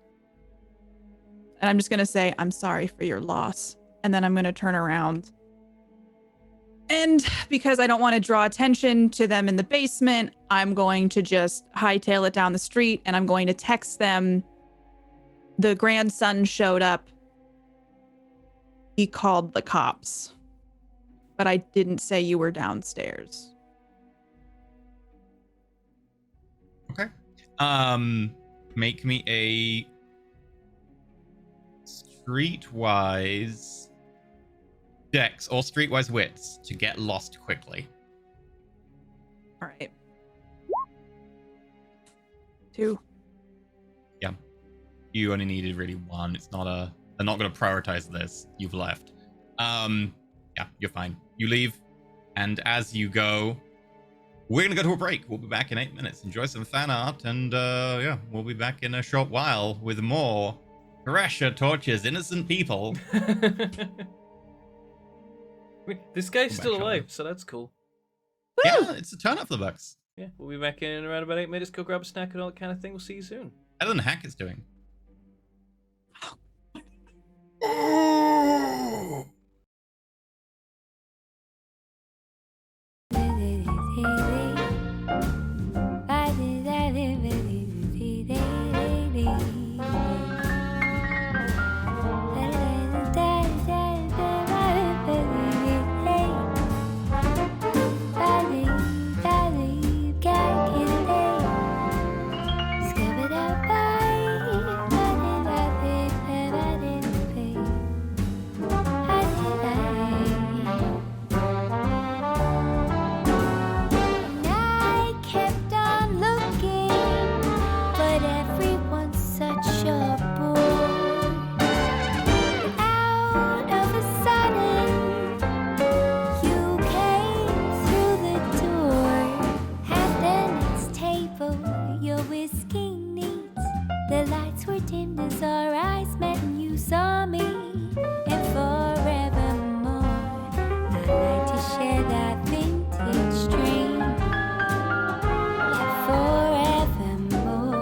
And I'm just gonna say I'm sorry for your loss, and then I'm gonna turn around And because I don't want to draw attention to them in the basement, I'm going to just hightail it down the street and I'm going to text them. The grandson showed up. He called the cops. But I didn't say you were downstairs. Okay. Make me a streetwise dex or streetwise wits to get lost quickly. All right. 2. Yeah. You only needed really 1. It's not a. They're not going to prioritize this. You've left. Yeah, you're fine. You leave, and as you go, we're going to go to a break. We'll be back in 8 minutes. Enjoy some fan art, and yeah, we'll be back in a short while with more pressure tortures innocent people. Wait, this guy's Come back still shortly. alive, so that's cool. Yeah, it's a turn up for the bucks. Yeah, we'll be back in around about 8 minutes. Go grab a snack and all that kind of thing. We'll see you soon. Better than Hackett's doing. I kept on looking, but everyone's such a bore. Out of a sudden, you came through the door. At the next table, your whiskey neat. The lights were dimmed as our eyes met, and you saw me. And forevermore, I like to share that vintage dream. Forevermore,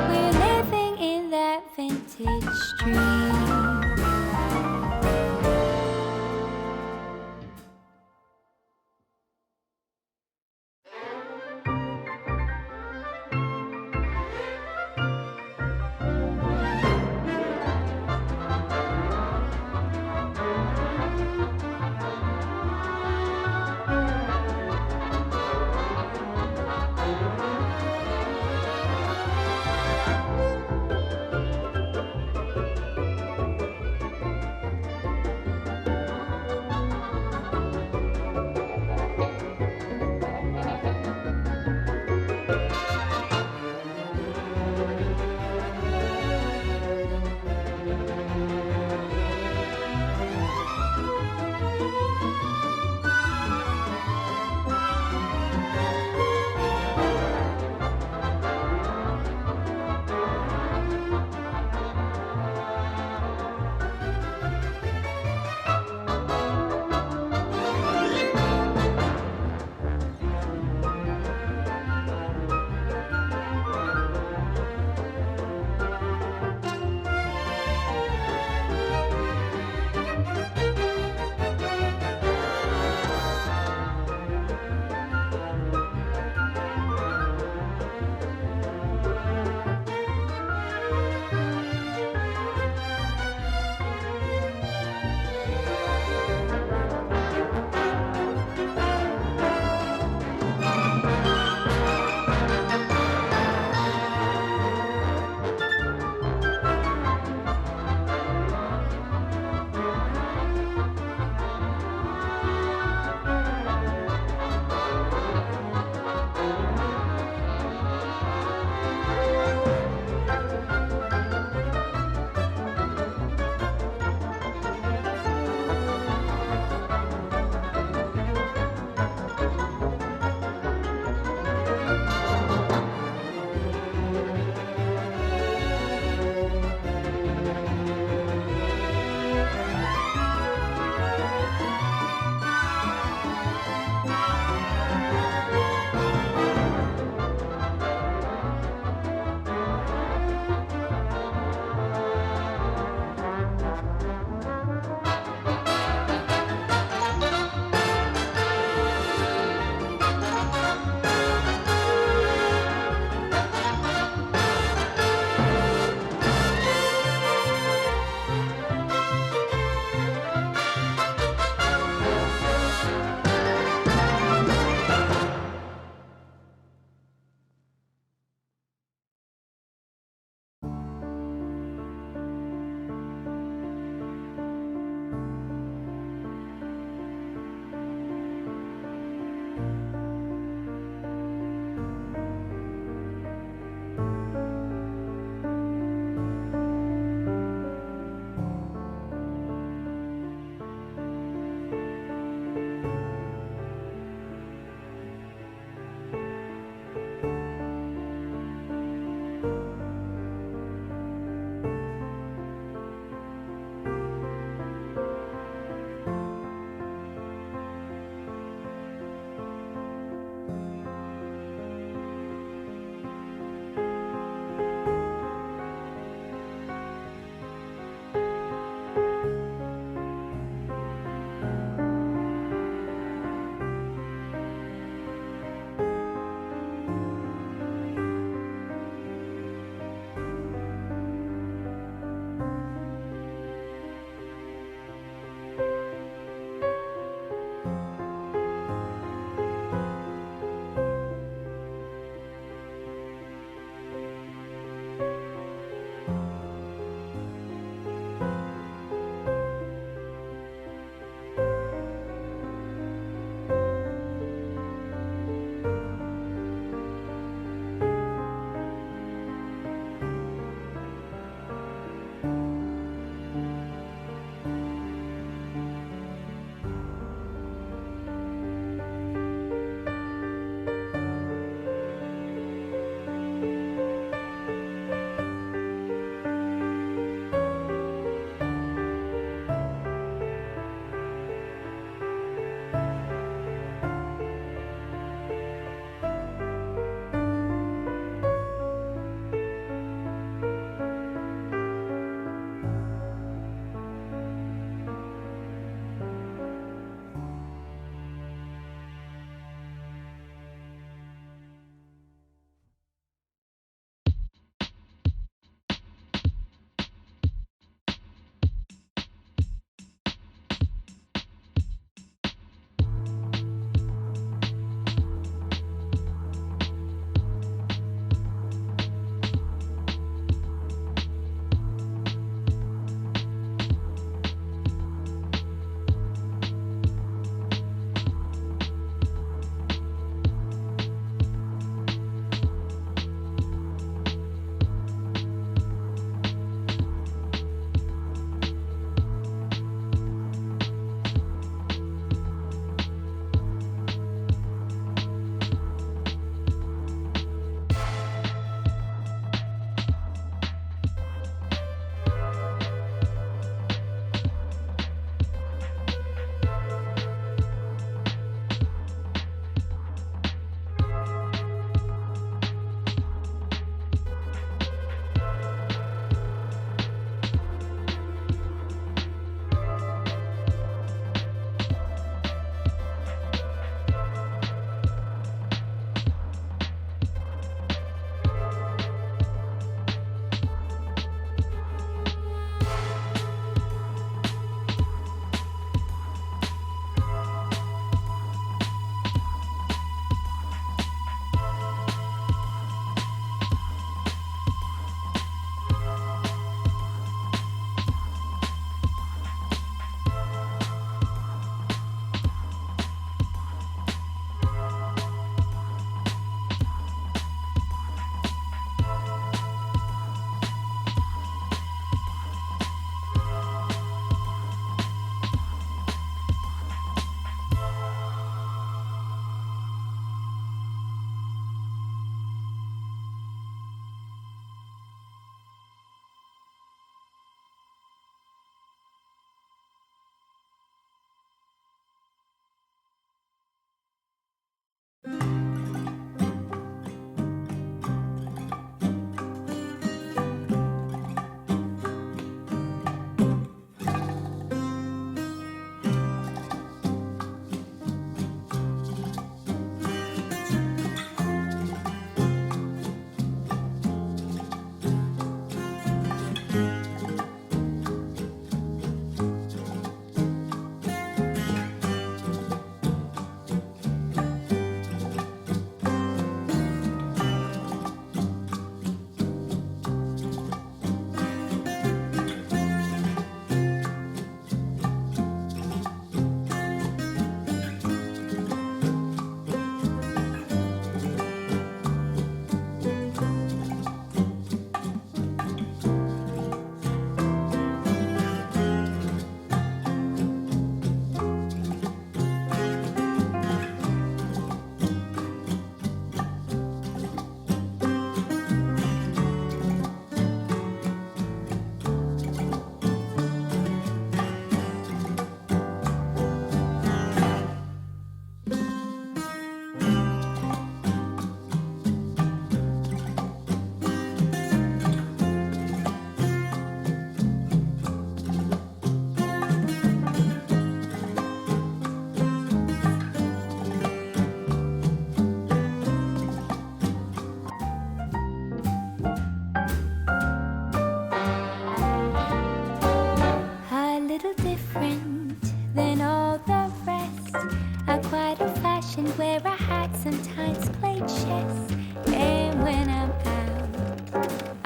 we're living in that vintage dream.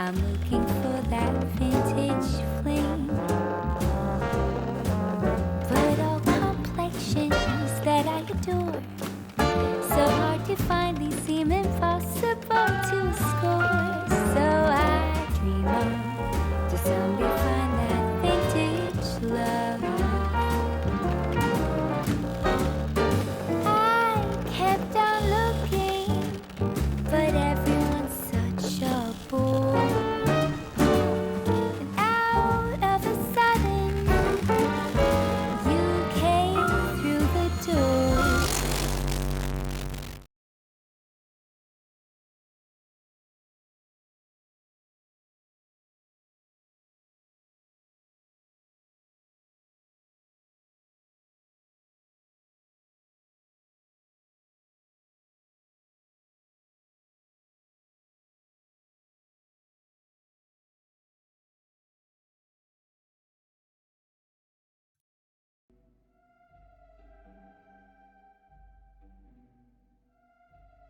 I'm looking for that vintage flame. But all complexions that I adore, so hard to find, these seem impossible to score. So I dream on to someday find that vintage love. I kept on looking, but everyone's such a bore. And out of a sudden, you came through the door.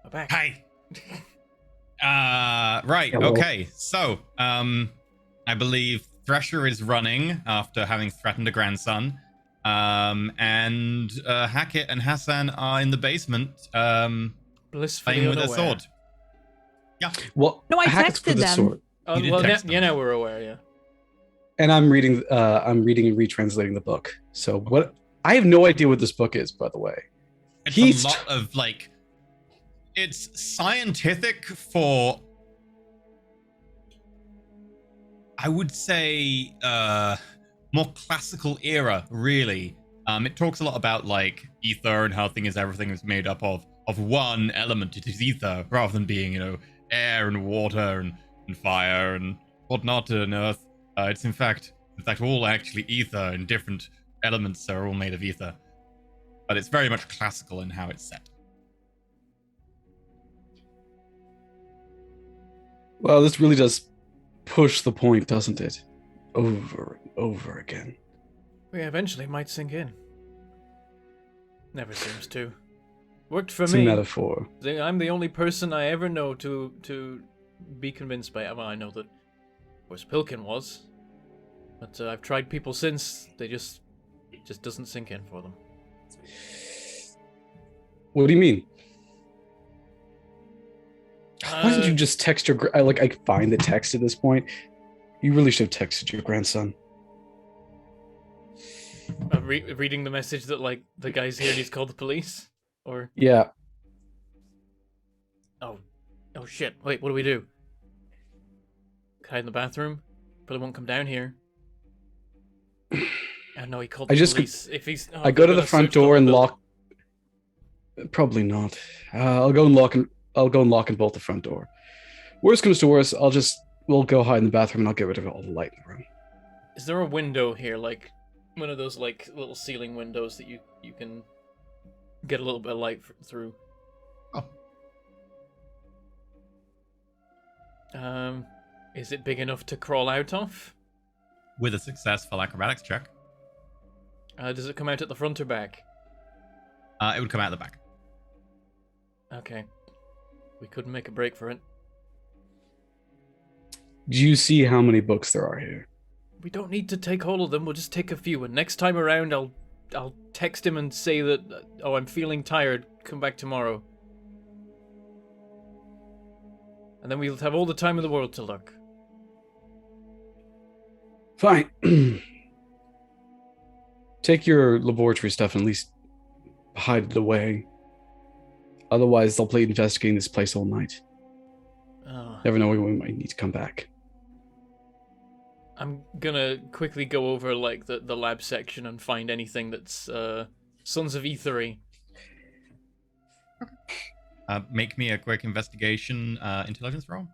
I'm back. Hi. Right. Hello. Okay. So, I believe Thresher is running after having threatened a grandson. And Hackett and Hassan are in the basement, Blissfully playing with their unaware. sword. Yeah. Well, No, I Hackett's texted with the them. sword, Oh, You did well, text yeah, them. now we're aware, yeah. and I'm reading and retranslating the book. So what? I have no idea what this book is, by the way. It's He's a lot of like. It's scientific for. I would say more classical era, really. It talks a lot about like ether and how everything is made up of one element. It is ether, rather than being, air and water and fire and whatnot and earth. It's in fact all actually ether, and different elements are all made of ether. But it's very much classical in how it's set. Well, this really does push the point, doesn't it? Over and over again. Yeah, eventually it might sink in. Never seems to. Worked for It's me. a metaphor. I'm the only person I ever know to be convinced by. Well, I know that, of course, Pilkin was, but I've tried people since. They just doesn't sink in for them. What do you mean? Why didn't you just text your? I find the text at this point. You really should have texted your grandson. Reading the message that like the guy's here and he's called the police, or Yeah. oh shit! Wait, what do we do? Hide in the bathroom? Probably won't come down here. I know he called I the just police. If he's, I go to the front door and lock. Probably not. I'll go and lock and bolt the front door. Worst comes to worst, we'll go hide in the bathroom and I'll get rid of all the light in the room. Is there a window here, like one of those like little ceiling windows that you can get a little bit of light through? Oh. Is it big enough to crawl out of? With a successful acrobatics check, Does it come out at the front or back? it would come out the back. Okay. We couldn't make a break for it. Do you see how many books there are here? We don't need to take all of them. We'll just take a few. And next time around, I'll text him and say that, oh, I'm feeling tired. Come back tomorrow. And then we'll have all the time in the world to look. Fine. Take your laboratory stuff and at least hide it away. Otherwise, they'll play investigating this place all night. Oh. Never know when we might need to come back. I'm gonna quickly go over like the lab section and find anything that's Sons of Ethery. Make me a quick investigation intelligence roll.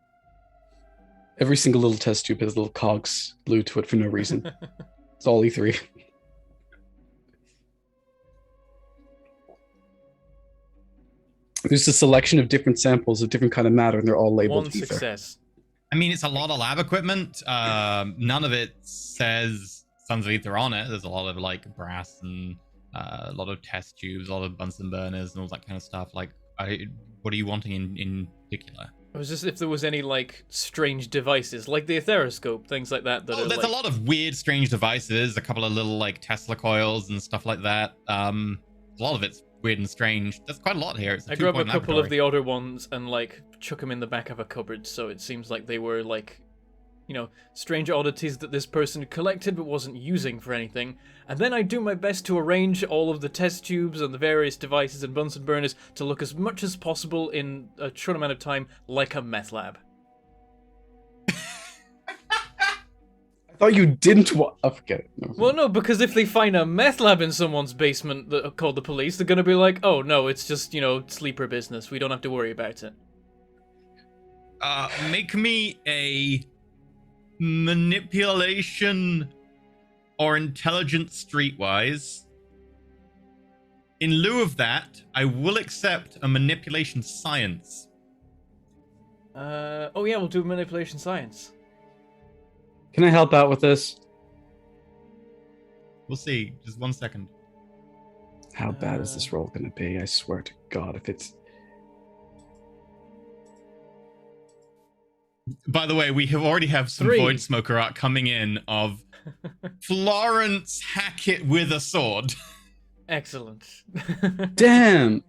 Every single little test tube has little cogs glued to it for no reason. It's all E3. There's a selection of different samples of different kind of matter, and they're all labeled One ether. success. I mean, it's a lot of lab equipment. None of it says Sons of Ether on it. There's a lot of like brass and a lot of test tubes, a lot of Bunsen burners and all that kind of stuff. Like, what are you wanting in particular? It was just if there was any like strange devices, like the Etheroscope, things like that. Oh, there's a lot of weird, strange devices. A couple of little like Tesla coils and stuff like that. A lot of it's weird and strange. There's quite a lot here. It's a I grab a two-point couple of laboratory. the odder ones and like chuck them in the back of a cupboard, so it seems like they were like, you know, strange oddities that this person collected but wasn't using for anything. And then I do my best to arrange all of the test tubes and the various devices and Bunsen burners to look as much as possible in a short amount of time like a meth lab. I thought you didn't want. Oh, forget it. No. Well, no, because if they find a meth lab in someone's basement that called the police, they're gonna be like, oh no, it's just, you know, sleeper business. We don't have to worry about it. Make me a manipulation or intelligence streetwise. In lieu of that, I will accept a manipulation science. Oh yeah, we'll do manipulation science. Can I help out with this? We'll see. Just 1 second. How bad is this roll going to be? I swear to God, if it's... By the way, we already have some 3. Void Smoker art coming in of Florence Hackett with a sword. Excellent. Damn!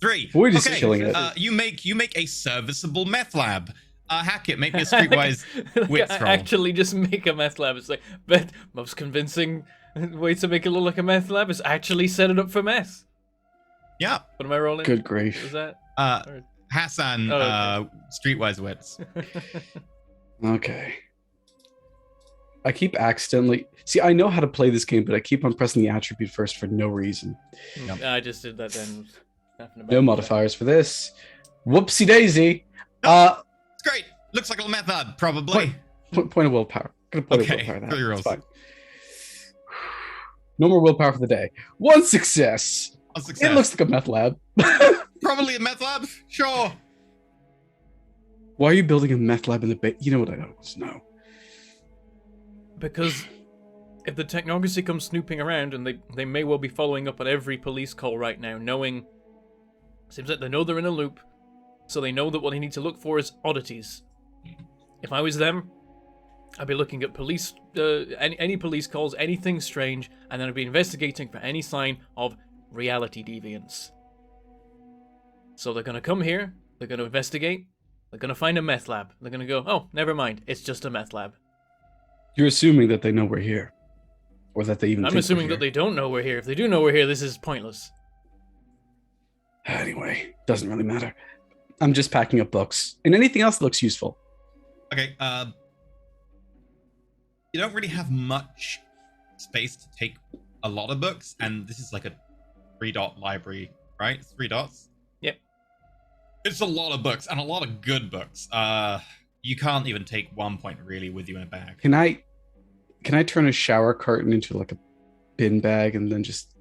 3. Void is killing it. You make a serviceable meth lab. Hackett, make me a streetwise wits roll. Actually, just make a meth lab. It's like, but most convincing way to make it look like a meth lab is actually set it up for meth. Yeah. What am I rolling? Good What grief. was that? Hassan, Oh, streetwise wits. Okay. I keep accidentally... See, I know how to play this game, but I keep on pressing the attribute first for no reason. I just did that then. Nothing about No it. modifiers for this. Whoopsie daisy. It's great. Looks like a meth lab, probably. Point of willpower. Gonna point Okay, of willpower. That. 3 rolls. It's fine. No more willpower for the day. 1 success. A success. It looks like a meth lab. Probably a meth lab. Sure. Why are you building a meth lab in the base? You know what I don't want to know. Because if the technocracy comes snooping around, and they may well be following up on every police call right now, knowing... Seems like they know they're in a loop, so they know that what they need to look for is oddities. If I was them, I'd be looking at police, any police calls, anything strange, and then I'd be investigating for any sign of reality deviance. So they're gonna come here, they're gonna investigate, they're gonna find a meth lab, they're gonna go, oh, never mind, it's just a meth lab. You're assuming that they know we're here. Or that they even I'm think assuming we're that they don't know we're here. If they do know we're here, this is pointless. here. Anyway, doesn't really matter. I'm just packing up books. And anything else that looks useful. Okay, you don't really have much space to take a lot of books, and this is like a 3-dot library, right? It's 3 dots? Yep. It's a lot of books, and a lot of good books. You can't even take 1 point really with you in a bag. Can I turn a shower curtain into like a bin bag and then just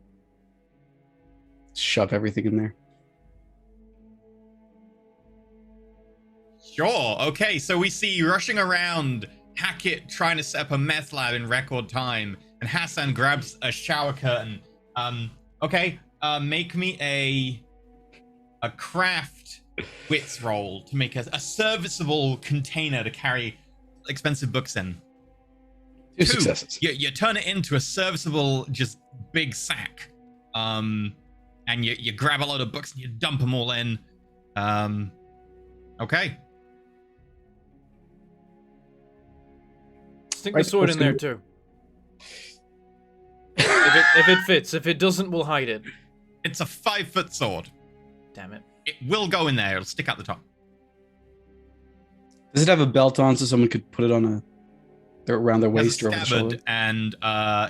shove everything in there? Sure. Okay, so we see you rushing around, Hackett trying to set up a meth lab in record time, and Hassan grabs a shower curtain. Okay, make me a craft wits roll to make a serviceable container to carry expensive books in. 2 successes. You turn it into a serviceable, just big sack. And you grab a load of books and you dump them all in. Okay. Stick Right, the sword what's in there gonna- too. If it fits. If it doesn't, we'll hide it. It's a 5-foot sword. Damn it. It will go in there. It'll stick out the top. Does it have a belt on so someone could put it on around their It has waist a or over the shoulder? scabbard, and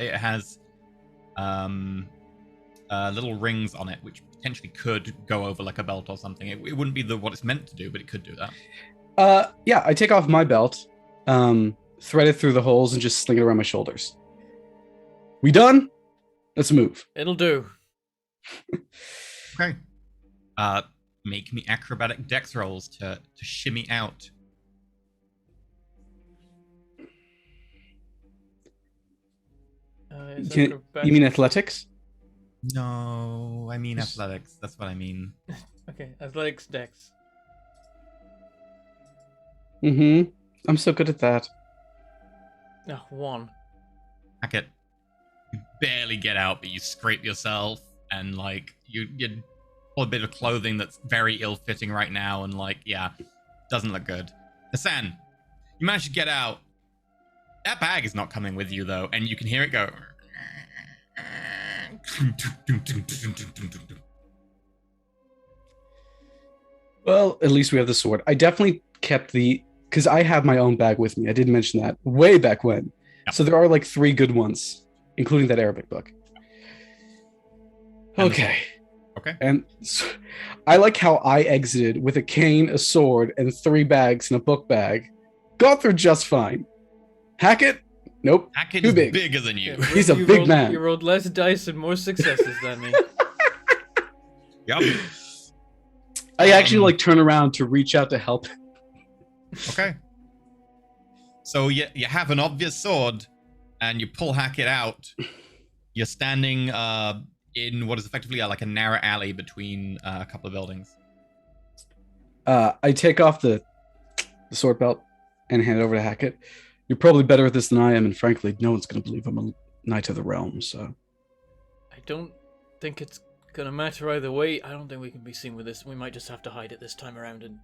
it has little rings on it, which potentially could go over like a belt or something. It wouldn't be what it's meant to do, but it could do that. Yeah, I take off my belt, thread it through the holes, and just sling it around my shoulders. We done? Let's move. It'll do. Okay. Make me acrobatic dex rolls to shimmy out. Is You acrobatics- mean athletics? No, I mean athletics. That's what I mean. Okay, athletics dex. Mm-hmm. I'm so good at that. Oh, 1. Hackett, you barely get out, but you scrape yourself, and like you pull a bit of clothing that's very ill-fitting right now, and like doesn't look good. Hassan, you manage to get out. That bag is not coming with you though, and you can hear it go. Well, at least we have the sword. I definitely kept because I have my own bag with me. I did mention that way back when. Yep. So there are like 3 good ones, including that Arabic book. And Okay. Okay. And so, I like how I exited with a cane, a sword, and 3 bags in a book bag. Got through just fine. Hackett? Nope. Hackett Too is big. bigger than you. He's a big man. You rolled less dice and more successes than me. Yep. I actually like turn around to reach out to help. Okay. So you have an obvious sword, and you pull Hackett out. You're standing in what is effectively like a narrow alley between a couple of buildings. I take off the sword belt and hand it over to Hackett. You're probably better at this than I am, and frankly, no one's going to believe I'm a knight of the realm, so... I don't think it's gonna matter either way. I don't think we can be seen with this. We might just have to hide it this time around and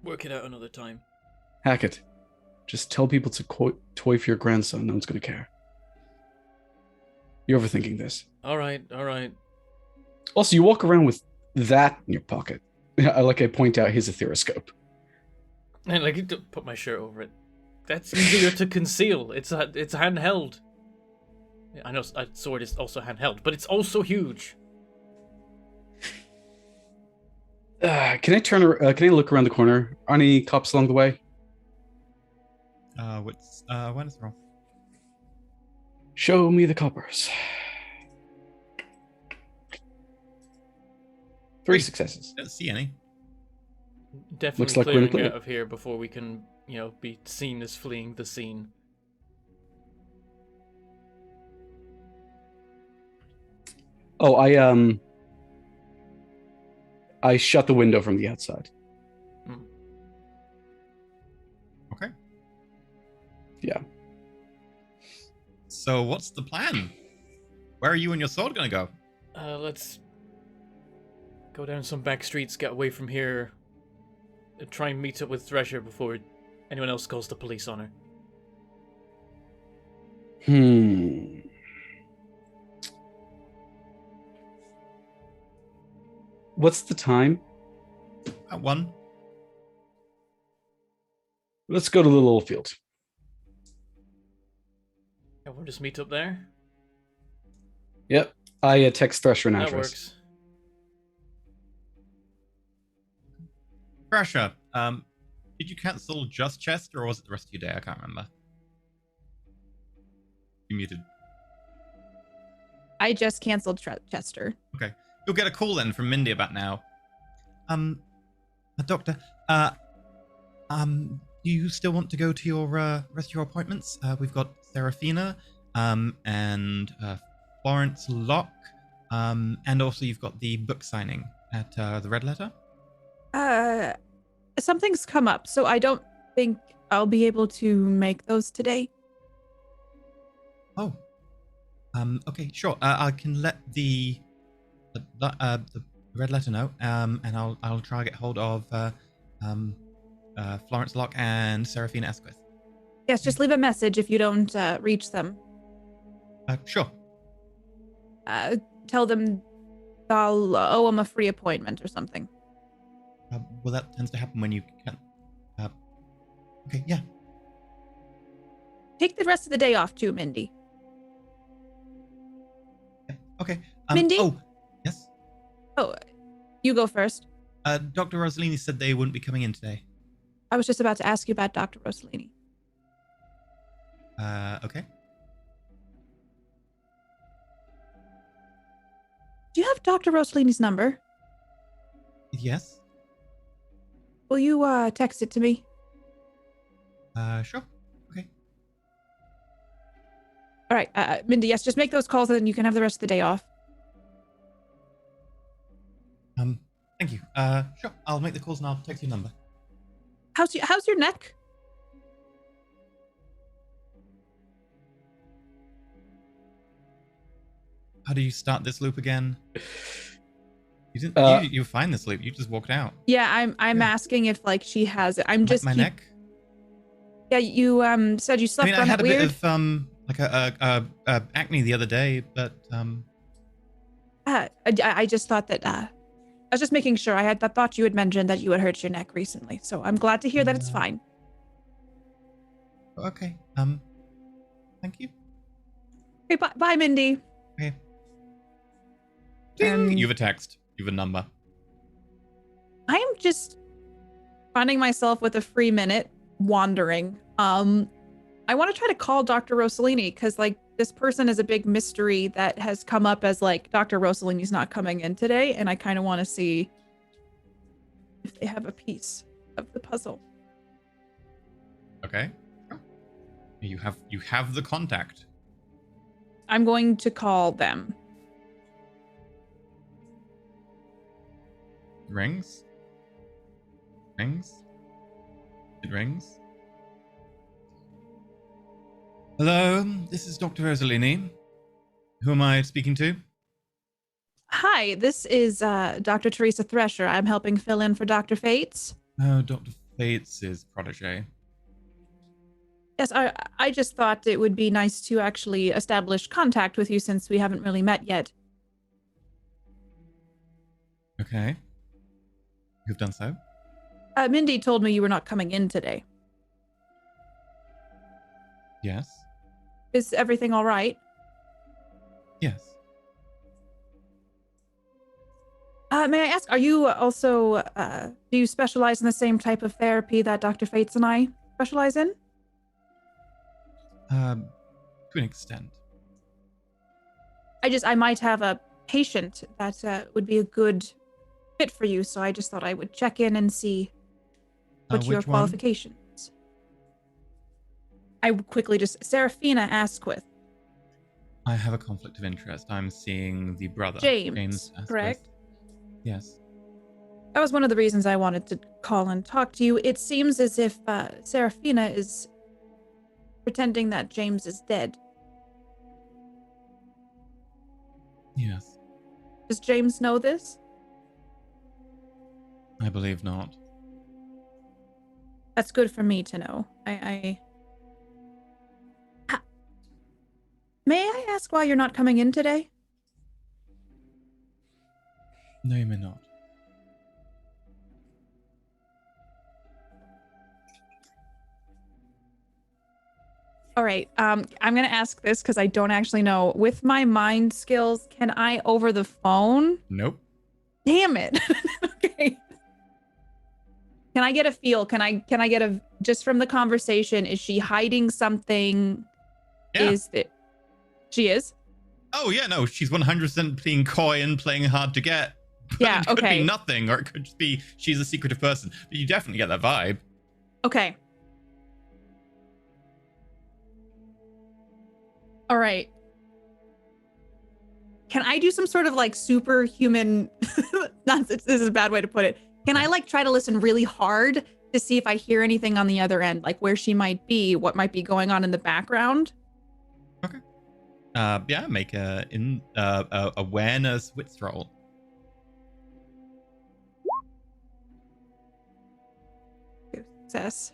work it out another time. Hackett, just tell people it's a toy for your grandson. No one's going to care. You're overthinking this. All right. Also, you walk around with that in your pocket. I point out his etheroscope. And like, put my shirt over it. That's easier to conceal. It's handheld. I know a sword is also handheld, but it's also huge. Can I look around the corner? Are any cops along the way? When is it wrong? Show me the coppers. 3 successes. Don't see any. Definitely Looks like we're in clearing clear. out of here before we can, be seen as fleeing the scene. Oh, I shut the window from the outside. Okay. Yeah. So what's the plan? Where are you and your sword gonna go? Let's go down some back streets, get away from here, and try and meet up with Thresher before anyone else calls the police on her. What's the time? At 1. Let's go to Little Oldfield. Yeah, we'll just meet up there. Yep. I text Thresher an That address. works. Thrasher, did you cancel just Chester, or was it the rest of your day? I can't remember. You muted. I just canceled Chester. Okay. You'll get a call then from Mindy about now. Doctor, do you still want to go to your rest of your appointments? We've got Serafina, and Florence Locke, and also you've got the book signing at the Red Letter. Something's come up, so I don't think I'll be able to make those today. Oh. Okay, sure. I can let the Red Letter know, and I'll try to get hold of Florence Locke and Serafina Esquith. Yes, just leave a message if you don't reach them. Sure. Tell them I'll owe them a free appointment or something. Well, that tends to happen when you can. Okay, yeah. Take the rest of the day off too, Mindy. Yeah, okay. Mindy? Oh, yes? Oh, you go first. Dr. Rossellini said they wouldn't be coming in today. I was just about to ask you about Dr. Rossellini. Okay. Do you have Dr. Rossellini's number? Yes? Will you text it to me? Sure. Okay. All right, Mindy, yes, just make those calls and then you can have the rest of the day off. Thank you. Sure. I'll make the calls and I'll text your number. How's your neck? How do you start this loop again? You didn't. You find this loop. You just walked out. Yeah, I'm asking if like she has it. I'm just my neck. Yeah, you said you slept I mean, on I had it a weird. bit of like a acne the other day, but I just thought that I was just making sure. I thought you had mentioned that you had hurt your neck recently, so I'm glad to hear that it's fine. Okay. Thank you. Okay, bye, Mindy. Okay. And You have a text. You have a number. I am just finding myself with a free minute wandering. I want to try to call Dr. Rossellini because like this person is a big mystery that has come up as like Dr. Rossellini's not coming in today, and I kind of want to see if they have a piece of the puzzle. Okay. You have the contact. I'm going to call them. Rings. It rings. Hello, this is Dr. Rossellini. Who am I speaking to? Hi, this is Dr. Teresa Thresher. I'm helping fill in for Dr. Fates. Oh, Dr. Fates' protege. Yes, I just thought it would be nice to actually establish contact with you since we haven't really met yet. Okay. You've done so? Mindy told me you were not coming in today. Yes. Is everything all right? Yes. May I ask, are you also, do you specialize in the same type of therapy that Dr. Fates and I specialize in? To an extent. I might have a patient that would be a good fit for you, so I just thought I would check in and see what your which one? qualifications. I would quickly just, Serafina Asquith. I have a conflict of interest. I'm seeing the brother. James Asquith. correct? Yes. That was one of the reasons I wanted to call and talk to you. It seems as if Serafina is pretending that James is dead. Yes. Does James know this? I believe not. That's good for me to know. May I ask why you're not coming in today? No, you may not. All right. I'm going to ask this because I don't actually know. With my mind skills, can I over the phone? Nope. Damn it. Okay. Can I get a feel? Can I get a, just from the conversation, is she hiding something? Yeah. Is that she is? Oh yeah, no, she's 100% being coy and playing hard to get. But Yeah, it could okay. be nothing, or it could just be she's a secretive person. But you definitely get that vibe. Okay. All right. Can I do some sort of like superhuman, this is a bad way to put it. Can I like try to listen really hard to see if I hear anything on the other end, like where she might be, what might be going on in the background? Okay. Yeah, make a awareness wits roll. Success.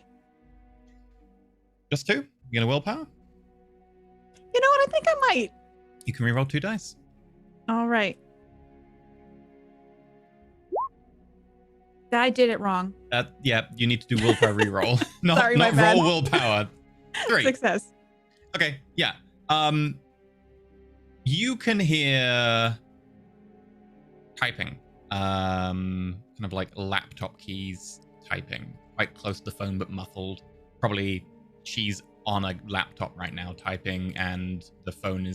Just 2? You gonna willpower? You know what? I think I might. You can reroll 2 dice. All right. I did it wrong. Yeah, you need to do willpower reroll. not Sorry, my not bad. roll willpower. 3. Success. Okay, yeah. You can hear typing. Kind of like laptop keys typing. Quite close to the phone but muffled. Probably she's on a laptop right now typing and the phone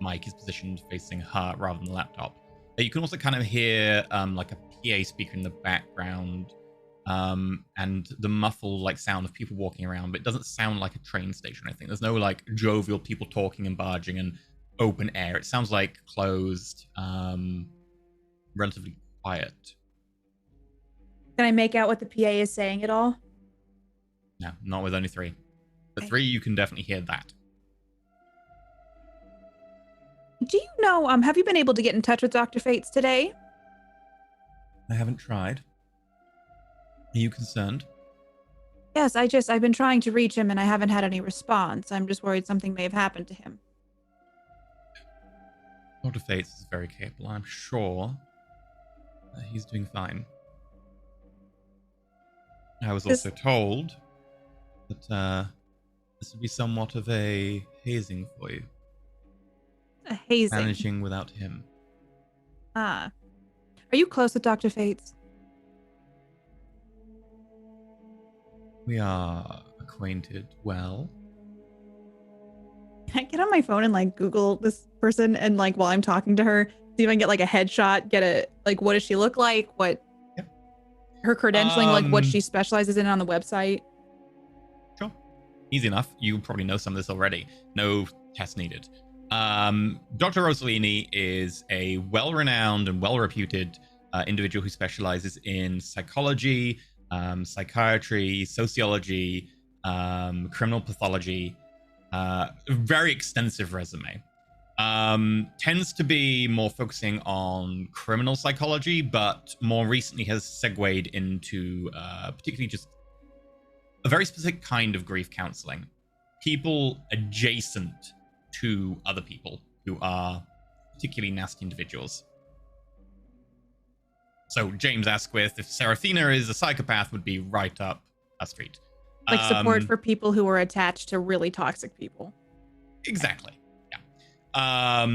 mic is positioned facing her rather than the laptop. You can also kind of hear like a PA speaker in the background and the muffled like sound of people walking around, but it doesn't sound like a train station or anything. There's no like jovial people talking and barging and open air. It sounds like closed, relatively quiet. Can I make out what the PA is saying at all? No, not with only 3. The Okay. 3, you can definitely hear that. Do you know, have you been able to get in touch with Dr. Fates today? I haven't tried. Are you concerned? Yes, I've been trying to reach him and I haven't had any response. I'm just worried something may have happened to him. Dr. Fates is very capable. I'm sure he's doing fine. I was also told that this would be somewhat of a hazing for you. A hazing. Managing without him. Ah. Are you close with Dr. Fates? We are acquainted well. Can I get on my phone and like Google this person and like while I'm talking to her, see if I can get like a headshot, get a like what does she look like? What her credentialing, like what she specializes in on the website? Sure. Easy enough. You probably know some of this already. No test needed. Dr. Rossellini is a well-renowned and well-reputed individual who specializes in psychology, psychiatry, sociology, criminal pathology. Very extensive resume. Tends to be more focusing on criminal psychology, but more recently has segued into particularly just a very specific kind of grief counseling. People adjacent to other people who are particularly nasty individuals. So James Asquith, if Seraphina is a psychopath, would be right up a street. Like support for people who are attached to really toxic people. Exactly. Yeah.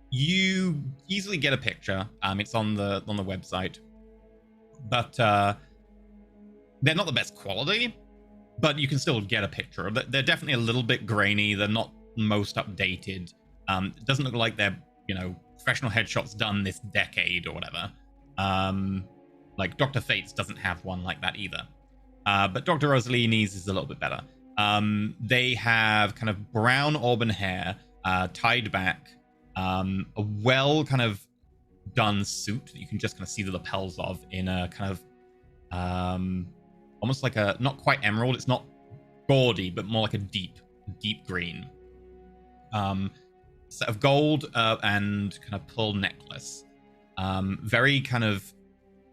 You easily get a picture. It's on the website, but they're not the best quality. But you can still get a picture. They're definitely a little bit grainy. They're not most updated. It doesn't look like they're, professional headshots done this decade or whatever. Like Dr. Fates doesn't have one like that either. But Dr. Rossellini's is a little bit better. They have kind of brown auburn hair, tied back, a well kind of done suit that you can just kind of see the lapels of in a kind of almost like a, not quite emerald, it's not gaudy, but more like a deep green. Set of gold and kind of pearl necklace. Very kind of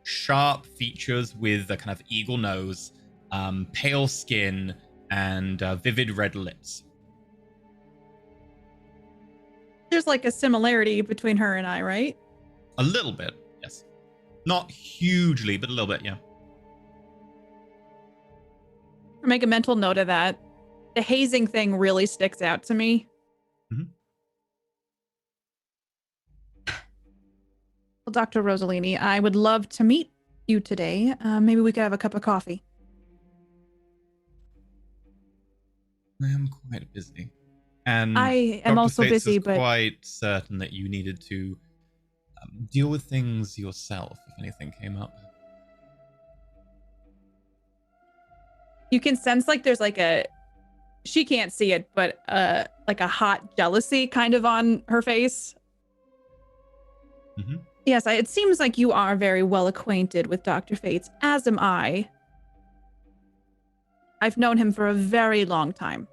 sharp features with a kind of eagle nose, pale skin, and vivid red lips. There's like a similarity between her and I, right? A little bit, yes. Not hugely, but a little bit, yeah. Make a mental note of that. The hazing thing really sticks out to me. Mm-hmm. Well, Dr. Rossellini, I would love to meet you today. Maybe we could have a cup of coffee. I am quite busy. And I am Dr. also Fates busy, is but quite certain that you needed to deal with things yourself if anything came up. you can sense like there's like a, she can't see it, but like a hot jealousy kind of on her face. Mm-hmm. Yes, it seems like you are very well acquainted with Dr. Fates, as am I. I've known him for a very long time.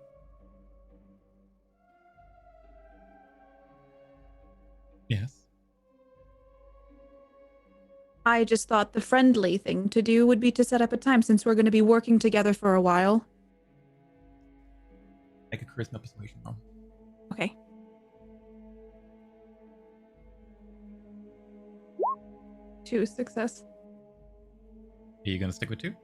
Yes. I just thought the friendly thing to do would be to set up a time since we're going to be working together for a while. Make a charisma persuasion roll. Okay. Two success. Are you going to stick with 2?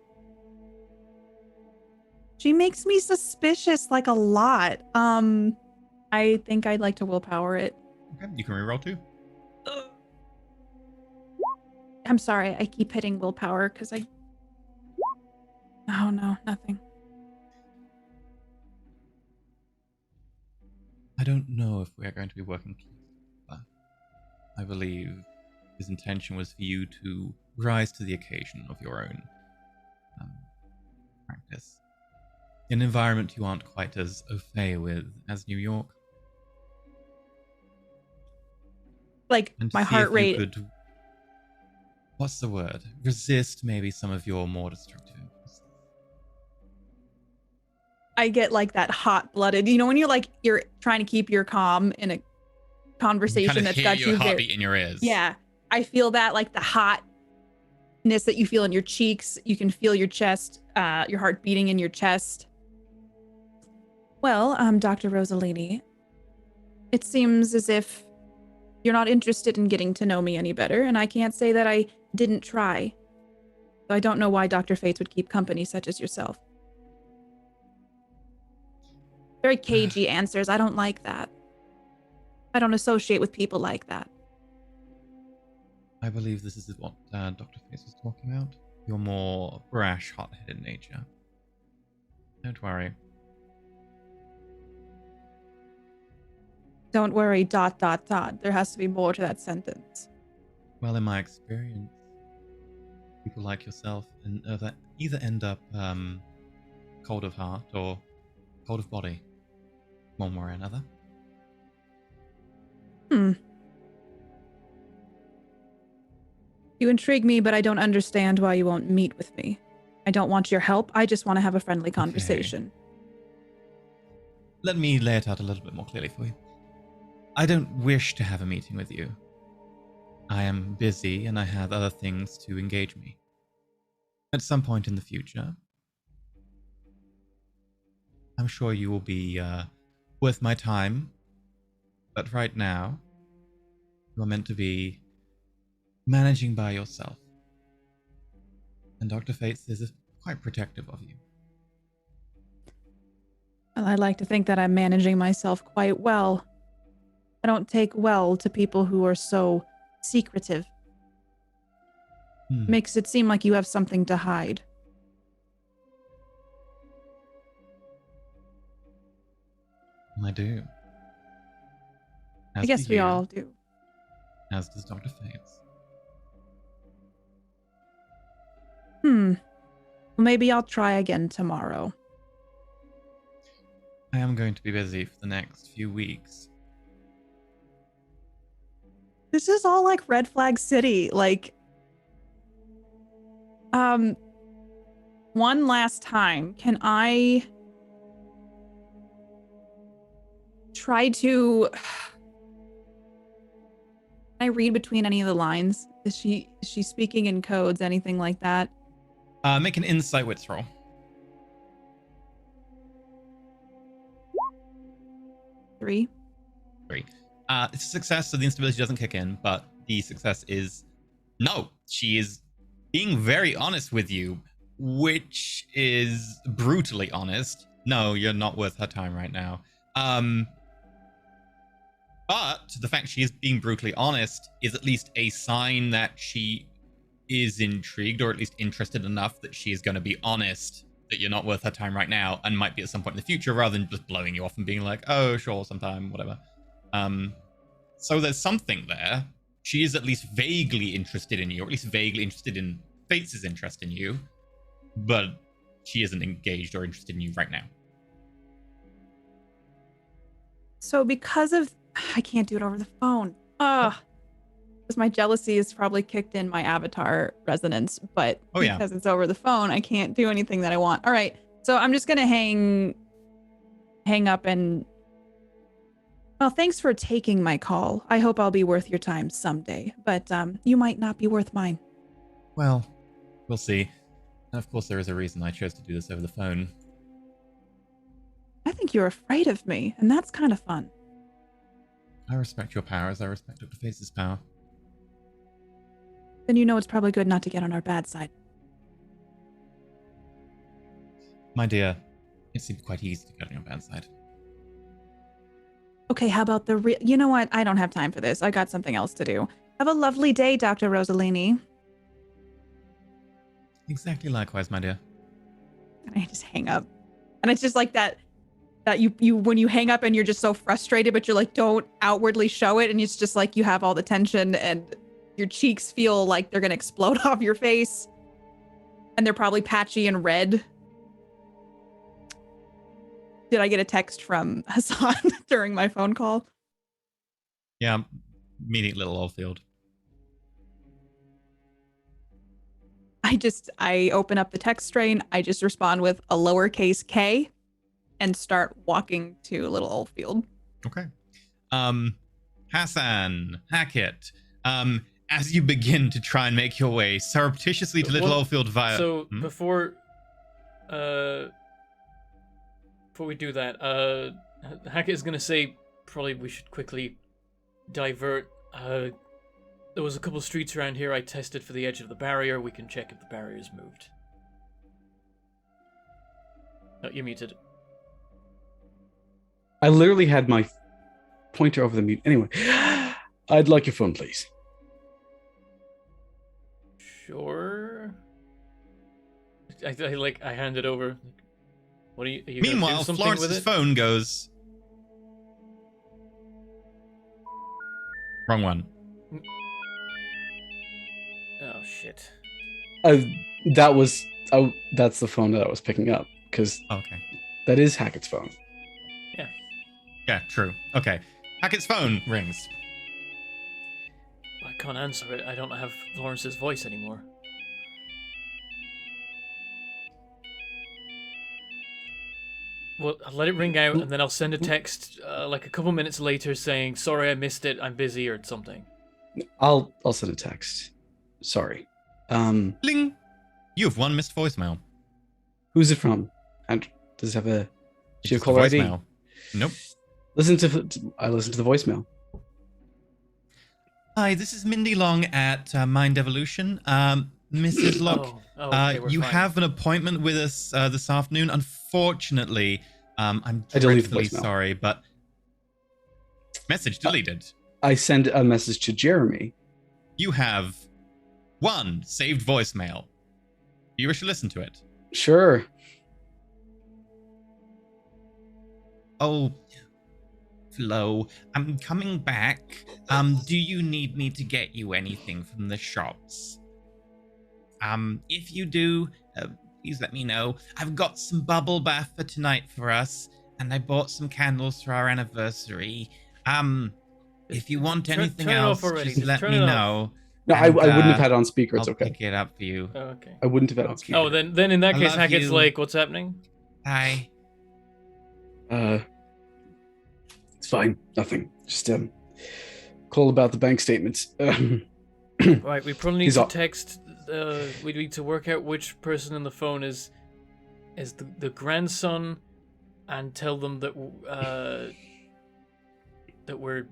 She makes me suspicious like a lot. I think I'd like to willpower it. Okay, you can reroll 2. I'm sorry, I keep hitting willpower because I... Oh no, nothing. I don't know if we are going to be working together. I believe his intention was for you to rise to the occasion of your own practice. An environment you aren't quite as au fait with as New York. Like, And to my see heart if rate... you could, what's the word? Resist maybe some of your more destructive impulses. I get like that hot-blooded, you know, when you're trying to keep your calm in a You conversation kind of that's hear got your you heartbeat in your ears. yeah, I feel that, like the hotness that you feel in your cheeks. You can feel your chest, your heart beating in your chest. Well, Dr. Rosalini, it seems as if you're not interested in getting to know me any better, and I can't say that I didn't try. So I don't know why Dr. Fates would keep company such as yourself. Very cagey answers. I don't like that. I don't associate with people like that. I believe this is what Dr. Face was talking about. Your more brash, hot-headed nature. Don't worry. Don't worry, ... There has to be more to that sentence. Well, in my experience, people like yourself either end up cold of heart or cold of body, one way or another. You intrigue me, but I don't understand why you won't meet with me. I don't want your help. I just want to have a friendly conversation. Let me lay it out a little bit more clearly for you. I don't wish to have a meeting with you. I am busy and I have other things to engage me. At some point in the future, I'm sure you will be worth my time. But right now, you are meant to be managing by yourself. And Dr. Fates is quite protective of you. Well, I like to think that I'm managing myself quite well. I don't take well to people who are so secretive. Makes it seem like you have something to hide. I do. I guess we all do. As does Dr. Fates. Well, maybe I'll try again tomorrow. I am going to be busy for the next few weeks. This is all like Red Flag City. Like, one last time, can I try to... Can I read between any of the lines? Is she speaking in codes, anything like that? Make an insight wits roll. 3. 3. It's a success, so the instability doesn't kick in, but the success is no. She is being very honest with you, which is brutally honest. No, you're not worth her time right now. But the fact she is being brutally honest is at least a sign that she is intrigued, or at least interested enough that she is going to be honest that you're not worth her time right now, and might be at some point in the future, rather than just blowing you off and being like, oh, sure, sometime, whatever. So there's something there. She is at least vaguely interested in you, or at least vaguely interested in Fates' interest in you, but she isn't engaged or interested in you right now. So because of... I can't do it over the phone. Because my jealousy is probably kicked in my avatar resonance, but because it's over the phone, I can't do anything that I want. All right, so I'm just gonna hang up and... Well, thanks for taking my call. I hope I'll be worth your time someday, but you might not be worth mine. Well, we'll see. And of course, there is a reason I chose to do this over the phone. I think you're afraid of me, and that's kind of fun. I respect your power as I respect Dr. Face's power. Then you know it's probably good not to get on our bad side. My dear, it seemed quite easy to get on your bad side. Okay, how about the real... You know what? I don't have time for this. I got something else to do. Have a lovely day, Dr. Rosalini. Exactly likewise, my dear. And I just hang up. And it's just like that you when you hang up and you're just so frustrated, but you're like, don't outwardly show it. And it's just like you have all the tension and your cheeks feel like they're going to explode off your face. And they're probably patchy and red. Did I get a text from Hassan during my phone call? Yeah, meeting Little Oldfield. I open up the text string. I just respond with a lowercase k. and start walking to Little Oldfield. Okay. Hassan, Hackett, as you begin to try and make your way surreptitiously to Little Well, Oldfield via... So Hmm? before we do that, Hackett is gonna say probably we should quickly divert. There was a couple streets around here I tested for the edge of the barrier. We can check if the barrier's moved. No, you're muted. I literally had my pointer over the mute. Anyway, I'd like your phone, please. Sure. I hand it over. What are you gonna do Meanwhile, something Florence's with it? phone goes... Wrong one. Oh shit. That's the phone that I was picking up because Okay. that is Hackett's phone. Yeah, true. Okay. Hackett's phone rings. I can't answer it. I don't have Florence's voice anymore. Well, I'll let it ring out, and then I'll send a text like a couple minutes later saying, "Sorry, I missed it. I'm busy," or something. I'll send a text. Sorry. Bling! You have one missed voicemail. Who's it from? And does it have a It's do you just a call ID? voicemail. Nope. I listened to the voicemail. Hi, this is Mindy Long at Mind Evolution. Mrs. Locke, okay, we're you fine. have an appointment with us this afternoon. Unfortunately, I'm I deleted the dreadfully voicemail. sorry, but message deleted. I send a message to Jeremy. You have one saved voicemail. Do you wish to listen to it? Sure. Oh, Flo, I'm coming back. Do you need me to get you anything from the shops? If you do, please let me know. I've got some bubble bath for tonight for us, and I bought some candles for our anniversary. If you want anything turn it else, off already. just Just let turn me it off. know. No, I and, wouldn't have had it on speaker. It's I'll okay. pick it up for you. Oh, okay. I wouldn't have had it on speaker. Oh, then in that I case, love Hackett's you. like, "What's happening?" Hi. It's fine. Nothing. Just call about the bank statements. Right, we probably need He's to up. text. We need to work out which person on the phone is the grandson, and tell them that that we're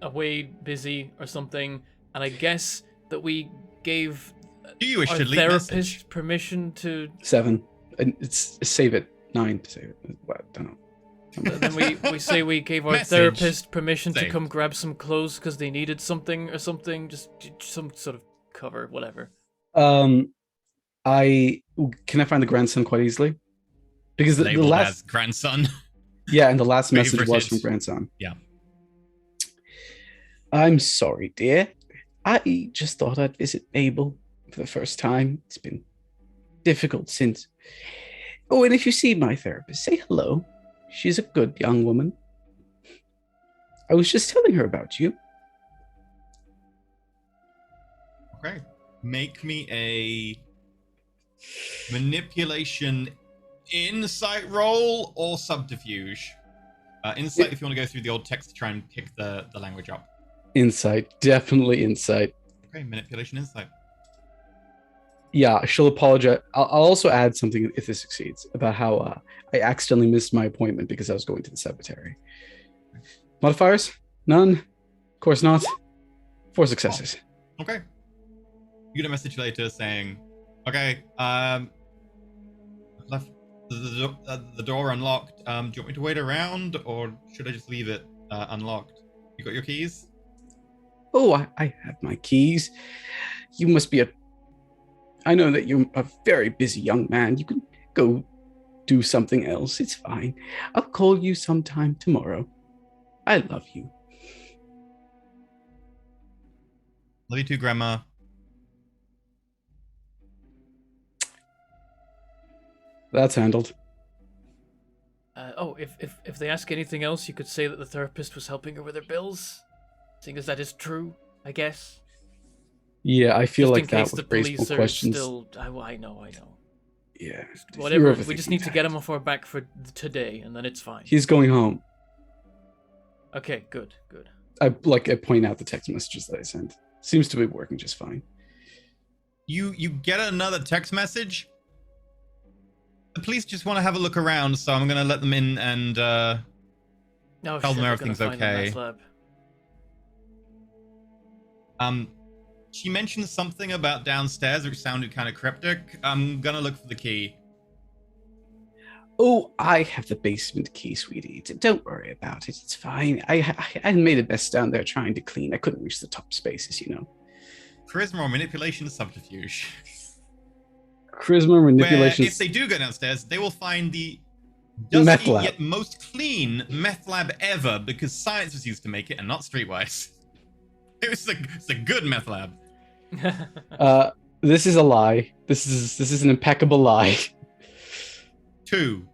away, busy, or something. And I guess that we gave Do you wish our to leave therapist message? permission to. 7. And it's save it. 9 to save it. Well, I don't know. Then we say we gave our Message. therapist permission to Saved. come grab some clothes because they needed something or something, just some sort of cover, whatever. I can I find the grandson quite easily? Because the Labeled last as grandson. yeah, and the last message was Favorited. from grandson. Yeah. I'm sorry, dear. I just thought I'd visit Mabel for the first time. It's been difficult since. Oh, and if you see my therapist, say hello. She's a good young woman. I was just telling her about you. Okay. Make me a manipulation insight roll or subterfuge. Insight if you want to go through the old text to try and pick the language up. Insight, definitely insight. Okay, manipulation insight. Yeah, she'll apologize. I'll also add something if this succeeds about how I accidentally missed my appointment because I was going to the cemetery. Modifiers? None? Of course not. 4 successes. Okay. You get a message later saying, okay, left the door unlocked. Do you want me to wait around or should I just leave it unlocked? You got your keys? Oh, I have my keys. You must be I know that you're a very busy young man. You can go do something else. It's fine. I'll call you sometime tomorrow. I love you. Love you too, Grandma. That's handled. If they ask anything else, you could say that the therapist was helping her with her bills, seeing as that is true, I guess. Yeah, I feel Just like in that case would the raise police more are questions. still. I know. Yeah. if you're Whatever. We overthinking just need to that. get him off our back for today, and then it's fine. He's going home. Okay, good. I point out the text messages that I sent. Seems to be working just fine. You get another text message. The police just want to have a look around, so I'm gonna let them in and Oh, tell shit, them they're everything's gonna find the okay. meth lab. She mentioned something about downstairs, which sounded kind of cryptic. I'm gonna look for the key. Oh, I have the basement key, sweetie. Don't worry about it. It's fine. I made a mess down there trying to clean. I couldn't reach the top spaces, you know. Charisma or manipulation subterfuge. Charisma, manipulation. Where if they do go downstairs, they will find the Meth dusty lab. yet most clean meth lab ever, because science was used to make it and not streetwise. It's a good meth lab. This is a lie. This is an impeccable lie. 2.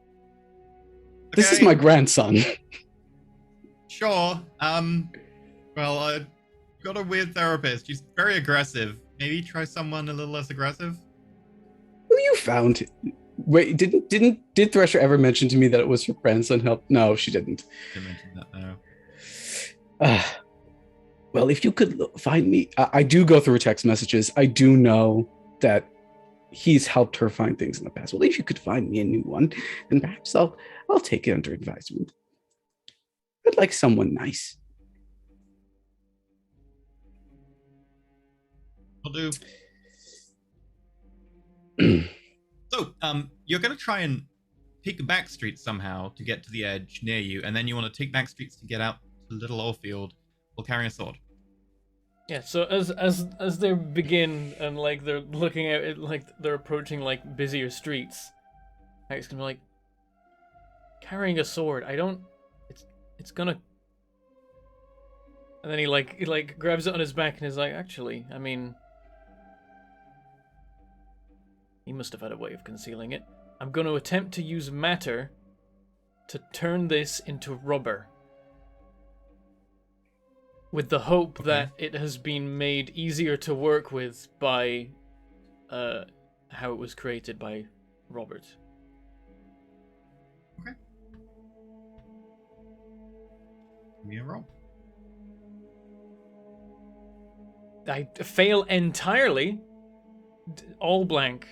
This is Okay, my grandson. Sure. Well, I got a weird therapist. She's very aggressive. Maybe try someone a little less aggressive. Who you found? Wait, did Thresher ever mention to me that it was her grandson help? No, she didn't. I mentioned that now. Well, if you could find me, I do go through her text messages. I do know that he's helped her find things in the past. Well, if you could find me a new one, then perhaps I'll take it under advisement. I'd like someone nice. I'll do. So, you're gonna try and take back streets somehow to get to the edge near you, and then you want to take back streets to get out to Little Oilfield while carrying a sword. Yeah, so as they begin and like they're looking out at like they're approaching like busier streets, Hack's gonna be like carrying a sword. It's gonna. And then he like grabs it on his back and is like, actually, I mean, he must have had a way of concealing it. I'm going to attempt to use matter to turn this into rubber, with the hope that it has been made easier to work with by how it was created by Robert. Okay. Give me a roll. I fail entirely. All blank.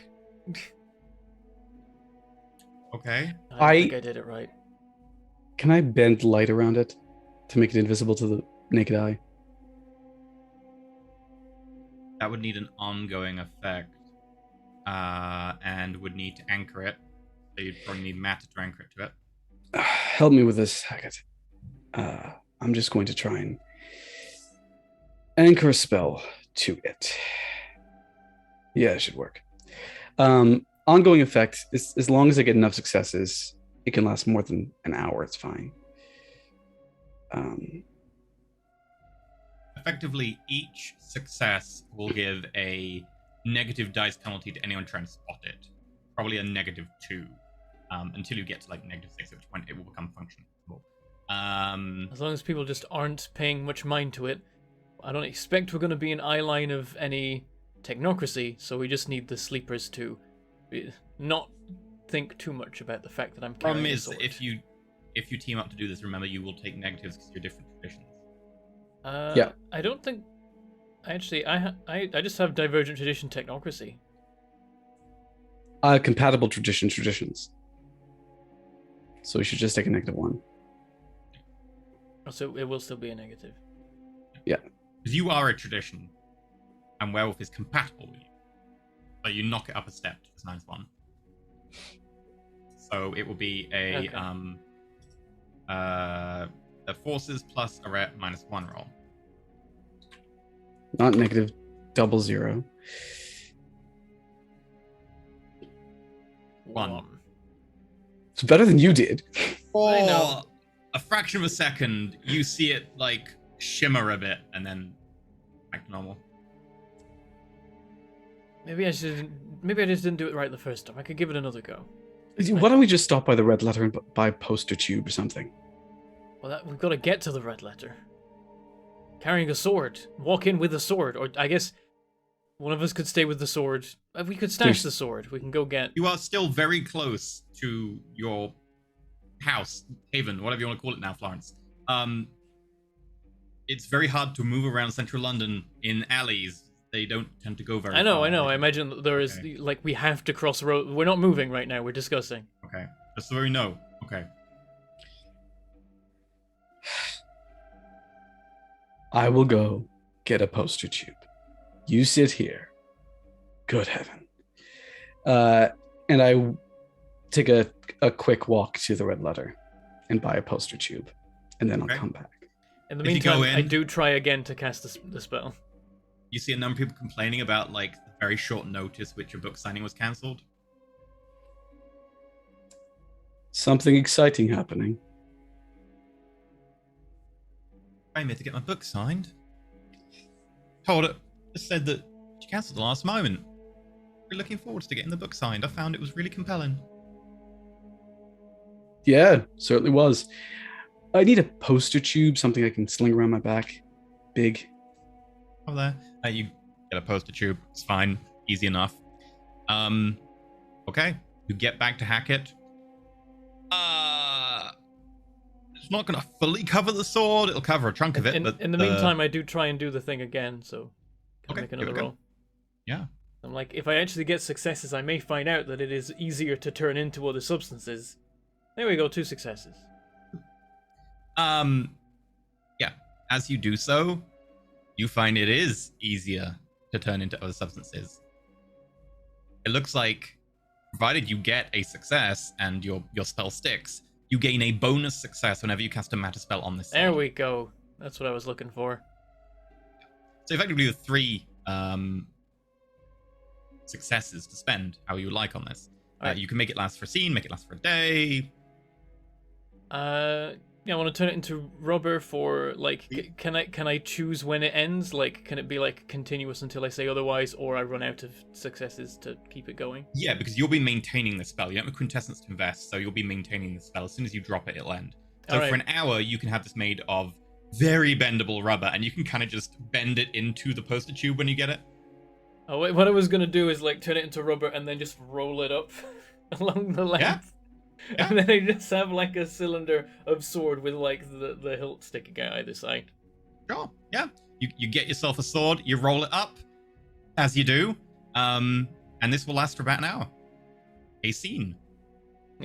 Okay. I don't think I did it right. Can I bend light around it to make it invisible to the naked eye? That would need an ongoing effect, and would need to anchor it. So you'd probably need matter to anchor it to it. Help me with this, Hackett. I'm just going to try and anchor a spell to it. Yeah, it should work. Ongoing effect, as long as I get enough successes, it can last more than an hour. It's fine. Effectively, each success will give a negative dice penalty to anyone trying to spot it. Probably a -2, until you get to like -6, at which point it will become functional. As long as people just aren't paying much mind to it, I don't expect we're going to be an eyeline of any technocracy, so we just need the sleepers to not think too much about the fact that I'm carrying Problem a is, sword. if you team up to do this, remember you will take negatives because you're different traditions. Yeah. I don't think. Actually, I just have divergent tradition technocracy. Compatible traditions. So we should just take a -1. So it will still be a negative. Yeah. Because you are a tradition, and werewolf is compatible with you. So you knock it up a step to +1. So it will be a Okay. A forces plus a rare -1 roll. Not -00. 1. It's better than you did. For I know. a fraction of a second, you see it like shimmer a bit, and then back to normal. Maybe I just didn't do it right the first time. I could give it another go. Why don't we just stop by the red letter and buy a poster tube or something? Well, we've got to get to the red letter. Carrying a sword. Walk in with a sword. Or, I guess, One of us could stay with the sword. We could stash the sword. We can go get. You are still very close to your house, haven, whatever you want to call it now, Florence. It's very hard to move around central London in alleys. They don't tend to go very I know. far. I imagine that there is like we have to cross the road. We're not moving right now. We're discussing. Okay, just so we know. Okay. I will go get a poster tube. You sit here. Good heaven. And I take a quick walk to the Red Letter and buy a poster tube. And then I'll come back. In the If you go meantime, I in- do try again to cast the spell. You see a number of people complaining about like very short notice which your book signing was cancelled. Something exciting happening. I'm here to get my book signed. Told it. Just said that she cancelled the last moment. We're looking forward to getting the book signed. I found it was really compelling. Yeah, certainly was. I need a poster tube, something I can sling around my back. Big. Oh, there. You get a poster tube. It's fine. Easy enough. Okay. You get back to Hackett. It's not going to fully cover the sword. It'll cover a chunk of it. But In the meantime, I do try and do the thing again, so can Okay, make give another it a go. roll. Yeah. I'm like, if I actually get successes, I may find out that it is easier to turn into other substances. There we go, 2 successes. Yeah. As you do so, you find it is easier to turn into other substances. It looks like, provided you get a success and your spell sticks, you gain a bonus success whenever you cast a matter spell on this. There sword. we go. That's what I was looking for. So effectively, the 3 successes to spend how you would like on this. Alright. You can make it last for a scene, make it last for a day. Yeah, I want to turn it into rubber for like. Can I choose when it ends? Like, can it be like continuous until I say otherwise, or I run out of successes to keep it going? Yeah, because you'll be maintaining the spell. You don't have quintessence to invest, so you'll be maintaining the spell. As soon as you drop it, it'll end. So Alright. for an hour, you can have this made of very bendable rubber, and you can kind of just bend it into the poster tube when you get it. Oh, wait, what I was gonna do is like turn it into rubber and then just roll it up along the length. Yeah. And then I just have like a cylinder of sword with like the hilt sticking out either side. Sure, yeah. You get yourself a sword, you roll it up, as you do, and this will last for about an hour. A scene.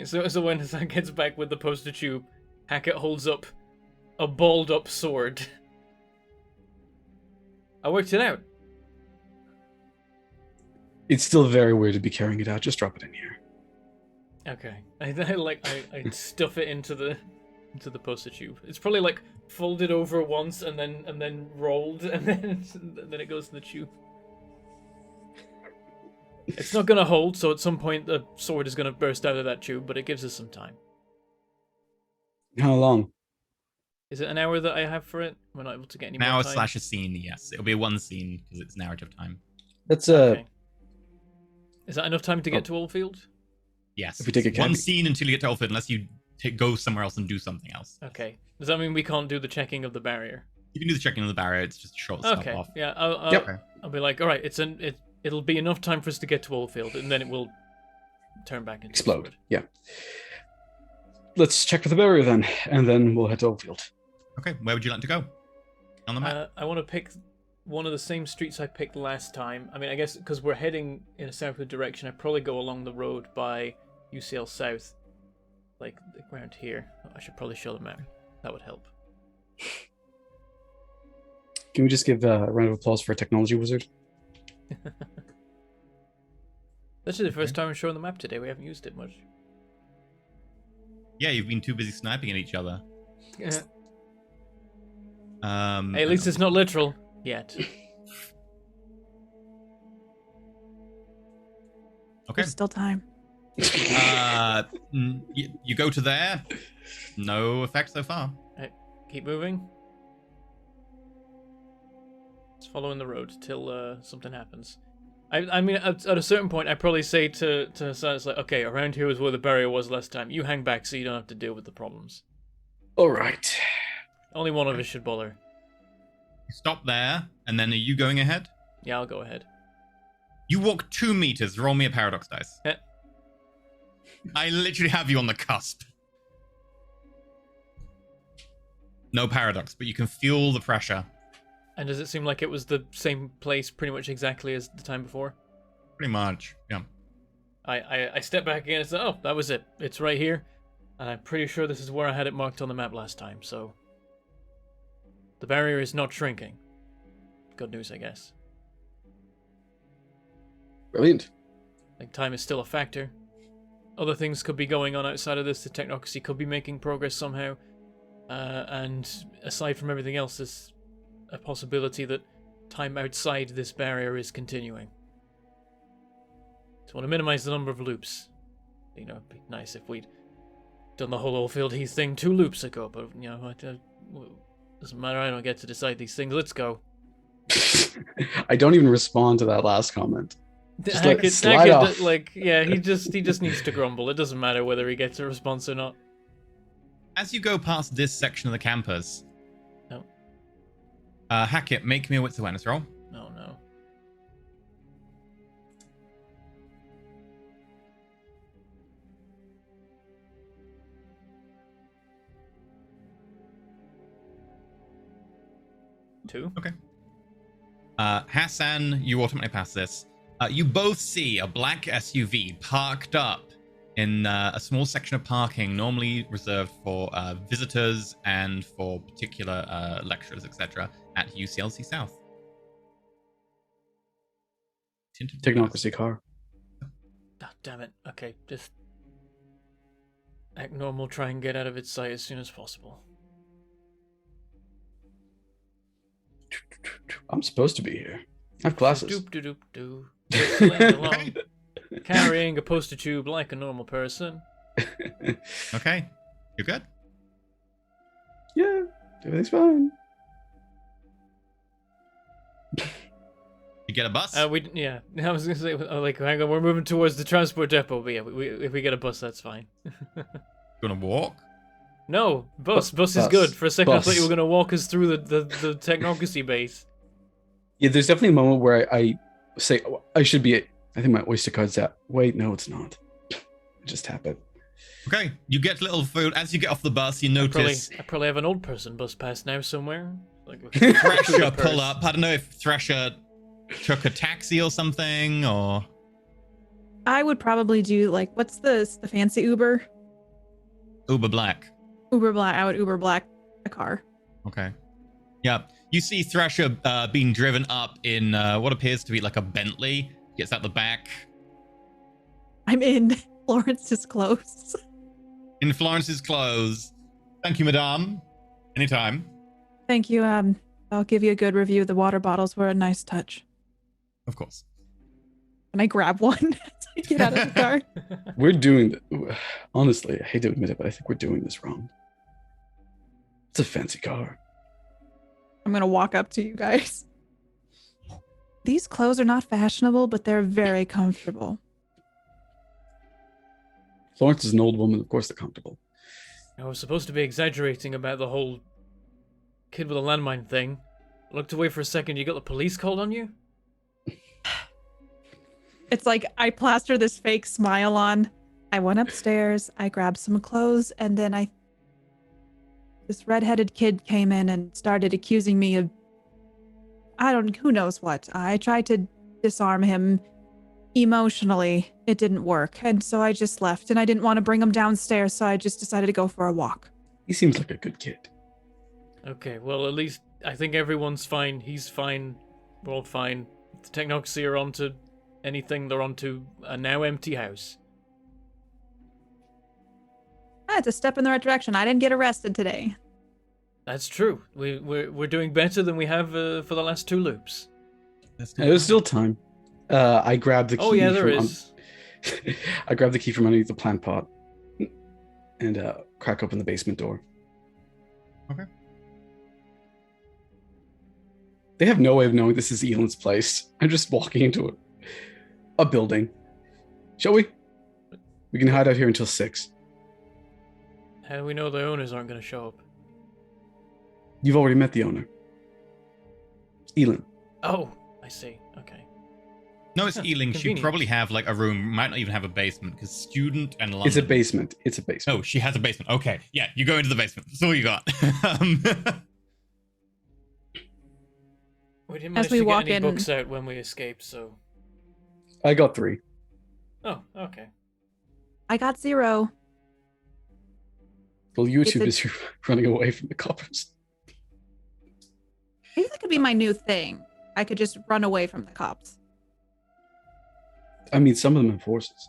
So when Hassan gets back with the poster tube, Hackett holds up a balled up sword. I worked it out. It's still very weird to be carrying it out. Just drop it in here. Okay. I stuff it into the poster tube. It's probably like folded over once and then rolled and then it goes in the tube. It's not gonna hold, so at some point the sword is gonna burst out of that tube, but it gives us some time. How long? Is it an hour that I have for it? We're not able to get any An more hour time. slash a scene, yes. It'll be one scene because it's narrative time. That's Okay. Is that enough time to get to Oldfield? Yes. If we take a it's one caveat. scene until you get to Elford, unless you go somewhere else and do something else. Okay. Does that mean we can't do the checking of the barrier? You can do the checking of the barrier. It's just short stuff Okay. off. Yeah. I'll, Yep. I'll be like, all right. It'll be enough time for us to get to Oldfield, and then it will turn back into a Explode. sword. Yeah. Let's check for the barrier then, and then we'll head to Oldfield. Okay, where would you like to go? On the map? I want to pick one of the same streets I picked last time. I mean, I guess because we're heading in a southward direction, I'd probably go along the road by UCL South, like around here. I should probably show the map. That would help. Can we just give a round of applause for a technology wizard? That's the first time I'm showing the map today. We haven't used it much. Yeah, you've been too busy sniping at each other. Hey, at least I it's not literal yet. Okay. There's still time. You go to there. No effect so far. Keep moving. Just following the road till something happens. I mean, at a certain point, I probably say to Hassan, it's like, okay, around here is where the barrier was last time. You hang back so you don't have to deal with the problems. All right. Only one of us should bother. You stop there, and then are you going ahead? Yeah, I'll go ahead. You walk 2 meters. Roll me a paradox dice. Eh. I literally have you on the cusp. No paradox, but you can feel the pressure. And does it seem like it was the same place pretty much exactly as the time before? Pretty much, yeah. I step back again and say, oh, that was it. It's right here. And I'm pretty sure this is where I had it marked on the map last time, so... The barrier is not shrinking. Good news, I guess. Brilliant. Like, time is still a factor. Other things could be going on outside of this. The technocracy could be making progress somehow. And aside from everything else, there's a possibility that time outside this barrier is continuing. So I want to minimize the number of loops. You know, it'd be nice if we'd done the whole Oldfield Heath thing 2 loops ago, but, you know, doesn't matter, I don't get to decide these things. Let's go. I don't even respond to that last comment. Just let it slide Hackett, off. like, yeah, he just needs to grumble. It doesn't matter whether he gets a response or not. As you go past this section of the campus, No. Hackett, make me a wits awareness roll. No, no. Two? Okay. Hassan, you automatically pass this. You both see a black SUV parked up in a small section of parking normally reserved for visitors and for particular lecturers, etc. at UCLC South. Tinted Technocracy car. Ah, damn it. Okay, just act normal, try and get out of its sight as soon as possible. I'm supposed to be here. I have glasses. Doop doop doop doop. Along, carrying a poster tube like a normal person. Okay, you're good. Yeah, everything's fine. You get a bus. I was gonna say, like, hang on, we're moving towards the transport depot, but yeah, if we get a bus, that's fine. You wanna walk? No, bus is Bus. good. For a second, I thought you Bus. were gonna walk us through the technocracy base. Yeah, there's definitely a moment where I say, oh, I should be, I think my Oyster card's out. Wait, no, it's not. I just tap it. Okay, you get a little food. As you get off the bus, you I notice probably have an old person bus pass now somewhere. Like Thresher pull up. I don't know if Thresher took a taxi or something, or... I would probably do like, what's the fancy Uber? Uber Black. Uber Black. I would Uber Black a car. Okay. Yeah. You see Thresher being driven up in what appears to be like a Bentley. Gets out the back. I'm in Florence's clothes. In Florence's clothes. Thank you, madame. Anytime. Thank you. I'll give you a good review. The water bottles were a nice touch. Of course. And I grab one as I get out of the car. We're doing, honestly, I hate to admit it, but I think we're doing this wrong. It's a fancy car. I'm going to walk up to you guys. These clothes are not fashionable, but they're very comfortable. Florence is an old woman. Of course they're comfortable. I was supposed to be exaggerating about the whole kid with a landmine thing. I looked away for a second. You got the police called on you? It's like I plaster this fake smile on. I went upstairs, I grabbed some clothes, and then this redheaded kid came in and started accusing me of, who knows what. I tried to disarm him emotionally. It didn't work. And so I just left, and I didn't want to bring him downstairs, so I just decided to go for a walk. He seems like a good kid. Okay, well, at least I think everyone's fine. He's fine. We're all fine. The technocracy are onto anything. They're onto a now empty house. It's a step in the right direction. I didn't get arrested today. That's true. We're doing better than we have for the last 2 loops. There's still time. I grabbed the key. Oh yeah, there from, is. I grabbed the key from underneath the plant pot and crack open the basement door. Okay. They have no way of knowing this is Elan's place. I'm just walking into a building. Shall we? We can hide out here until 6. How do we know the owners aren't going to show up? You've already met the owner. Elan. Oh, I see. Okay. No, it's Huh, Ealing. She'd convenient. probably have like a room. Might not even have a basement because student and London. It's a basement. It's a basement. Oh, she has a basement. Okay, yeah, you go into the basement. That's all you got. We didn't As manage we to walk get any in- books out when we escaped, so. I got 3. Oh, okay. I got 0. Well, you It's two a- busy running away from the coppers. Maybe that could be my new thing. I could just run away from the cops. I mean, some of them have horses.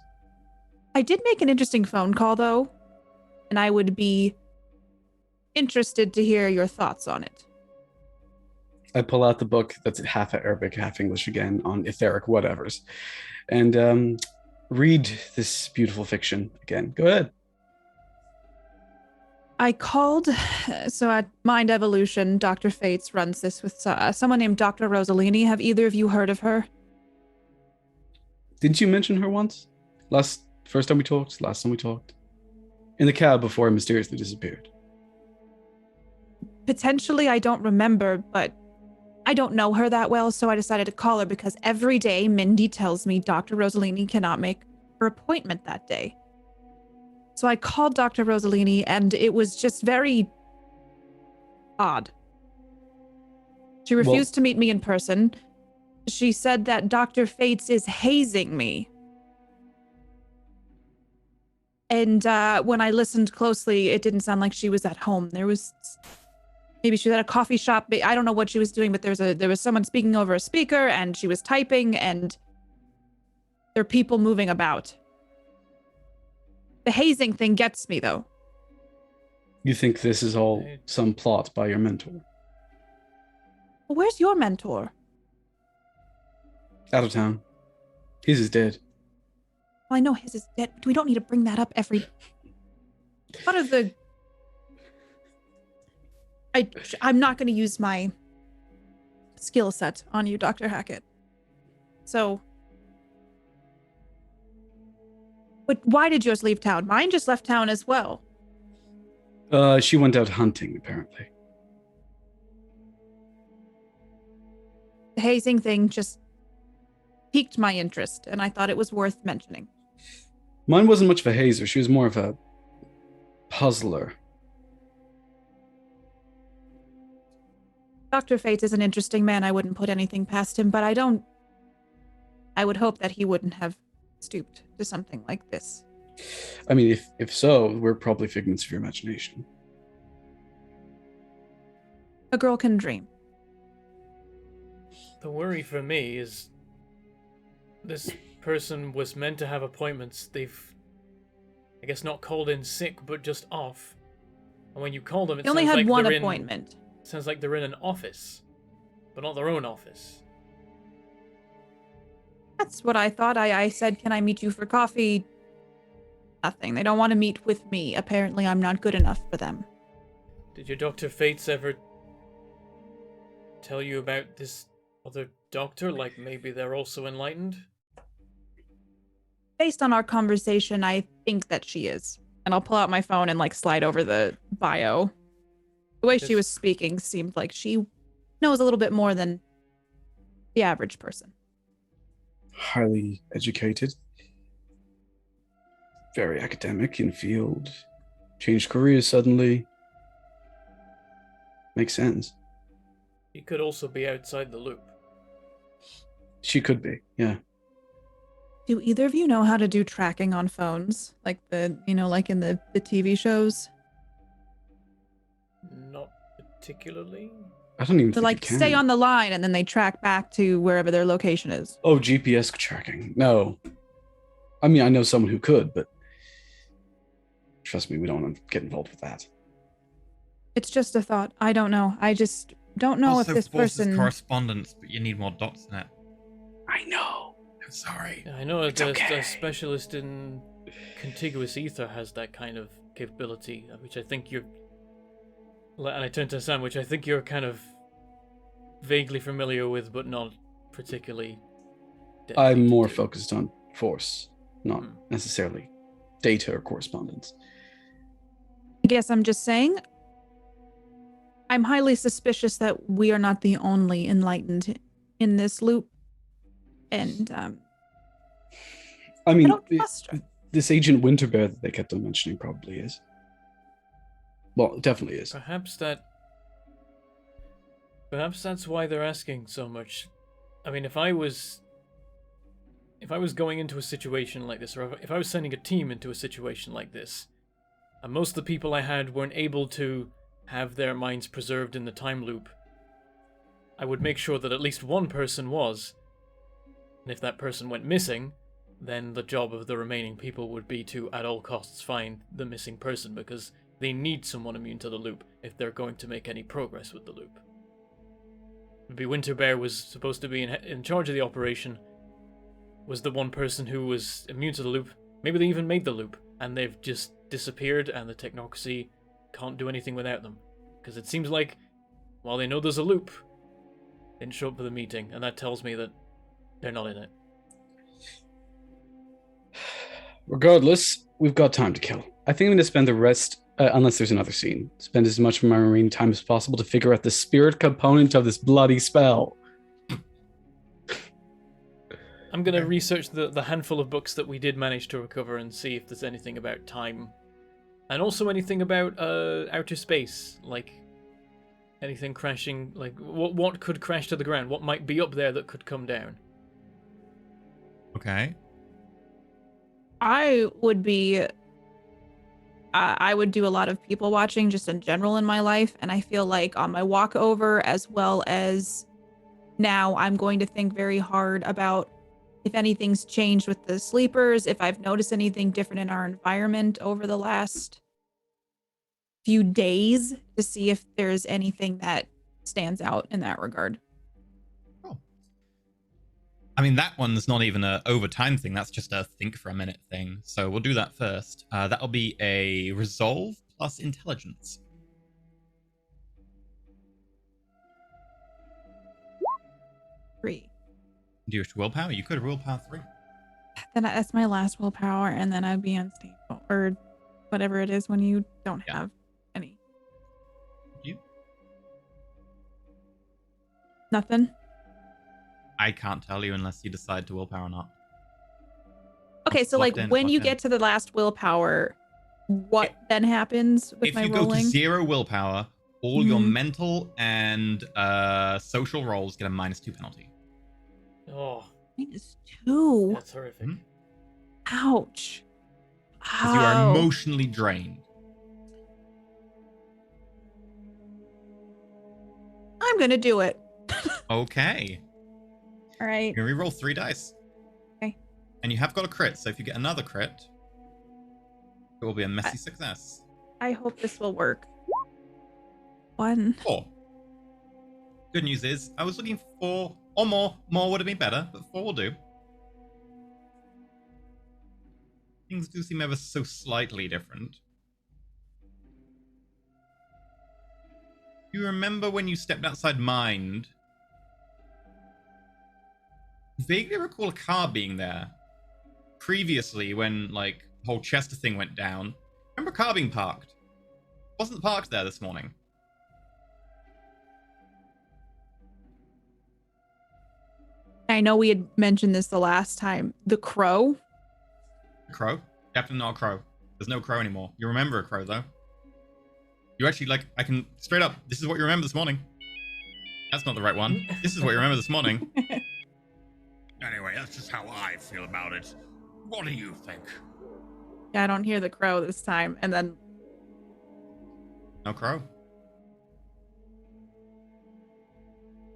I did make an interesting phone call, though, and I would be interested to hear your thoughts on it. I pull out the book that's half Arabic, half English again on etheric whatevers, and read this beautiful fiction again. Go ahead. I called, so at Mind Evolution, Dr. Fates runs this with someone named Dr. Rosalini. Have either of you heard of her? Didn't you mention her once? First time we talked? Last time we talked? In the cab before I mysteriously disappeared. Potentially, I don't remember, but I don't know her that well, so I decided to call her because every day Mindy tells me Dr. Rosalini cannot make her appointment that day. So I called Dr. Rosalini, and it was just very odd. She refused to meet me in person. She said that Dr. Fates is hazing me. And when I listened closely, it didn't sound like she was at home. Maybe she was at a coffee shop. I don't know what she was doing, but there was someone speaking over a speaker, and she was typing, and there are people moving about. The hazing thing gets me, though. You think this is all some plot by your mentor? Well, where's your mentor? Out of town. His is dead. Well, I know his is dead, but we don't need to bring that up every... What are the... I'm not going to use my skill set on you, Dr. Hackett. So... But why did yours leave town? Mine just left town as well. She went out hunting, apparently. The hazing thing just piqued my interest, and I thought it was worth mentioning. Mine wasn't much of a hazer. She was more of a puzzler. Dr. Fates is an interesting man. I wouldn't put anything past him, but I would hope that he wouldn't have stooped to something like this. I mean, if so, we're probably figments of your imagination. A girl can dream. The worry for me is this person was meant to have appointments. They've, I guess, not called in sick, but just off. And when you call them, it They only sounds had like one they're appointment. sounds like they're in an office, but not their own office. That's what I thought. I said, can I meet you for coffee? Nothing. They don't want to meet with me. Apparently, I'm not good enough for them. Did your Dr. Fates ever tell you about this other doctor? Like maybe they're also enlightened? Based on our conversation, I think that she is. And I'll pull out my phone and slide over the bio. The way she Yes. was speaking seemed like she knows a little bit more than the average person. Highly educated. Very academic in field. Changed careers suddenly. Makes sense. He could also be outside the loop. She could be, yeah. Do either of you know how to do tracking on phones? Like like in the TV shows? Not particularly. I don't even To think you can. stay on the line and then they track back to wherever their location is. Oh, GPS tracking. No. I mean, I know someone who could, but trust me, we don't want to get involved with that. It's just a thought. I don't know. I just don't know also if this forces person... correspondence, but you need more dots in it. I know. I'm sorry. I know It's the okay. specialist in contiguous ether has that kind of capability, which I think you're... And I turn to Sam, which I think you're kind of vaguely familiar with, but not particularly... I'm more dedicated to. focused on force, not necessarily data or correspondence. I guess I'm just saying, I'm highly suspicious that we are not the only enlightened in this loop. and I I mean, don't trust her. this Agent Winterbear that they kept on mentioning probably is. Well, it definitely is. Perhaps that's why they're asking so much. I mean, if I was going into a situation like this, or if I was sending a team into a situation like this, and most of the people I had weren't able to have their minds preserved in the time loop, I would make sure that at least one person was. And if that person went missing, then the job of the remaining people would be to, at all costs, find the missing person, because they need someone immune to the loop if they're going to make any progress with the loop. Maybe Winterbear was supposed to be in charge of the operation, was the one person who was immune to the loop. Maybe they even made the loop, and they've just disappeared, and the technocracy can't do anything without them. Because it seems like, while they know there's a loop, they didn't show up for the meeting, and that tells me that they're not in it. Regardless, we've got time to kill. I think I'm going to spend the rest, unless there's another scene, spend as much of my remaining time as possible to figure out the spirit component of this bloody spell. I'm going to research the handful of books that we did manage to recover and see if there's anything about time. And also anything about outer space, like anything crashing, like what could crash to the ground, what might be up there that could come down. Okay. I would do a lot of people watching just in general in my life, and I feel like on my walk over, as well as now, I'm going to think very hard about if anything's changed with the sleepers, if I've noticed anything different in our environment over the last few days, to see if there's anything that stands out in that regard. Oh. I mean, that one's not even a overtime thing. That's just a think for a minute thing. So we'll do that first. That'll be a resolve plus intelligence. Three. Do you wish to willpower? You could willpower 3. Then that's my last willpower, and then I'd be unstable, or whatever it is when you don't have any. You? Nothing. I can't tell you unless you decide to willpower or not. Okay, so Locked like in, when locked you in. get to the last willpower, what then happens with If my you go to rolling? 0 willpower, all your Mhm. mental and social rolls get a -2 penalty. Oh, -2. that's horrific. Mhm. Ouch. Because you are Ow. emotionally drained. I'm gonna do it. Okay. All right. You're gonna reroll 3 dice. Okay. And you have got a crit, so if you get another crit, it will be a messy success. I hope this will work. 1. 4. Good news is, I was looking for 4 or more. More would have been better, but 4 will do. Things do seem ever so slightly different. You remember when you stepped outside Mind? Vaguely recall a car being there. Previously, when, like, the whole Chester thing went down. Remember a car being parked? Wasn't parked there this morning. I know we had mentioned this the last time. The crow. A crow? Definitely not a crow. There's no crow anymore. You remember a crow, though. You actually, like, I can, straight up, this is what you remember this morning. That's not the right one. This is what you remember this morning. Anyway, that's just how I feel about it. What do you think? Yeah, I don't hear the crow this time. And then No crow.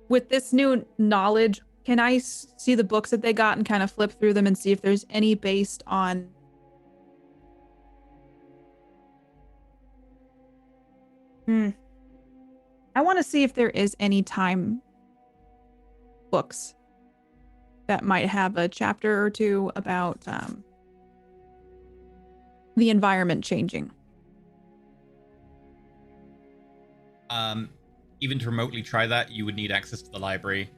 with this new knowledge, can I see the books that they got and kind of flip through them and see if there's any based on I want to see if there is any time books that might have a chapter or two about the environment changing. Even to remotely try that, you would need access to the library,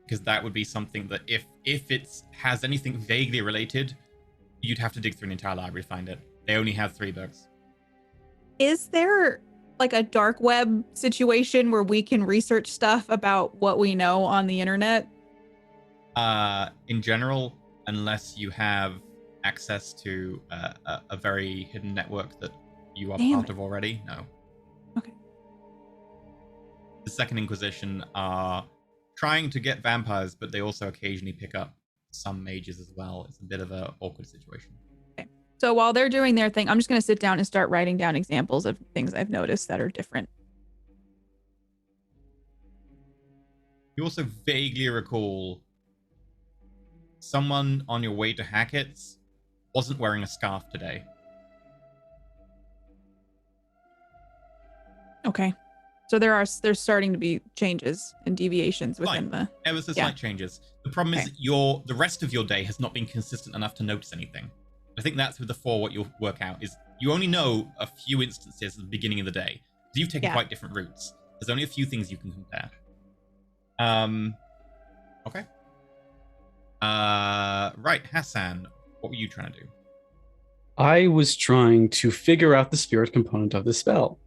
because that would be something that if it has anything vaguely related, you'd have to dig through an entire library to find it. They only have 3 books. Is there like a dark web situation where we can research stuff about what we know on the internet? In general, unless you have access to a very hidden network that you are Damn part it. of already, no. Okay. The Second Inquisition are trying to get vampires, but they also occasionally pick up some mages as well. It's a bit of an awkward situation. Okay. So while they're doing their thing, I'm just going to sit down and start writing down examples of things I've noticed that are different. You also vaguely recall someone on your way to Hackett's wasn't wearing a scarf today. Okay. So there's starting to be changes and deviations within Fine. Ever so slight changes. The problem is Okay. that the rest of your day has not been consistent enough to notice anything. I think that's with the 4 what you'll work out is you only know a few instances at the beginning of the day. So you've taken Yeah. quite different routes. There's only a few things you can compare. Okay. Right, Hassan, what were you trying to do? I was trying to figure out the spirit component of the spell.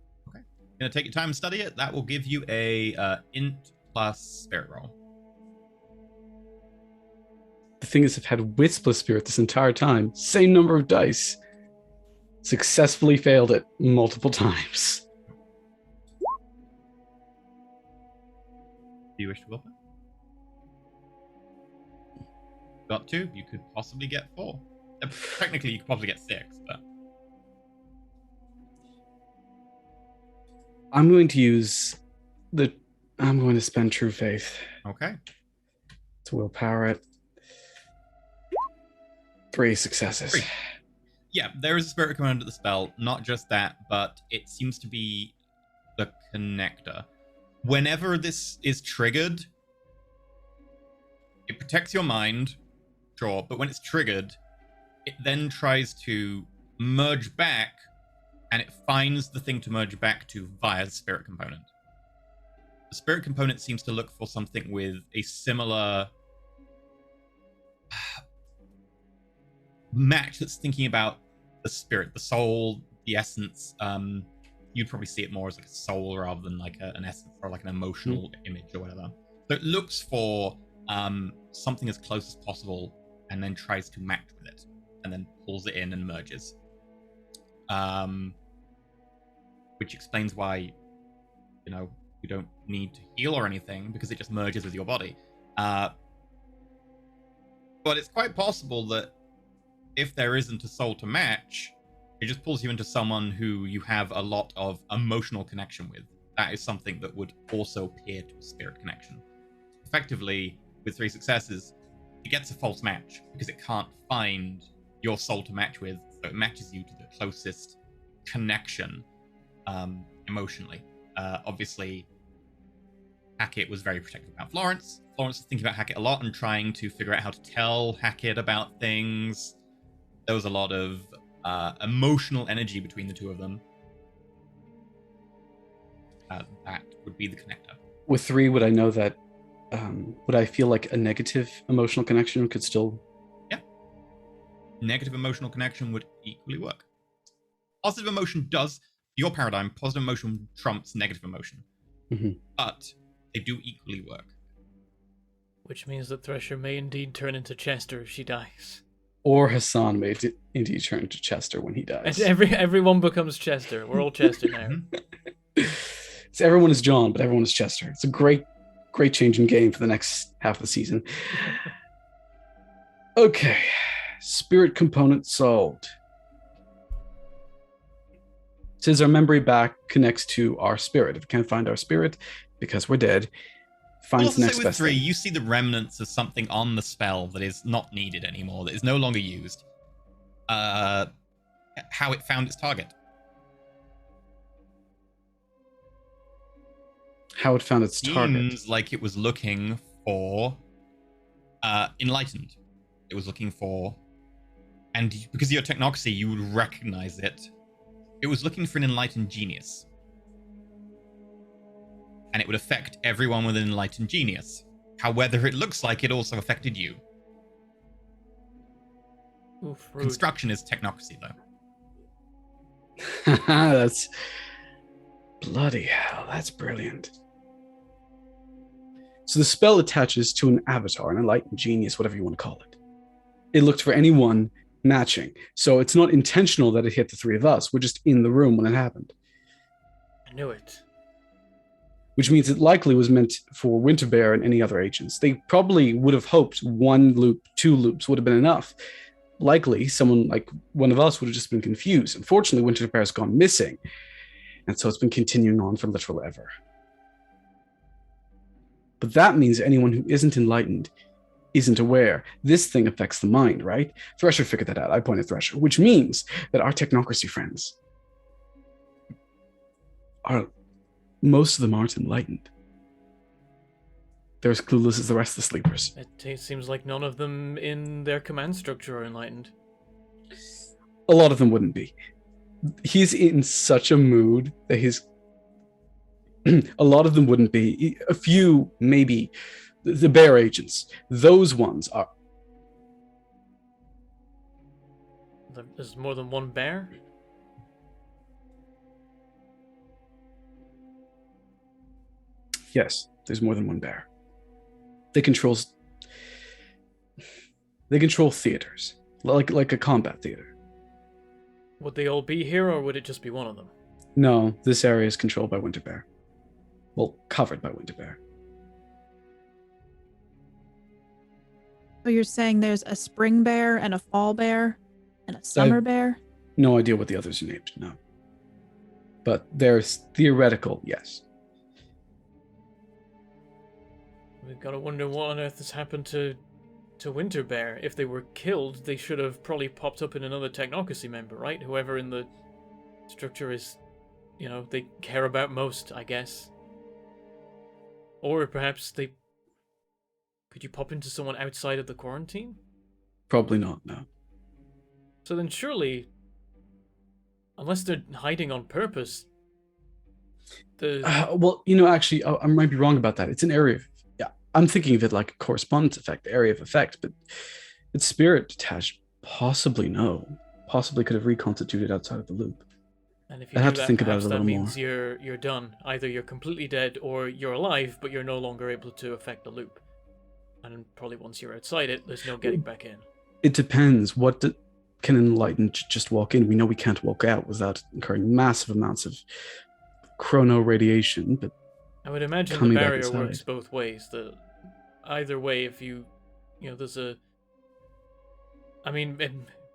Gonna take your time and study it. That will give you a int plus spirit roll. The thing is, I've had Wits plus Spirit this entire time. Same number of dice. Successfully failed it multiple times. Do you wish to go up? Got 2. You could possibly get 4. Technically, you could probably get 6, but I'm going to use I'm going to spend True Faith okay. to willpower it. 3 successes. 3. Yeah, there is a spirit component of the spell. Not just that, but it seems to be the connector. Whenever this is triggered, it protects your mind, sure, but when it's triggered, it then tries to merge back, and it finds the thing to merge back to via the spirit component. The spirit component seems to look for something with a similar match that's thinking about the spirit, the soul, the essence. You'd probably see it more as like a soul rather than like an essence or like an emotional image or whatever. So it looks for something as close as possible and then tries to match with it and then pulls it in and merges. Which explains why, you don't need to heal or anything because it just merges with your body. But it's quite possible that if there isn't a soul to match, it just pulls you into someone who you have a lot of emotional connection with. That is something that would also appear to a spirit connection. Effectively, with 3 successes, it gets a false match because it can't find your soul to match with, so it matches you to the closest connection emotionally. Obviously, Hackett was very protective about Florence. Florence was thinking about Hackett a lot and trying to figure out how to tell Hackett about things. There was a lot of emotional energy between the two of them. That would be the connector. With 3, would I know that? Would I feel like a negative emotional connection could still? Yeah. Negative emotional connection would equally work. Positive emotion does, your paradigm, positive emotion trumps negative emotion. Mm-hmm. But they do equally work. Which means that Thresher may indeed turn into Chester if she dies. Or Hassan may indeed turn to Chester when he dies. And everyone becomes Chester. We're all Chester now. So everyone is John, but everyone is Chester. It's a great change in game for the next half of the season. Okay. Spirit component solved. Says our memory back connects to our spirit. If we can't find our spirit, because we're dead, finds the next with best 3, thing. you see the remnants of something on the spell that is not needed anymore, that is no longer used. How it found its target. How it found its target. Seems like it was looking for enlightened. It was looking for, and because of your technocracy, you would recognize it. It was looking for an enlightened genius. And it would affect everyone with an enlightened genius. However, it looks like it also affected you. Oof, rude. Construction is technocracy, though. That's bloody hell. That's brilliant. So the spell attaches to an avatar, an enlightened genius, whatever you want to call it. It looked for anyone matching. So it's not intentional that it hit the three of us. We're just in the room when it happened. I knew it. Which means it likely was meant for Winterbear and any other agents. They probably would have hoped 1 loop, 2 loops would have been enough. Likely, someone like one of us would have just been confused. Unfortunately, Winterbear's gone missing, and so it's been continuing on for literal ever. But that means anyone who isn't enlightened isn't aware. This thing affects the mind, right? Thresher figured that out. I pointed at Thresher, which means that our technocracy friends are... most of them aren't enlightened. They're as clueless as the rest of the sleepers. It seems like none of them in their command structure are enlightened. A lot of them wouldn't be. He's in such a mood that he's... a lot of them wouldn't be. A few, maybe. The bear agents. Those ones are... There's more than one bear? Yes, there's more than one bear. They control theaters, like a combat theater. Would they all be here, or would it just be one of them? No, this area is controlled by Winterbear. Well, covered by Winterbear. So you're saying there's a spring bear and a fall bear and a summer bear? No idea what the others are named, no. But there's theoretical, yes. We've got to wonder what on earth has happened to Winterbear. If they were killed, they should have probably popped up in another technocracy member, right? Whoever in the structure is, they care about most, I guess. Or perhaps they... Could you pop into someone outside of the quarantine? Probably not, no. So then surely, unless they're hiding on purpose, well, actually, I might be wrong about that. It's an area of... yeah, I'm thinking of it like a correspondence effect, area of effect, but its spirit detached, possibly no. Possibly could have reconstituted outside of the loop. And if you I'd do have that, to think about it perhaps a that little means more. you're done. Either you're completely dead, or you're alive, but you're no longer able to affect the loop. And probably once you're outside it, there's no getting back in. It depends. Can enlightened just walk in? We know we can't walk out without incurring massive amounts of chrono radiation, but I would imagine the coming back barrier inside. works both ways. Either way, if there's a... I mean,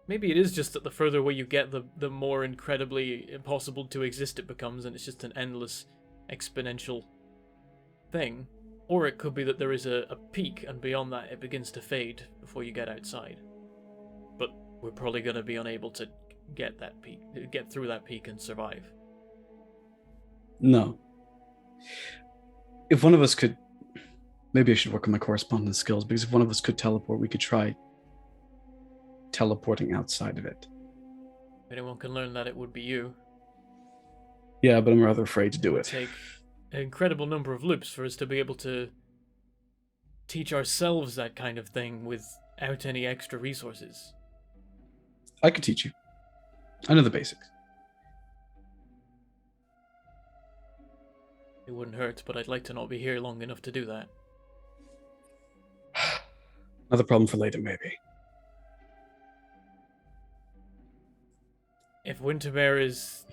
maybe it is just that the further away you get, the more incredibly impossible to exist it becomes, and it's just an endless, exponential thing. Or it could be that there is a peak, and beyond that it begins to fade before you get outside. But we're probably going to be unable to get through that peak and survive. No. If one of us could... maybe I should work on my correspondence skills, because if one of us could teleport, we could try teleporting outside of it. If anyone can learn that, it would be you. Yeah, but I'm rather afraid to do It it. would take an incredible number of loops for us to be able to teach ourselves that kind of thing without any extra resources. I could teach you. I know the basics. It wouldn't hurt, but I'd like to not be here long enough to do that. Another problem for later, maybe. If Winterbear is...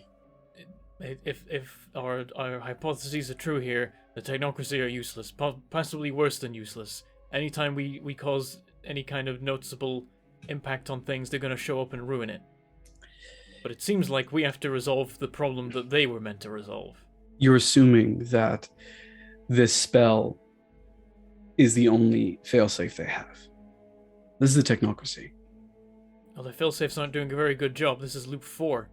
If our hypotheses are true here, the technocracy are useless, possibly worse than useless. Anytime we cause any kind of noticeable impact on things, they're going to show up and ruin it. But it seems like we have to resolve the problem that they were meant to resolve. You're assuming that this spell is the only failsafe they have. This is the technocracy. Well, the failsafes aren't doing a very good job. This is loop 4.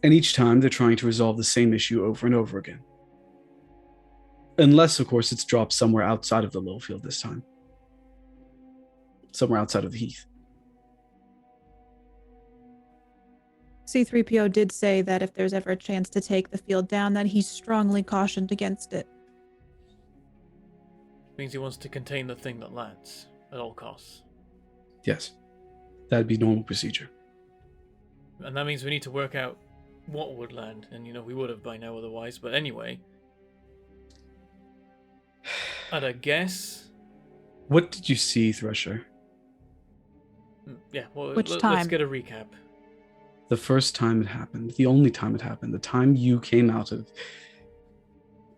And each time they're trying to resolve the same issue over and over again. Unless, of course, it's dropped somewhere outside of the low field this time. Somewhere outside of the heath. C-3PO did say that if there's ever a chance to take the field down, that he's strongly cautioned against it. Means he wants to contain the thing that lands at all costs. Yes. That'd be normal procedure. And that means we need to work out what would land. And, we would have by now otherwise. But anyway, At a guess. What did you see, Thresher? Yeah, well, Which let's time? get a recap. The first time it happened, the only time it happened, the time you came out of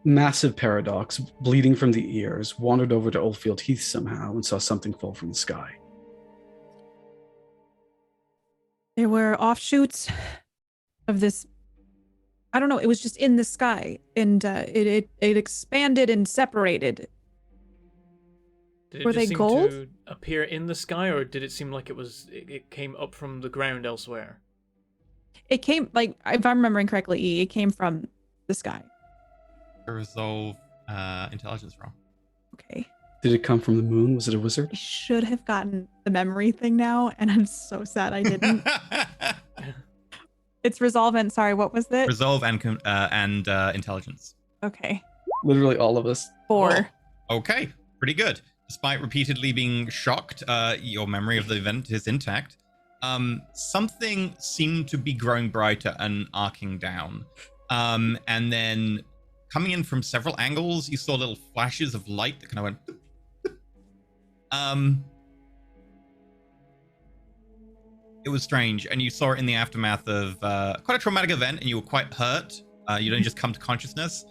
massive paradox, bleeding from the ears, wandered over to Oldfield Heath somehow and saw something fall from the sky. There were offshoots of this. I don't know. It was just in the sky, and it expanded and separated. Did it Were just they seem gold? to appear in the sky, or did it seem like it came up from the ground elsewhere? It came, like, if I'm remembering correctly, it came from the sky. Resolve intelligence roll. Okay. Did it come from the moon? Was it a wizard? I should have gotten the memory thing now, and I'm so sad I didn't. It's resolve and sorry, what was it? Resolve and intelligence. Okay. Literally all of us. 4. Oh, okay, pretty good. Despite repeatedly being shocked, your memory of the event is intact. Something seemed to be growing brighter and arcing down. And then coming in from several angles, you saw little flashes of light that kind of went. It was strange, and you saw it in the aftermath of quite a traumatic event, and you were quite hurt. You didn't just come to consciousness.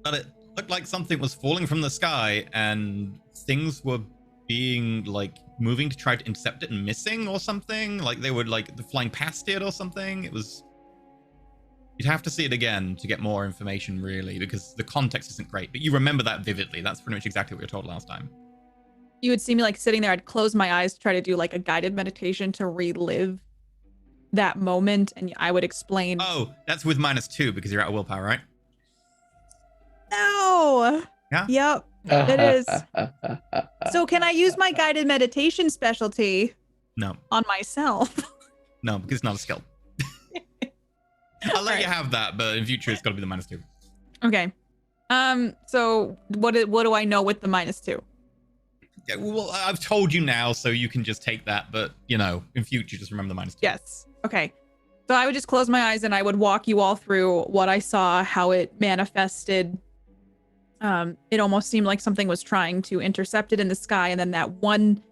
But it looked like something was falling from the sky, and things were being, like, moving to try to intercept it and missing or something. Like, they were, like, flying past it or something. It was... You'd have to see it again to get more information, really, because the context isn't great. But you remember that vividly. That's pretty much exactly what you were told last time. You would see me, like, sitting there. I'd close my eyes to try to do, like, a guided meditation to relive that moment, and I would explain. Oh, that's with -2 because you're out of willpower, right? No. Yeah? Yep. It is. So can I use my guided meditation specialty No. on myself? No, because it's not a skill. I'll let you have that, but in future it's got to be the -2. Okay. So what do I know with the -2? Yeah, well, I've told you now, so you can just take that. But you know, in future, just remember the -2. Yes. Okay. So I would just close my eyes and I would walk you all through what I saw, how it manifested. It almost seemed like something was trying to intercept it in the sky, and then that one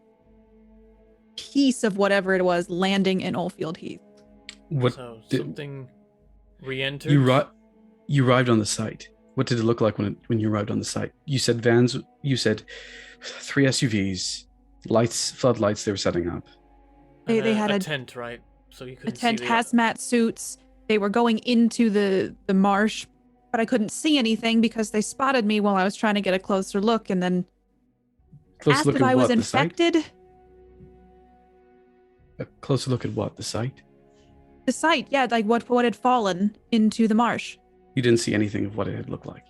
piece of whatever it was landing in Oldfield Heath. What So did, something re-entered. you arrived on the site. What did it look like when you arrived on the site? You said vans. You said 3 SUVs, lights, floodlights. They were setting up. They And had a a tent, right? So you a couldn't tent, see hazmat suits. They were going into the marsh, but I couldn't see anything because they spotted me while I was trying to get a closer look, and then Close asked look if at I was what, the site? infected. A closer look at what, the site? The site, yeah, like what had fallen into the marsh. You didn't see anything of what it had looked like.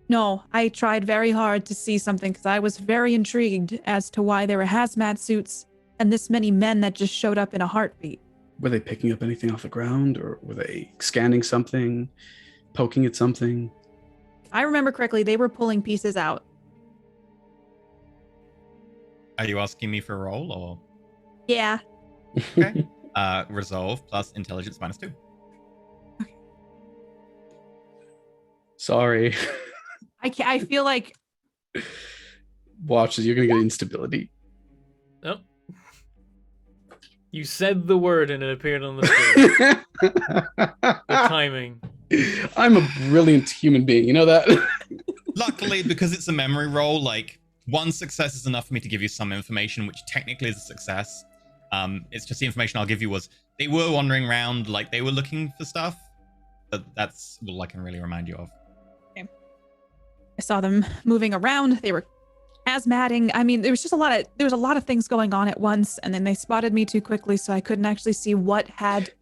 No, I tried very hard to see something because I was very intrigued as to why there were hazmat suits and this many men that just showed up in a heartbeat. Were they picking up anything off the ground, or were they scanning something, poking at something? If I remember correctly, they were pulling pieces out. Are you asking me for a roll or Yeah. okay? Resolve plus intelligence -2. Sorry. I feel like Watch, you're gonna get instability. Oh. You said the word and it appeared on the screen. The timing. I'm a brilliant human being. You know that? Luckily, because it's a memory roll, like one success is enough for me to give you some information, which technically is a success. It's just the information I'll give you was they were wandering around, like they were looking for stuff, but that's all I can really remind you of. I saw them moving around. They were hazmatting. I mean, there was a lot of things going on at once, and then they spotted me too quickly, so I couldn't actually see what had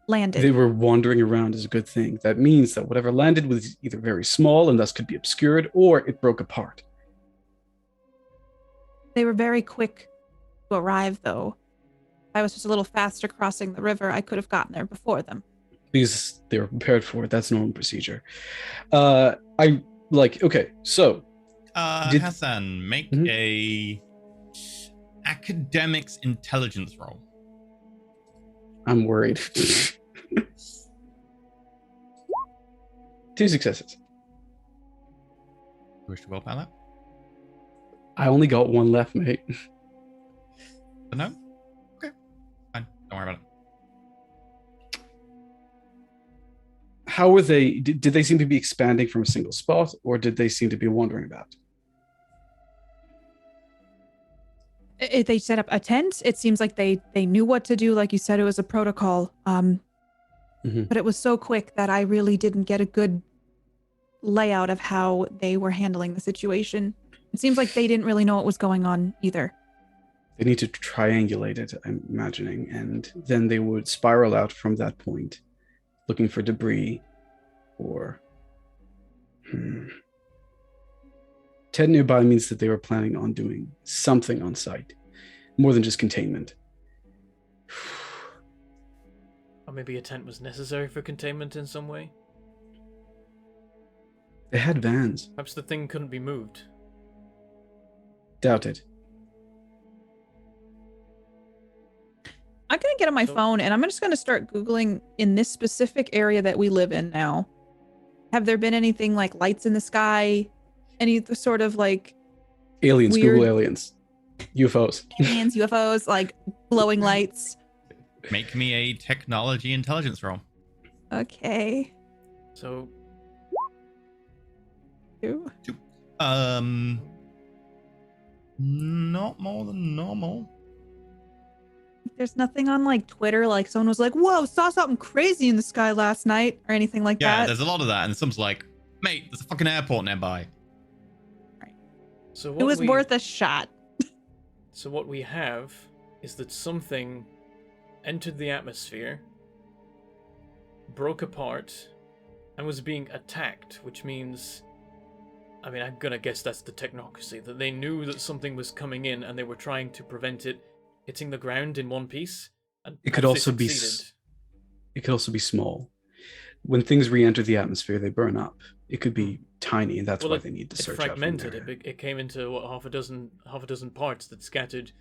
landed. They were wandering around is a good thing. That means that whatever landed was either very small and thus could be obscured, or it broke apart. They were very quick to arrive, though. If I was just a little faster crossing the river, I could have gotten there before them. Because they were prepared for it. That's normal procedure. Okay, so Hassan, make a academics intelligence roll. I'm worried. 2 successes. Wish to willpower that? I only got one left, mate. But no? Okay. Fine. Don't worry about it. How were they? Did they seem to be expanding from a single spot, or did they seem to be wandering about? They set up a tent. It seems like they knew what to do. Like you said, it was a protocol. But it was so quick that I really didn't get a good layout of how they were handling the situation. It seems like they didn't really know what was going on either. They need to triangulate it, I'm imagining, and then they would spiral out from that point, looking for debris or... Tent nearby means that they were planning on doing something on site, more than just containment. Or maybe a tent was necessary for containment in some way. They had vans. Perhaps the thing couldn't be moved. Doubt it. I'm going to get on my phone and I'm just going to start Googling in this specific area that we live in now. Have there been anything like lights in the sky? Any sort of like Aliens, weird... Google aliens. UFOs. Aliens, UFOs, like glowing lights. Make me a technology intelligence roll. Okay. So... 2. Not more than normal. There's nothing on like Twitter, like someone was like, whoa, saw something crazy in the sky last night or anything like that. Yeah, there's a lot of that, and someone's like, mate, there's a fucking airport nearby. So it was worth a shot. So what we have is that something entered the atmosphere, broke apart, and was being attacked, which means... I mean, I'm gonna guess that's the technocracy, that they knew that something was coming in and they were trying to prevent it hitting the ground in one piece. And it could also be small. When things re-enter the atmosphere, they burn up. It could be tiny, and that's why they need to search out. It fragmented. It came into what, half a dozen parts that scattered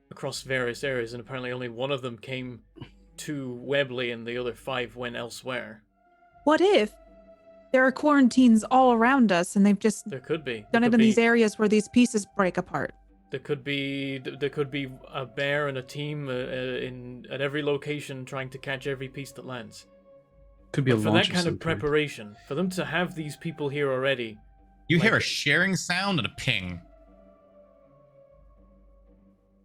across various areas, and apparently only one of them came to Webley, and the other 5 went elsewhere. What if there are quarantines all around us, and they've just done it in these areas where these pieces break apart? There could be a bear and a team at every location trying to catch every piece that lands. Could be but for that kind of preparation, for them to have these people here already. You hear a shearing sound and a ping.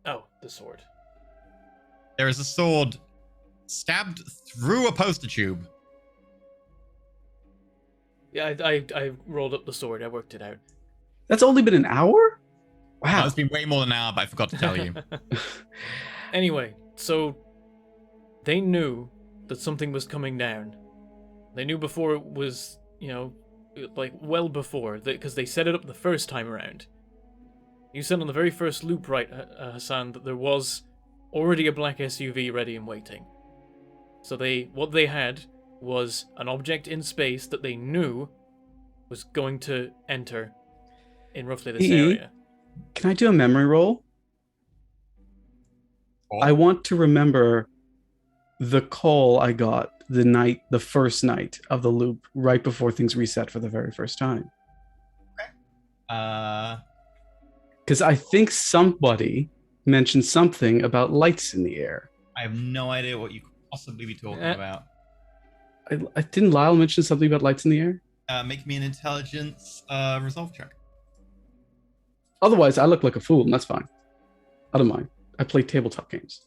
Oh, the sword. There is a sword stabbed through a poster tube. Yeah, I rolled up the sword. I worked it out. That's only been an hour? Wow. No, it's been way more than an hour, but I forgot to tell you. Anyway, so they knew that something was coming down. They knew before it was, like well before, because they set it up the first time around. You said on the very first loop, right, Hassan, that there was already a black SUV ready and waiting. So what they had was an object in space that they knew was going to enter in roughly this area. Can I do a memory roll? Oh. I want to remember the call I got the first night of the loop, right before things reset for the very first time. Because I think somebody mentioned something about lights in the air. I have no idea what you could possibly be talking about. I didn't Lyle mention something about lights in the air? Make me an intelligence resolve check. Otherwise, I look like a fool, and that's fine. I don't mind. I play tabletop games.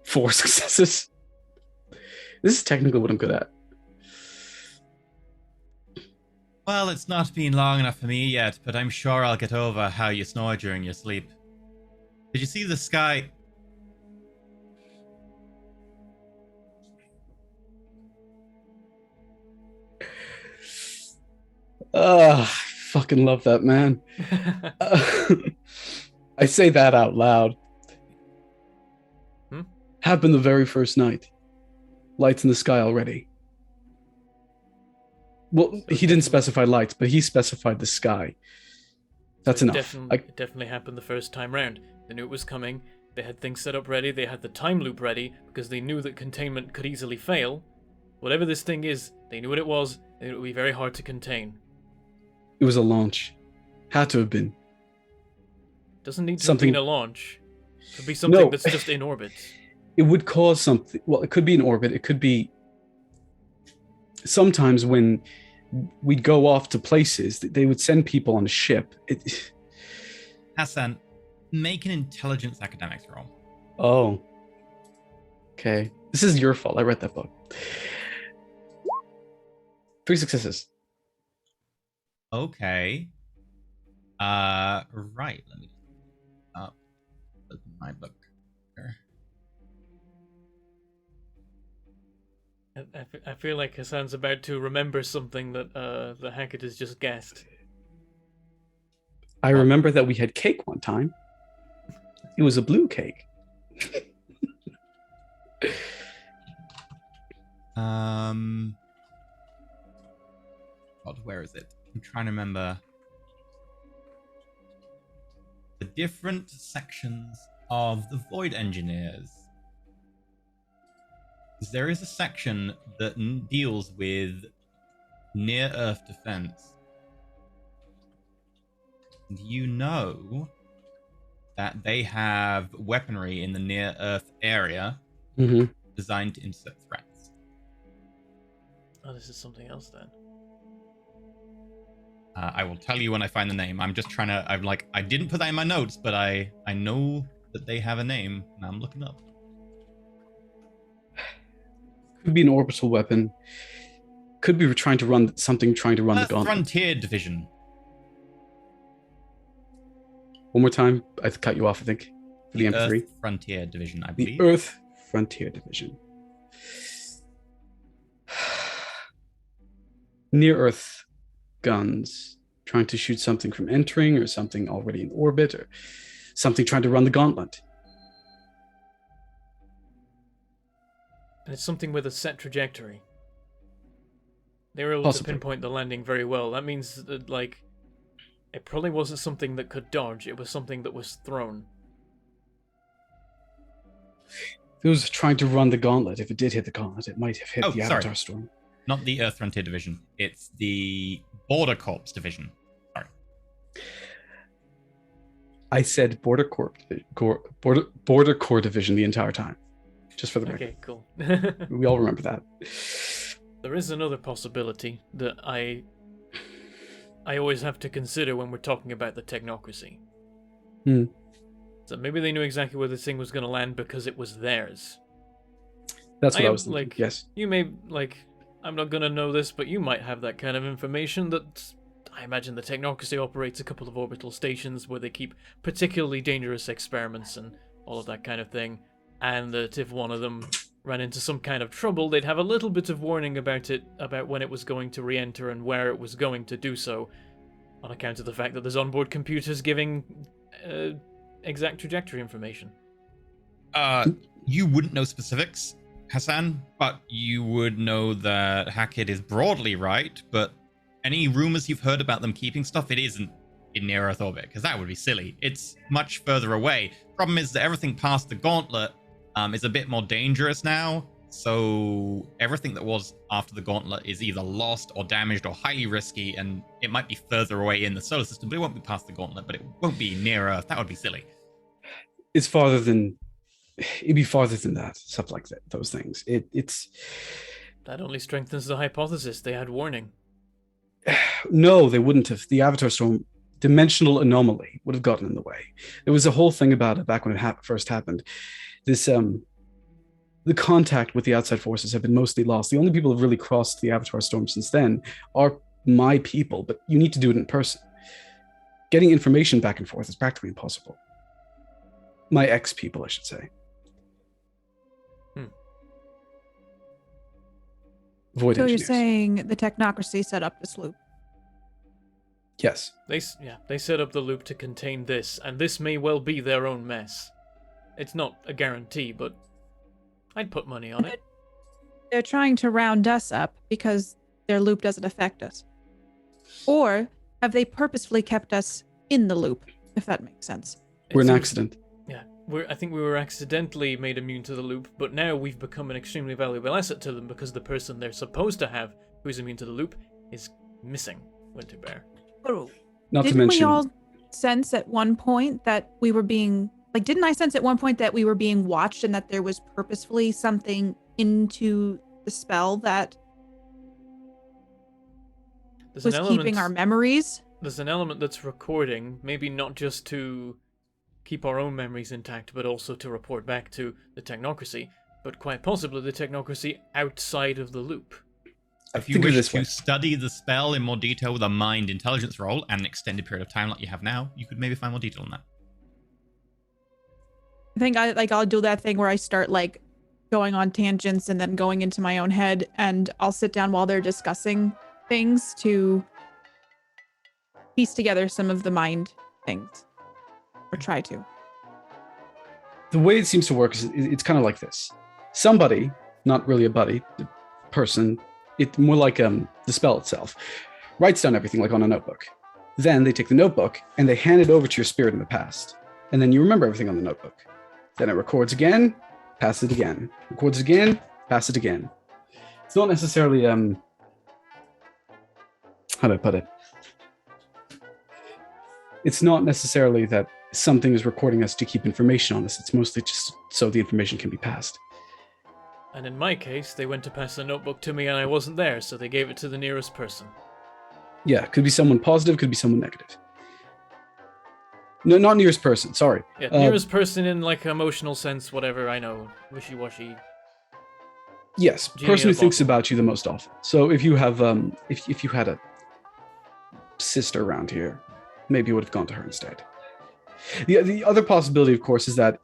4 successes. This is technically what I'm good at. Well, it's not been long enough for me yet, but I'm sure I'll get over how you snore during your sleep. Did you see the sky? I fucking love that, man. I say that out loud. Happened the very first night. Lights in the sky already. Well, he didn't specify lights, but he specified the sky. That's enough. It definitely happened the first time round. They knew it was coming. They had things set up ready. They had the time loop ready because they knew that containment could easily fail. Whatever this thing is, they knew what it was, and it would be very hard to contain. It was a launch. Had to have been. Doesn't need to Something- be a launch. Could be something No. that's just in orbit. It would cause something. Well, it could be in orbit. It could be. Sometimes when we'd go off to places, they would send people on a ship. Hassan, make an intelligence academics roll. Oh. Okay. This is your fault. I read that book. 3 successes. Okay. Right. Let me open my book. Here. I feel like Hassan's about to remember something that the Hackett has just guessed. I remember that we had cake one time. It was a blue cake. God, where is it? I'm trying to remember the different sections of the Void Engineers. There is a section that deals with near-Earth defense. And you know that they have weaponry in the near-Earth area Mm-hmm. designed to intercept threats. Oh, this is something else then. I will tell you when I find the name. I'm just trying to. I didn't put that in my notes, but I know that they have a name, and I'm looking up. Could be an orbital weapon. Could be trying to run the gauntlet. Frontier Division. One more time. I cut you off, I think, for the MP3. Earth Frontier Division, I The believe. Earth Frontier Division. Near Earth guns. Trying to shoot something from entering, or something already in orbit, or something trying to run the gauntlet. And it's something with a set trajectory. They were able Possibly. to pinpoint the landing very well. That means that, like, it probably wasn't something that could dodge. It was something that was thrown. If it was trying to run the gauntlet, if it did hit the gauntlet, it might have hit Oh, the sorry. Avatar Storm. Not the Earth Frontier Division. It's the Border Corps Division. Sorry. I said Border Corps Division the entire time. Just for the record. Okay, cool. We all remember that. There is another possibility that I always have to consider when we're talking about the technocracy. Hmm. So maybe they knew exactly where this thing was going to land because it was theirs. That's what I am, was thinking. like, Yes. You may, like, I'm not going to know this, but you might have that kind of information that I imagine the technocracy operates a couple of orbital stations where they keep particularly dangerous experiments and all of that kind of thing. And that if one of them ran into some kind of trouble, they'd have a little bit of warning about it, about when it was going to re-enter and where it was going to do so, on account of the fact that there's onboard computers giving exact trajectory information. You wouldn't know specifics, Hassan, but you would know that Hackett is broadly right, but any rumors you've heard about them keeping stuff, it isn't in near-Earth orbit, because that would be silly. It's much further away. Problem is that everything past the gauntlet is a bit more dangerous now, so everything that was after the gauntlet is either lost or damaged or highly risky, and it might be further away in the solar system, but it won't be past the gauntlet, but it won't be near Earth. That would be silly. It's farther than... It'd be farther than that. Stuff like that. Those things. It's... That only strengthens the hypothesis. They had warning. No, they wouldn't have. The Avatar Storm... Dimensional anomaly would have gotten in the way. There was a whole thing about it back when it first happened. This... The contact with the outside forces have been mostly lost. The only people who have really crossed the Avatar Storm since then are my people, but you need to do it in person. Getting information back and forth is practically impossible. My ex-people, I should say. Void So you're engineers. saying the technocracy set up this loop? Yes. They set up the loop to contain this, and this may well be their own mess. It's not a guarantee, but I'd put money on it. They're trying to round us up because their loop doesn't affect us. Or have they purposefully kept us in the loop, if that makes sense? We're It an seems- accident. Yeah, I think we were accidentally made immune to the loop, but now we've become an extremely valuable asset to them because the person they're supposed to have who's immune to the loop is missing, Winterbear. Not to Didn't mention, we all sense at one point that we were being didn't I sense at one point that we were being watched and that there was purposefully something into the spell that was keeping our memories? There's an element that's recording, maybe not just to keep our own memories intact, but also to report back to the technocracy, but quite possibly the technocracy outside of the loop. If you wish to study the spell in more detail with a mind intelligence roll and an extended period of time like you have now, you could maybe find more detail on that. I think I'll do that thing where I start going on tangents and then going into my own head, and I'll sit down while they're discussing things to piece together some of the mind things, or try to. the way it seems to work is it's kind of like this. Somebody, not really a buddy, the person, it's more like the spell itself, writes down everything like on a notebook. Then they take the notebook and they hand it over to your spirit in the past. And then you remember everything on the notebook. Then it records again, pass it again. Records again, pass it again. It's not necessarily, how do I put it? It's not necessarily that something is recording us to keep information on us. It's mostly just so the information can be passed. And in my case, they went to pass the notebook to me and I wasn't there, so they gave it to the nearest person. Yeah, could be someone positive, could be someone negative. No, not nearest person, sorry. Yeah, nearest person in like emotional sense, whatever, I know. Wishy-washy. Yes, person who thinks about you the most often. So if you have if you had a sister around here, maybe you would have gone to her instead. The other possibility, of course, is that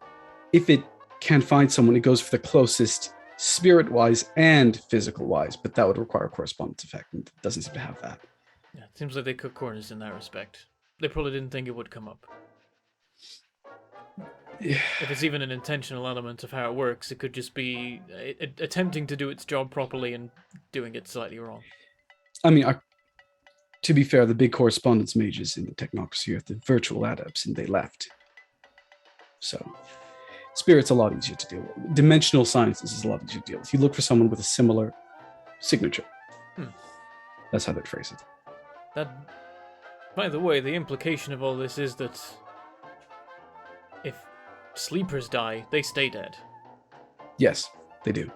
if it can find someone, it goes for the closest spirit-wise and physical-wise, but that would require a correspondence effect, and it doesn't seem to have that. Yeah, it seems like they cut corners in that respect. They probably didn't think it would come up. Yeah. If it's even an intentional element of how it works, it could just be attempting to do its job properly and doing it slightly wrong. I mean, to be fair, the big correspondence mages in the technocracy are the virtual adepts, and they left. So, spirit's a lot easier to deal with. Dimensional sciences is a lot easier to deal with. You look for someone with a similar signature. That's how they'd phrase it. That, by the way, the implication of all this is that if sleepers die, they stay dead. Yes, they do.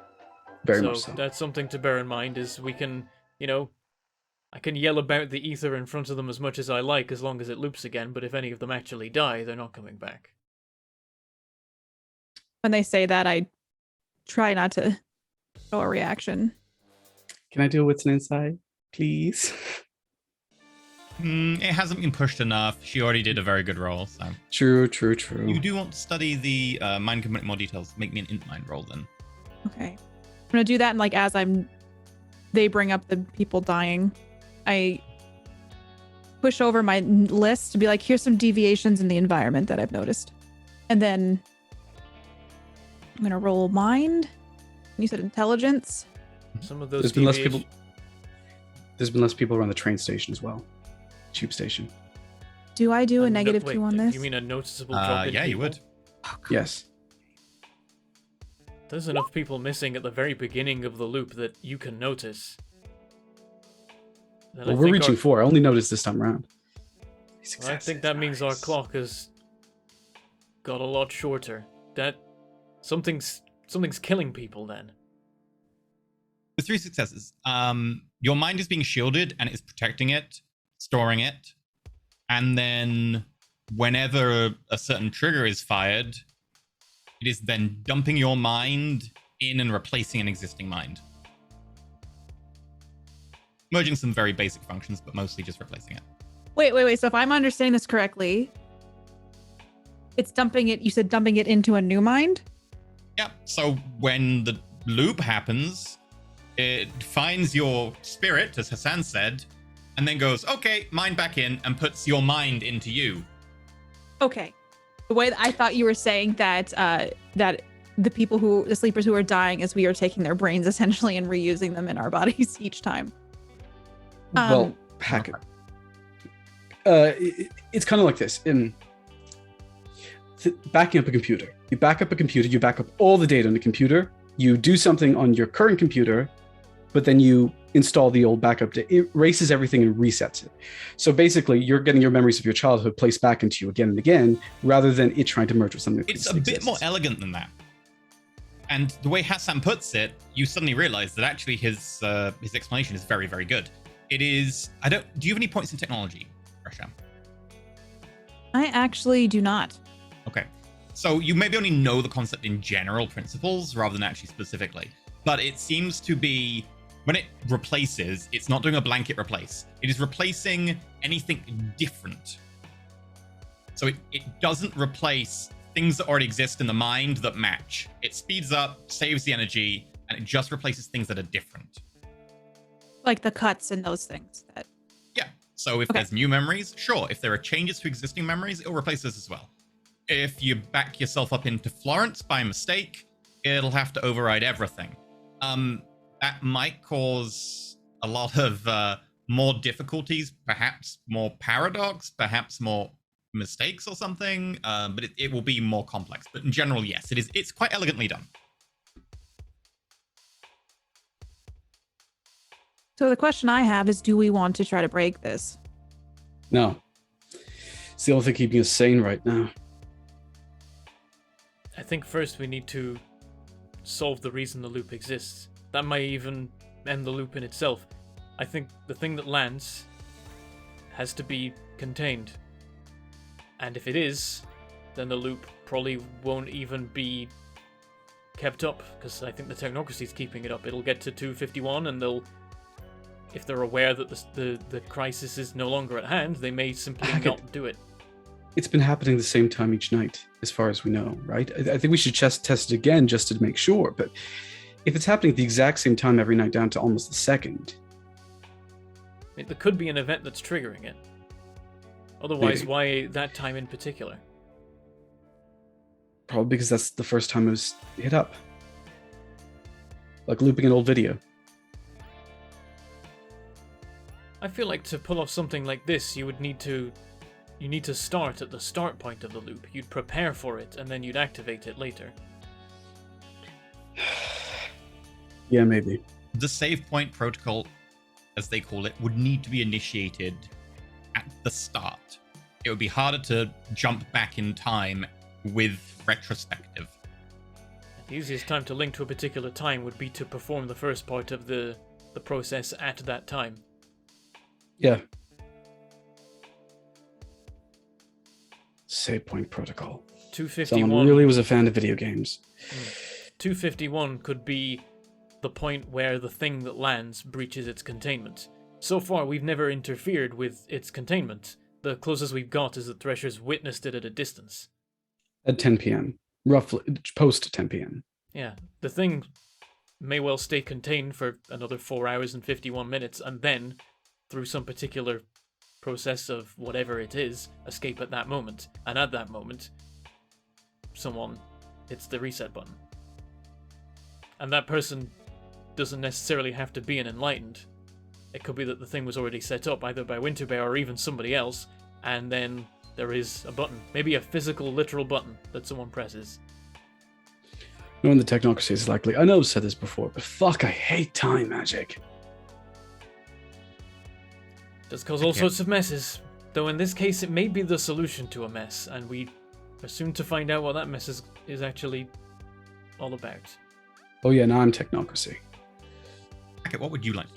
Very much so. That's something to bear in mind, is we can, I can yell about the ether in front of them as much as I like as long as it loops again, but if any of them actually die, they're not coming back. When they say that, I try not to show a reaction. Can I do what's an insight, please? It hasn't been pushed enough. She already did a very good roll, so. True. You do want to study the mind component in more details. Make me an int mind roll then. Okay. I'm gonna do that, and as they bring up the people dying, I push over my list to be like, here's some deviations in the environment that I've noticed. And then I'm gonna roll mind. You said intelligence. Some of those There's been less people around the train station as well. Tube station. Do I do a negative 2 on this? You mean a noticeable drop in Yeah, you people? would. Yes. There's enough people missing at the very beginning of the loop that you can notice. Well, we're reaching 4. I only noticed this time around. I think that means our clock has got a lot shorter. That something's killing people then. With 3 successes, your mind is being shielded and it is protecting it, storing it, and then whenever a certain trigger is fired, it is then dumping your mind in and replacing an existing mind. Merging some very basic functions, but mostly just replacing it. Wait. So if I'm understanding this correctly, it's dumping it, you said dumping it into a new mind? Yeah, so when the loop happens, it finds your spirit, as Hassan said, and then goes, okay, mind back in, and puts your mind into you. Okay. The way that I thought you were saying that that the sleepers who are dying is we are taking their brains essentially and reusing them in our bodies each time. Well, hack it. It's kind of like this. In backing up a computer, you back up all the data on the computer, you do something on your current computer, but then you install the old backup. It erases everything and resets it. So basically, you're getting your memories of your childhood placed back into you again and again, rather than it trying to merge with something that It's a previously bit more exists. elegant than that. And the way Hassan puts it, you suddenly realize that actually his explanation is very, very good. It is. Do you have any points in technology, Rasham? I actually do not. Okay. So you maybe only know the concept in general principles rather than actually specifically. But it seems to be, when it replaces, it's not doing a blanket replace. It is replacing anything different. So it doesn't replace things that already exist in the mind that match. It speeds up, saves the energy, and it just replaces things that are different. Like the cuts and those things. Yeah. So if there's new memories, sure. If there are changes to existing memories, it'll replace this as well. If you back yourself up into Florence by mistake, it'll have to override everything. That might cause a lot of more difficulties, perhaps more paradox, perhaps more mistakes or something, but it will be more complex. But in general, yes, it's quite elegantly done. So the question I have is, do we want to try to break this? No. It's the only thing keeping us sane right now. I think first we need to solve the reason the loop exists. That might even end the loop in itself. I think the thing that lands has to be contained. And if it is, then the loop probably won't even be kept up, because I think the technocracy is keeping it up. It'll get to 251 and they'll, if they're aware that the crisis is no longer at hand, they may simply not do it. It's been happening the same time each night, as far as we know, right? I think we should just test it again just to make sure. But if it's happening at the exact same time every night down to almost the second... There could be an event that's triggering it. Otherwise, Maybe. why that time in particular? Probably because that's the first time it was hit up. Like looping an old video. I feel like to pull off something like this, you need to start at the start point of the loop. You'd prepare for it, and then you'd activate it later. Yeah, maybe. The save point protocol, as they call it, would need to be initiated at the start. It would be harder to jump back in time with retrospective. The easiest time to link to a particular time would be to perform the first part of the process at that time. Yeah. Save point protocol. 251. Someone really was a fan of video games. 251 could be the point where the thing that lands breaches its containment. So far, we've never interfered with its containment. The closest we've got is that Thresher's witnessed it at a distance. At 10 p.m. Roughly, post 10 p.m. Yeah, the thing may well stay contained for another 4 hours and 51 minutes, and then, through some particular process of whatever it is, escape at that moment. And at that moment, someone hits the reset button. And that person doesn't necessarily have to be an enlightened. It could be that the thing was already set up either by Winterbear or even somebody else, and then there is a button, maybe a physical, literal button that someone presses. Knowing the technocracy is likely. I know I've said this before, but fuck, I hate time magic. Does cause all sorts of messes, though in this case it may be the solution to a mess, and we are soon to find out what that mess is actually all about. Oh yeah, now I'm technocracy. Okay, what would you like?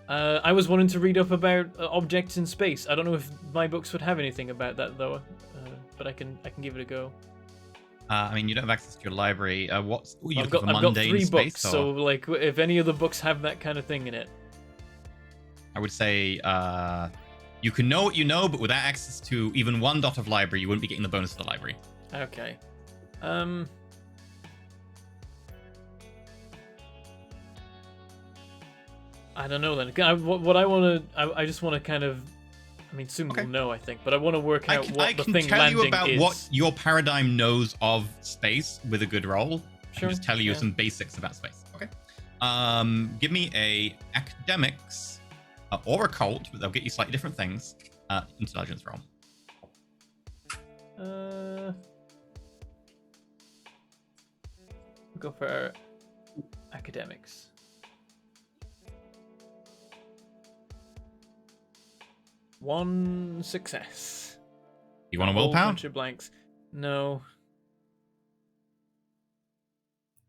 I was wanting to read up about objects in space. I don't know if my books would have anything about that though, but I can give it a go. I mean, you don't have access to your library. You I've look for got mundane 3 space, books, or... so like if any of the books have that kind of thing in it. I would say you can know what you know, but without access to even 1 dot of library, you wouldn't be getting the bonus of the library. Okay. I don't know then. What I want to, I just want to kind of, I mean, soon we'll know, I think, but I want to work out what the thing landing is. I can tell you about what your paradigm knows of space with a good roll. Sure. I can just tell you some basics about space. Okay. Give me a academics or a cult, but they'll get you slightly different things. Intelligence roll. We'll go for academics. 1 success. You want a Whole willpower? bunch of blanks. No.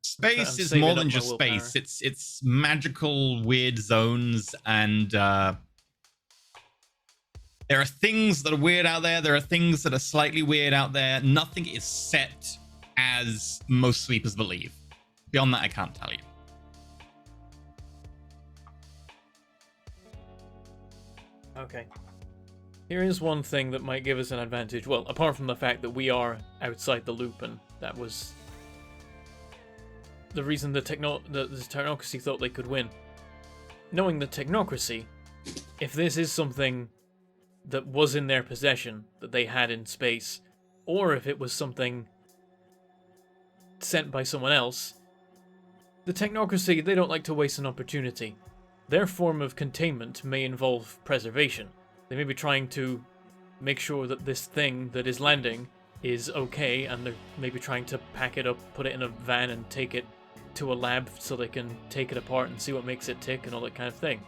Space I'm is saving more up than my just willpower. space. It's magical, weird zones, and there are things that are weird out there. There are things that are slightly weird out there. Nothing is set as most sleepers believe. Beyond that, I can't tell you. Okay. Here is one thing that might give us an advantage. Well, apart from the fact that we are outside the loop, and that was the reason the technocracy thought they could win. Knowing the technocracy, if this is something that was in their possession, that they had in space, or if it was something sent by someone else, the technocracy, they don't like to waste an opportunity. Their form of containment may involve preservation. They may be trying to make sure that this thing that is landing is okay, and they're maybe trying to pack it up, put it in a van, and take it to a lab so they can take it apart and see what makes it tick and all that kind of thing.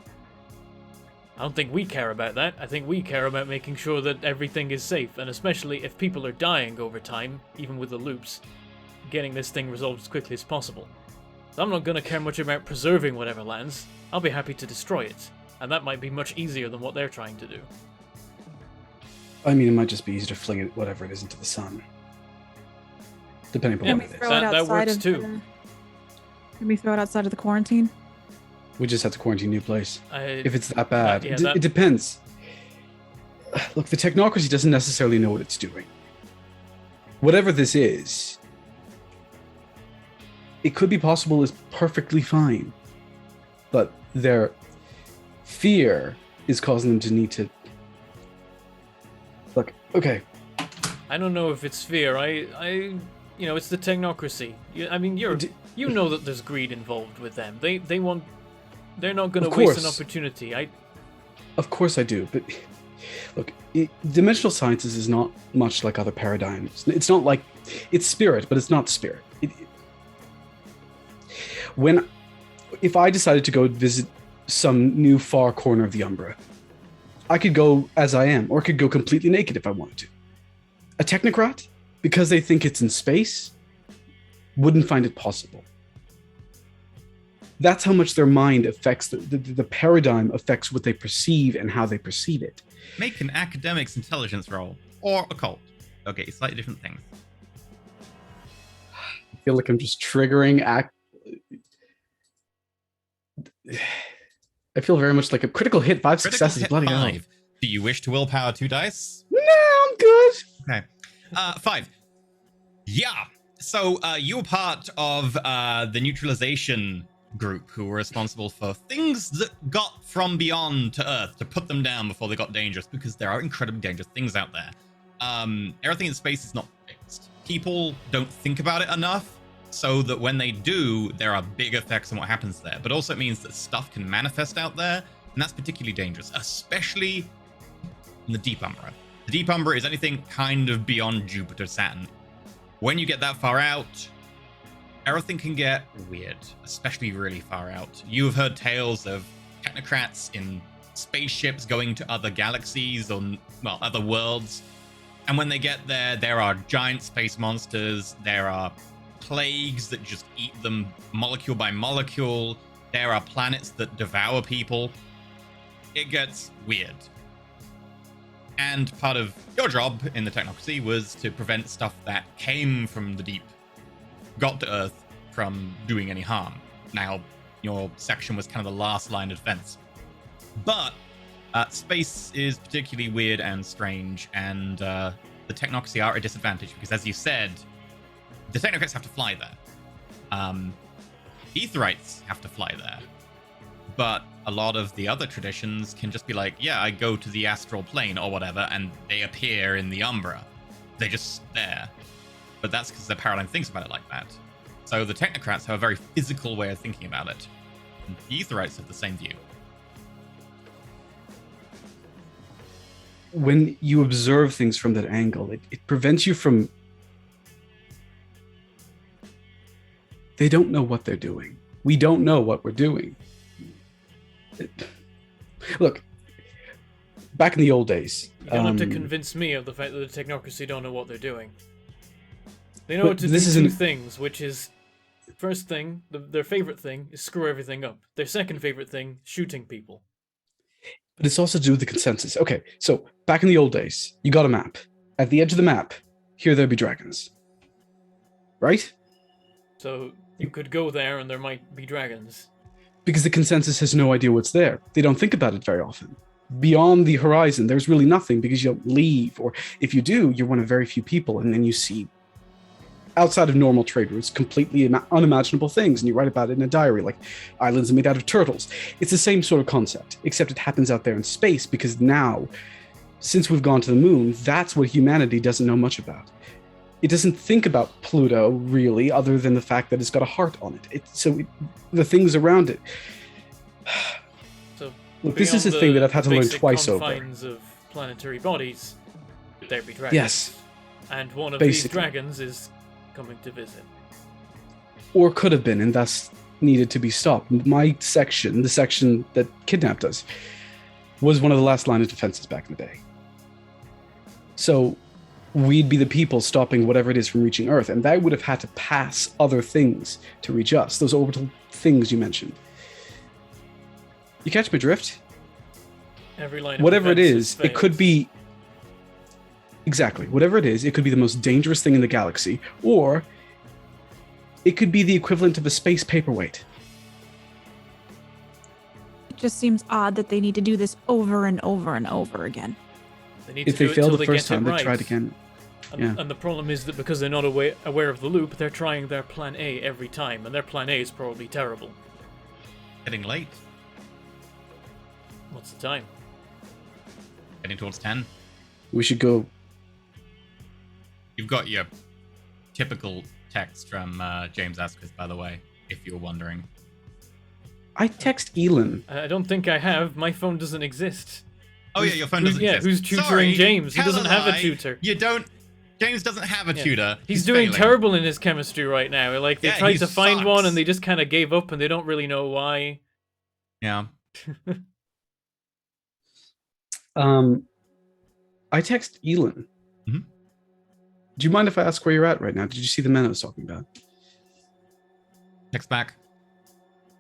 I don't think we care about that. I think we care about making sure that everything is safe, and especially if people are dying over time, even with the loops, getting this thing resolved as quickly as possible. So I'm not going to care much about preserving whatever lands. I'll be happy to destroy it, and that might be much easier than what they're trying to do. I mean, it might just be easier to fling it, whatever it is, into the sun. Depending on what it is. Throw it That outside works of too. Can we throw it outside of the quarantine? We just have to quarantine a new place. If it's that bad. yeah, It depends. Look, the technocracy doesn't necessarily know what it's doing. Whatever this is, it could be possible is perfectly fine. But their fear is causing them to need to... Look, okay. I don't know if it's fear. You know, it's the technocracy. You know that there's greed involved with them. They want... They're not going to waste an opportunity. Of course I do, but look, dimensional sciences is not much like other paradigms. It's not like... It's spirit, but it's not spirit. If I decided to go visit some new far corner of the Umbra, I could go as I am, or I could go completely naked if I wanted to. A technocrat, because they think it's in space, wouldn't find it possible. That's how much their mind affects, the paradigm affects what they perceive and how they perceive it. Make an academics intelligence roll, or occult. Okay, slightly different things. I feel like I'm just triggering I feel very much like a critical hit, 5 Critical successes, hit bloody 5. hell. Do you wish to willpower 2 dice? No, I'm good. Okay. 5. Yeah. So you were part of the neutralization group who were responsible for things that got from beyond to Earth to put them down before they got dangerous, because there are incredibly dangerous things out there. Everything in space is not fixed. People don't think about it enough, so that when they do, there are big effects on what happens there. But also it means that stuff can manifest out there, and that's particularly dangerous, especially in the Deep Umbra. The Deep Umbra is anything kind of beyond Jupiter, Saturn. When you get that far out, everything can get weird, especially really far out. You have heard tales of technocrats in spaceships going to other galaxies or, well, other worlds. And when they get there, there are giant space monsters. There are plagues that just eat them molecule by molecule. There are planets that devour people. It gets weird. And part of your job in the technocracy was to prevent stuff that came from the deep, got to Earth, from doing any harm. Now, your section was kind of the last line of defense. But space is particularly weird and strange, and the technocracy are at a disadvantage because, as you said, the technocrats have to fly there. Aetherites have to fly there. But a lot of the other traditions can just be like, yeah, I go to the astral plane or whatever, and they appear in the Umbra. They're just there. But that's because their paradigm thinks about it like that. So the technocrats have a very physical way of thinking about it. And the Aetherites have the same view. When you observe things from that angle, it prevents you from... They don't know what they're doing. We don't know what we're doing. Look, back in the old days. You don't have to convince me of the fact that the technocracy don't know what they're doing. They know But what to this do isn't- two things, which is, first thing, their favorite thing is screw everything up. Their second favorite thing, shooting people. But it's also to do with the consensus. Okay, so back in the old days, you got a map. At the edge of the map, here there be dragons. Right? So you could go there and there might be dragons. Because the consensus has no idea what's there. They don't think about it very often. Beyond the horizon, there's really nothing because you don't leave. Or if you do, you're one of very few people, and then you see, outside of normal trade routes, completely unimaginable things, and you write about it in a diary, like islands are made out of turtles. It's the same sort of concept, except it happens out there in space, because now, since we've gone to the moon, that's what humanity doesn't know much about. It doesn't think about Pluto, really, other than the fact that it's got a heart on it. The things around it. So Look, this is a thing that I've had to learn twice over. confines of planetary bodies, there be dragons. Yes. And one of Basically. these dragons is coming to visit. Or could have been, and thus needed to be stopped. My section, the section that kidnapped us, was one of the last line of defenses back in the day. So we'd be the people stopping whatever it is from reaching Earth, and that would have had to pass other things to reach us, those orbital things you mentioned. You catch my drift? Every line of Whatever it defense is, it could failed. be... Exactly. Whatever it is, it could be the most dangerous thing in the galaxy, or it could be the equivalent of a space paperweight. It just seems odd that they need to do this over and over and over again. They need If to they do it failed till the they first get it time, they right. tried again. And, Yeah. and the problem is that because they're not aware of the loop, they're trying their plan A every time, and their plan A is probably terrible. Getting late. What's the time? Getting towards 10. We should go. You've got your typical text from James Asquith, by the way, if you're wondering. I text Elon. I don't think I have. My phone doesn't exist. Oh yeah, your phone doesn't exist. Who's tutoring Sorry, James? He tell doesn't have a lie. tutor. You don't. James doesn't have a Yeah. tutor. He's doing failing. terrible in his chemistry right now. Like, they Yeah, tried he to find one sucks. and they just kind of gave up and they don't really know why. Yeah. I text Elon. Mhm. Do you mind if I ask where you're at right now? Did you see the men I was talking about? Text back.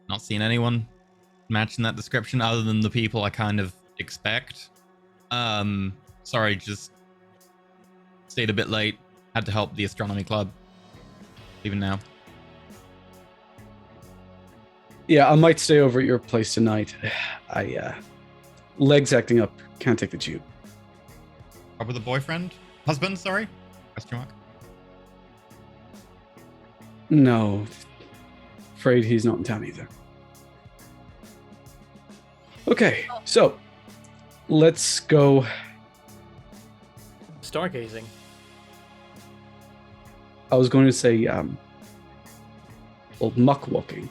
Not seeing anyone matching that description other than the people I kind of expect. Sorry, just stayed a bit late. Had to help the astronomy club. Even now. Yeah, I might stay over at your place tonight. Legs acting up. Can't take the tube. Probably the boyfriend? Husband, sorry? Question mark. No. Afraid he's not in town either. Okay, so let's go. Stargazing. I was going to say, muck walking.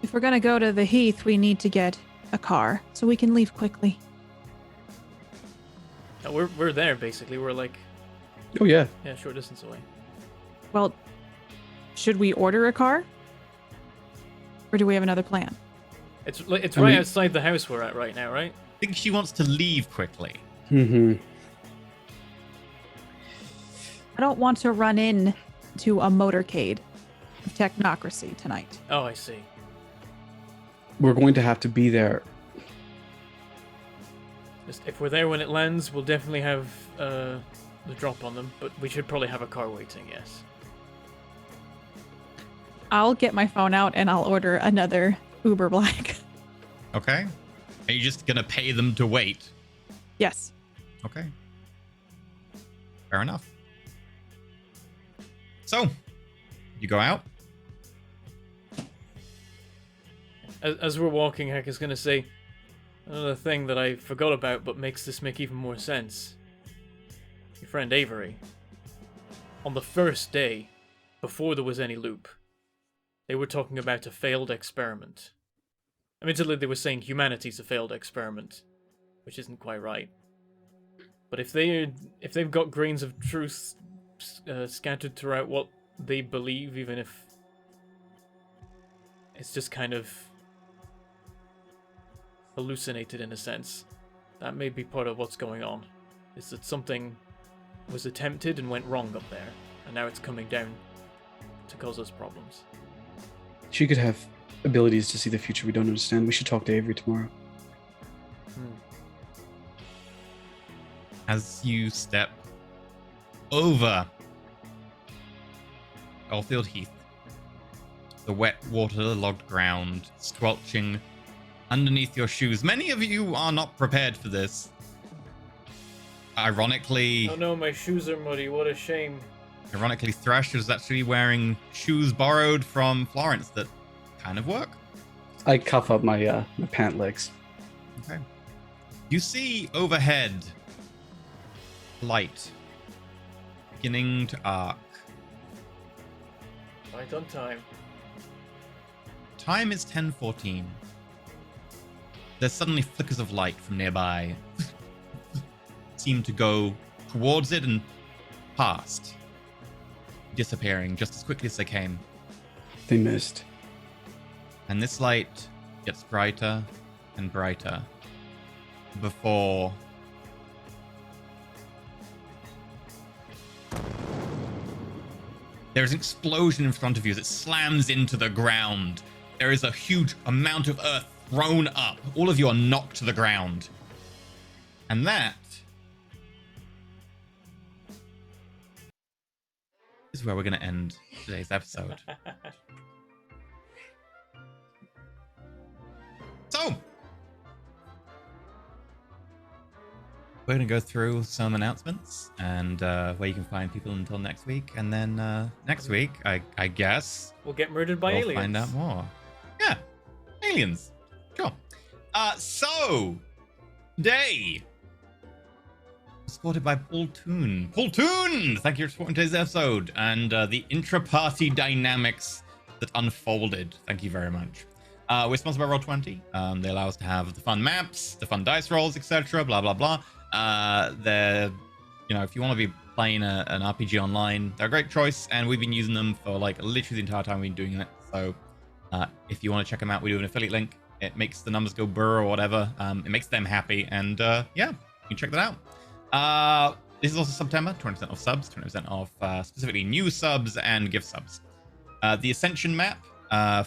If we're gonna go to the Heath, we need to get a car so we can leave quickly. We're there, basically. We're like, Oh yeah. yeah, short distance away. Well, should we order a car? Or do we have another plan? It's I right mean- outside the house we're at right now, right? I think she wants to leave quickly. Mm-hmm. I don't want to run in to a motorcade of technocracy tonight. Oh, I see. We're going to have to be there. Just, if we're there when it lands, we'll definitely have the drop on them, but we should probably have a car waiting, yes. I'll get my phone out and I'll order another Uber Black. Okay. Are you just gonna pay them to wait? Yes. Okay. Fair enough. So, you go out. As we're walking, Heck is going to say another thing that I forgot about but makes this make even more sense. Your friend Avery, on the first day, before there was any loop, they were talking about a failed experiment. Admittedly, they were saying humanity's a failed experiment, which isn't quite right. But if they've got grains of truth scattered throughout what they believe, even if it's just kind of hallucinated in a sense. That may be part of what's going on. Is that something was attempted and went wrong up there, and now it's coming down to cause us problems. She could have abilities to see the future we don't understand. We should talk to Avery tomorrow. As you step over Oldfield Heath, the wet, water-logged ground squelching underneath your shoes. Many of you are not prepared for this. Ironically... Oh no, my shoes are muddy. What a shame. Ironically, Thresh is actually wearing shoes borrowed from Florence that kind of work. I cuff up my my pant legs. Okay. You see overhead light beginning to arc. Right on time. Time is 10:14. There's suddenly flickers of light from nearby. Seem to go towards it and past, disappearing just as quickly as they came. They missed. And this light gets brighter and brighter before there is an explosion in front of you as it slams into the ground. There is a huge amount of earth thrown up. All of you are knocked to the ground. And that is where we're going to end today's episode. So, we're going to go through some announcements and where you can find people until next week. And then next week, I guess, We'll get murdered by we'll aliens. find out more. Yeah, aliens. Sure. So, today, supported by Paul Toon. Paul Toon! Thank you for supporting today's episode and the intra-party dynamics that unfolded. Thank you very much. We're sponsored by Roll20. They allow us to have the fun maps, the fun dice rolls, etc. Blah, blah, blah. They're, you know, if you want to be playing an RPG online, they're a great choice. And we've been using them for like literally the entire time we've been doing it. So if you want to check them out, we do an affiliate link. It makes the numbers go burr or whatever. It makes them happy. And yeah, you can check that out. This is also September, 20% off subs, 20% off specifically new subs and gift subs. The Ascension map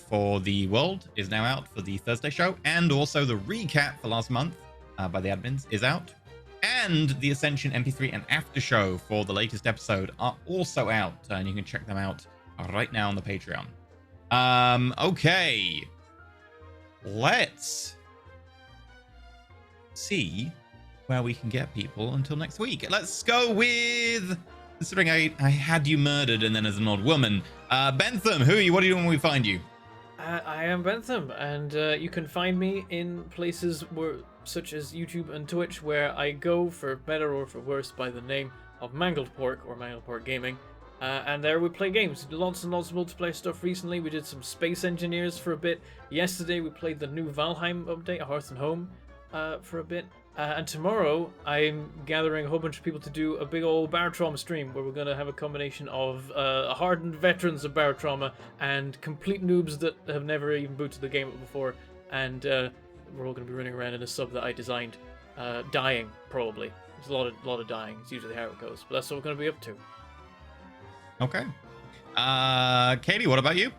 for the world is now out for the Thursday show, and also the recap for last month by the admins is out, and the Ascension MP3 and after show for the latest episode are also out, and you can check them out right now on the Patreon. Okay, let's see where we can get people until next week. Let's go with, considering I had you murdered and then as an old woman, Bentham, who are you? What are you doing when we find you? I am Bentham, and you can find me in places such as YouTube and Twitch, where I go, for better or for worse, by the name of Mangled Pork, or Mangled Pork Gaming. And there we play games. Lots and lots of multiplayer stuff recently. We did some Space Engineers for a bit. Yesterday we played the new Valheim update, Hearth and Home, for a bit. And tomorrow I'm gathering a whole bunch of people to do a big old Barotrauma stream, where we're going to have a combination of hardened veterans of Barotrauma and complete noobs that have never even booted the game up before. And we're all going to be running around in a sub that I designed, dying, probably. There's a lot of dying. It's usually how it goes. But that's what we're going to be up to. Okay. Katie, what about you?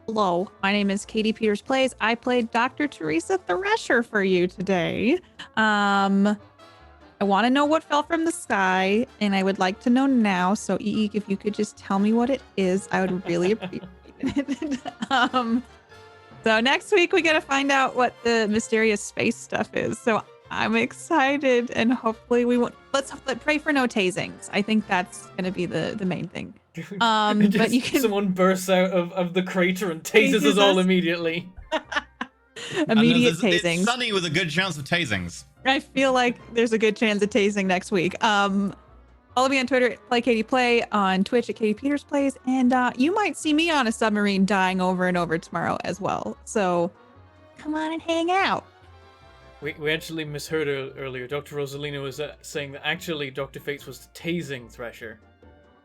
Hello, my name is Katie Peters Plays. I played Dr. Teresa Thresher for you today. I want to know what fell from the sky, and I would like to know now. So, Eek, if you could just tell me what it is, I would really appreciate it. So next week we get to find out what the mysterious space stuff is. So I'm excited, and hopefully we won't. Let's pray for no tasings. I think that's going to be the main thing. But you can. Someone bursts out of the crater and tases us all immediately. Immediate It's tasings. sunny with a good chance of tasings. I feel like there's a good chance of tasing next week. Follow me on Twitter at PlayKatiePlay, on Twitch at Katie Peters Plays, and you might see me on a submarine dying over and over tomorrow as well. So come on and hang out. We actually misheard earlier. Dr. Rosalina was saying that actually Dr. Fates was tasing Thresher.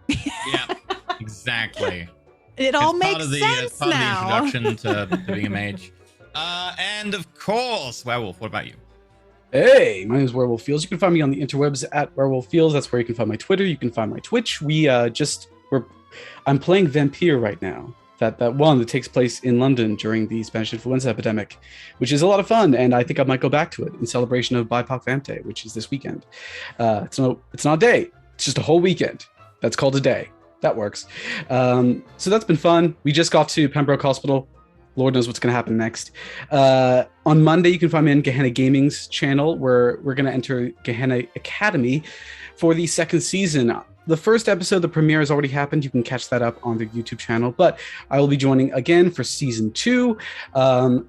Yeah, exactly. It all It's makes part of the, sense part now. of the introduction to being a mage. And of course, Werewolf, what about you? Hey, my name is Werewolf Fields. You can find me on the interwebs at Werewolf Fields. That's where you can find my Twitter. You can find my Twitch. I'm playing Vampire right now. That one that takes place in London during the Spanish influenza epidemic, which is a lot of fun, and I think I might go back to it in celebration of BIPOC Vamp Day, which is this weekend. It's not a day; it's just a whole weekend. That's called a day. That works. So that's been fun. We just got to Pembroke Hospital. Lord knows what's going to happen next. On Monday, you can find me on Gehenna Gaming's channel, where we're going to enter Gehenna Academy for the second season. The first episode, the premiere has already happened. You can catch that up on the YouTube channel, but I will be joining again for season 2,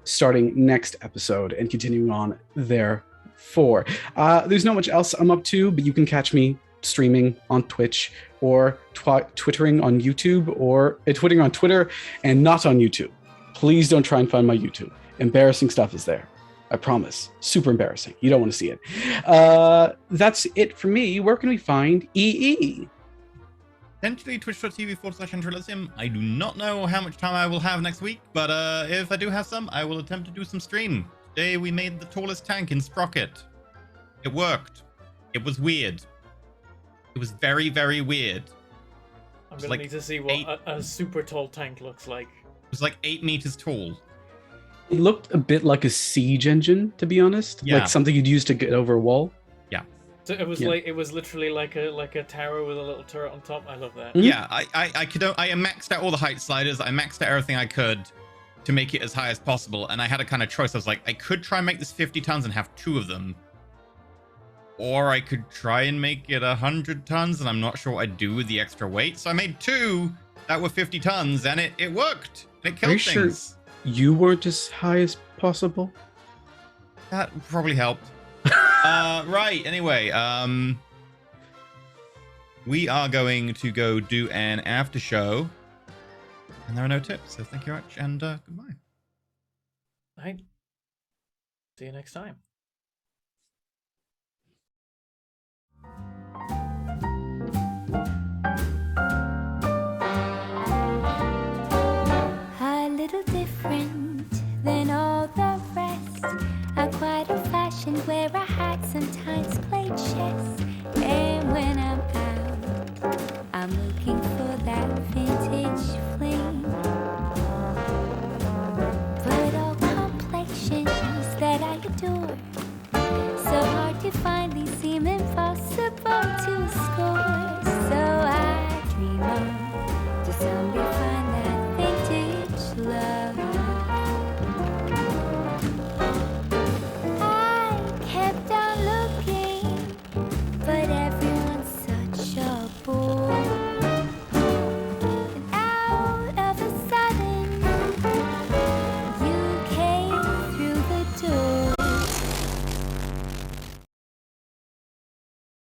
starting next episode and continuing on therefore. There's not much else I'm up to, but you can catch me streaming on Twitch or twittering on YouTube or twittering on Twitter and not on YouTube. Please don't try and find my YouTube. Embarrassing stuff is there. I promise. Super embarrassing. You don't want to see it. That's it for me. Where can we find EE? Potentially twitch.tv/Andrelisium. I do not know how much time I will have next week, but if I do have some, I will attempt to do some stream. Today we made the tallest tank in Sprocket. It worked. It was weird. It was very, very weird. I'm going to need to see what a super tall tank looks like. It was like 8 meters tall. It looked a bit like a siege engine, to be honest. Yeah. Like something you'd use to get over a wall. Yeah. So it was literally like a tower with a little turret on top. I love that. Mhm. Yeah, I maxed out all the height sliders. I maxed out everything I could to make it as high as possible. And I had a kind of choice. I was like, I could try and make this 50 tons and have 2 of them. Or I could try and make it 100 tons, and I'm not sure what I'd do with the extra weight. So I made 2 that were 50 tons, and it worked. It killed Are you things. sure you weren't as high as possible? That probably helped. Right, anyway, we are going to go do an after show, and there are no tips, so thank you very much, and goodbye. All right. See you next time. A little different than all the rest. I'm quite old fashioned, wear a hat sometimes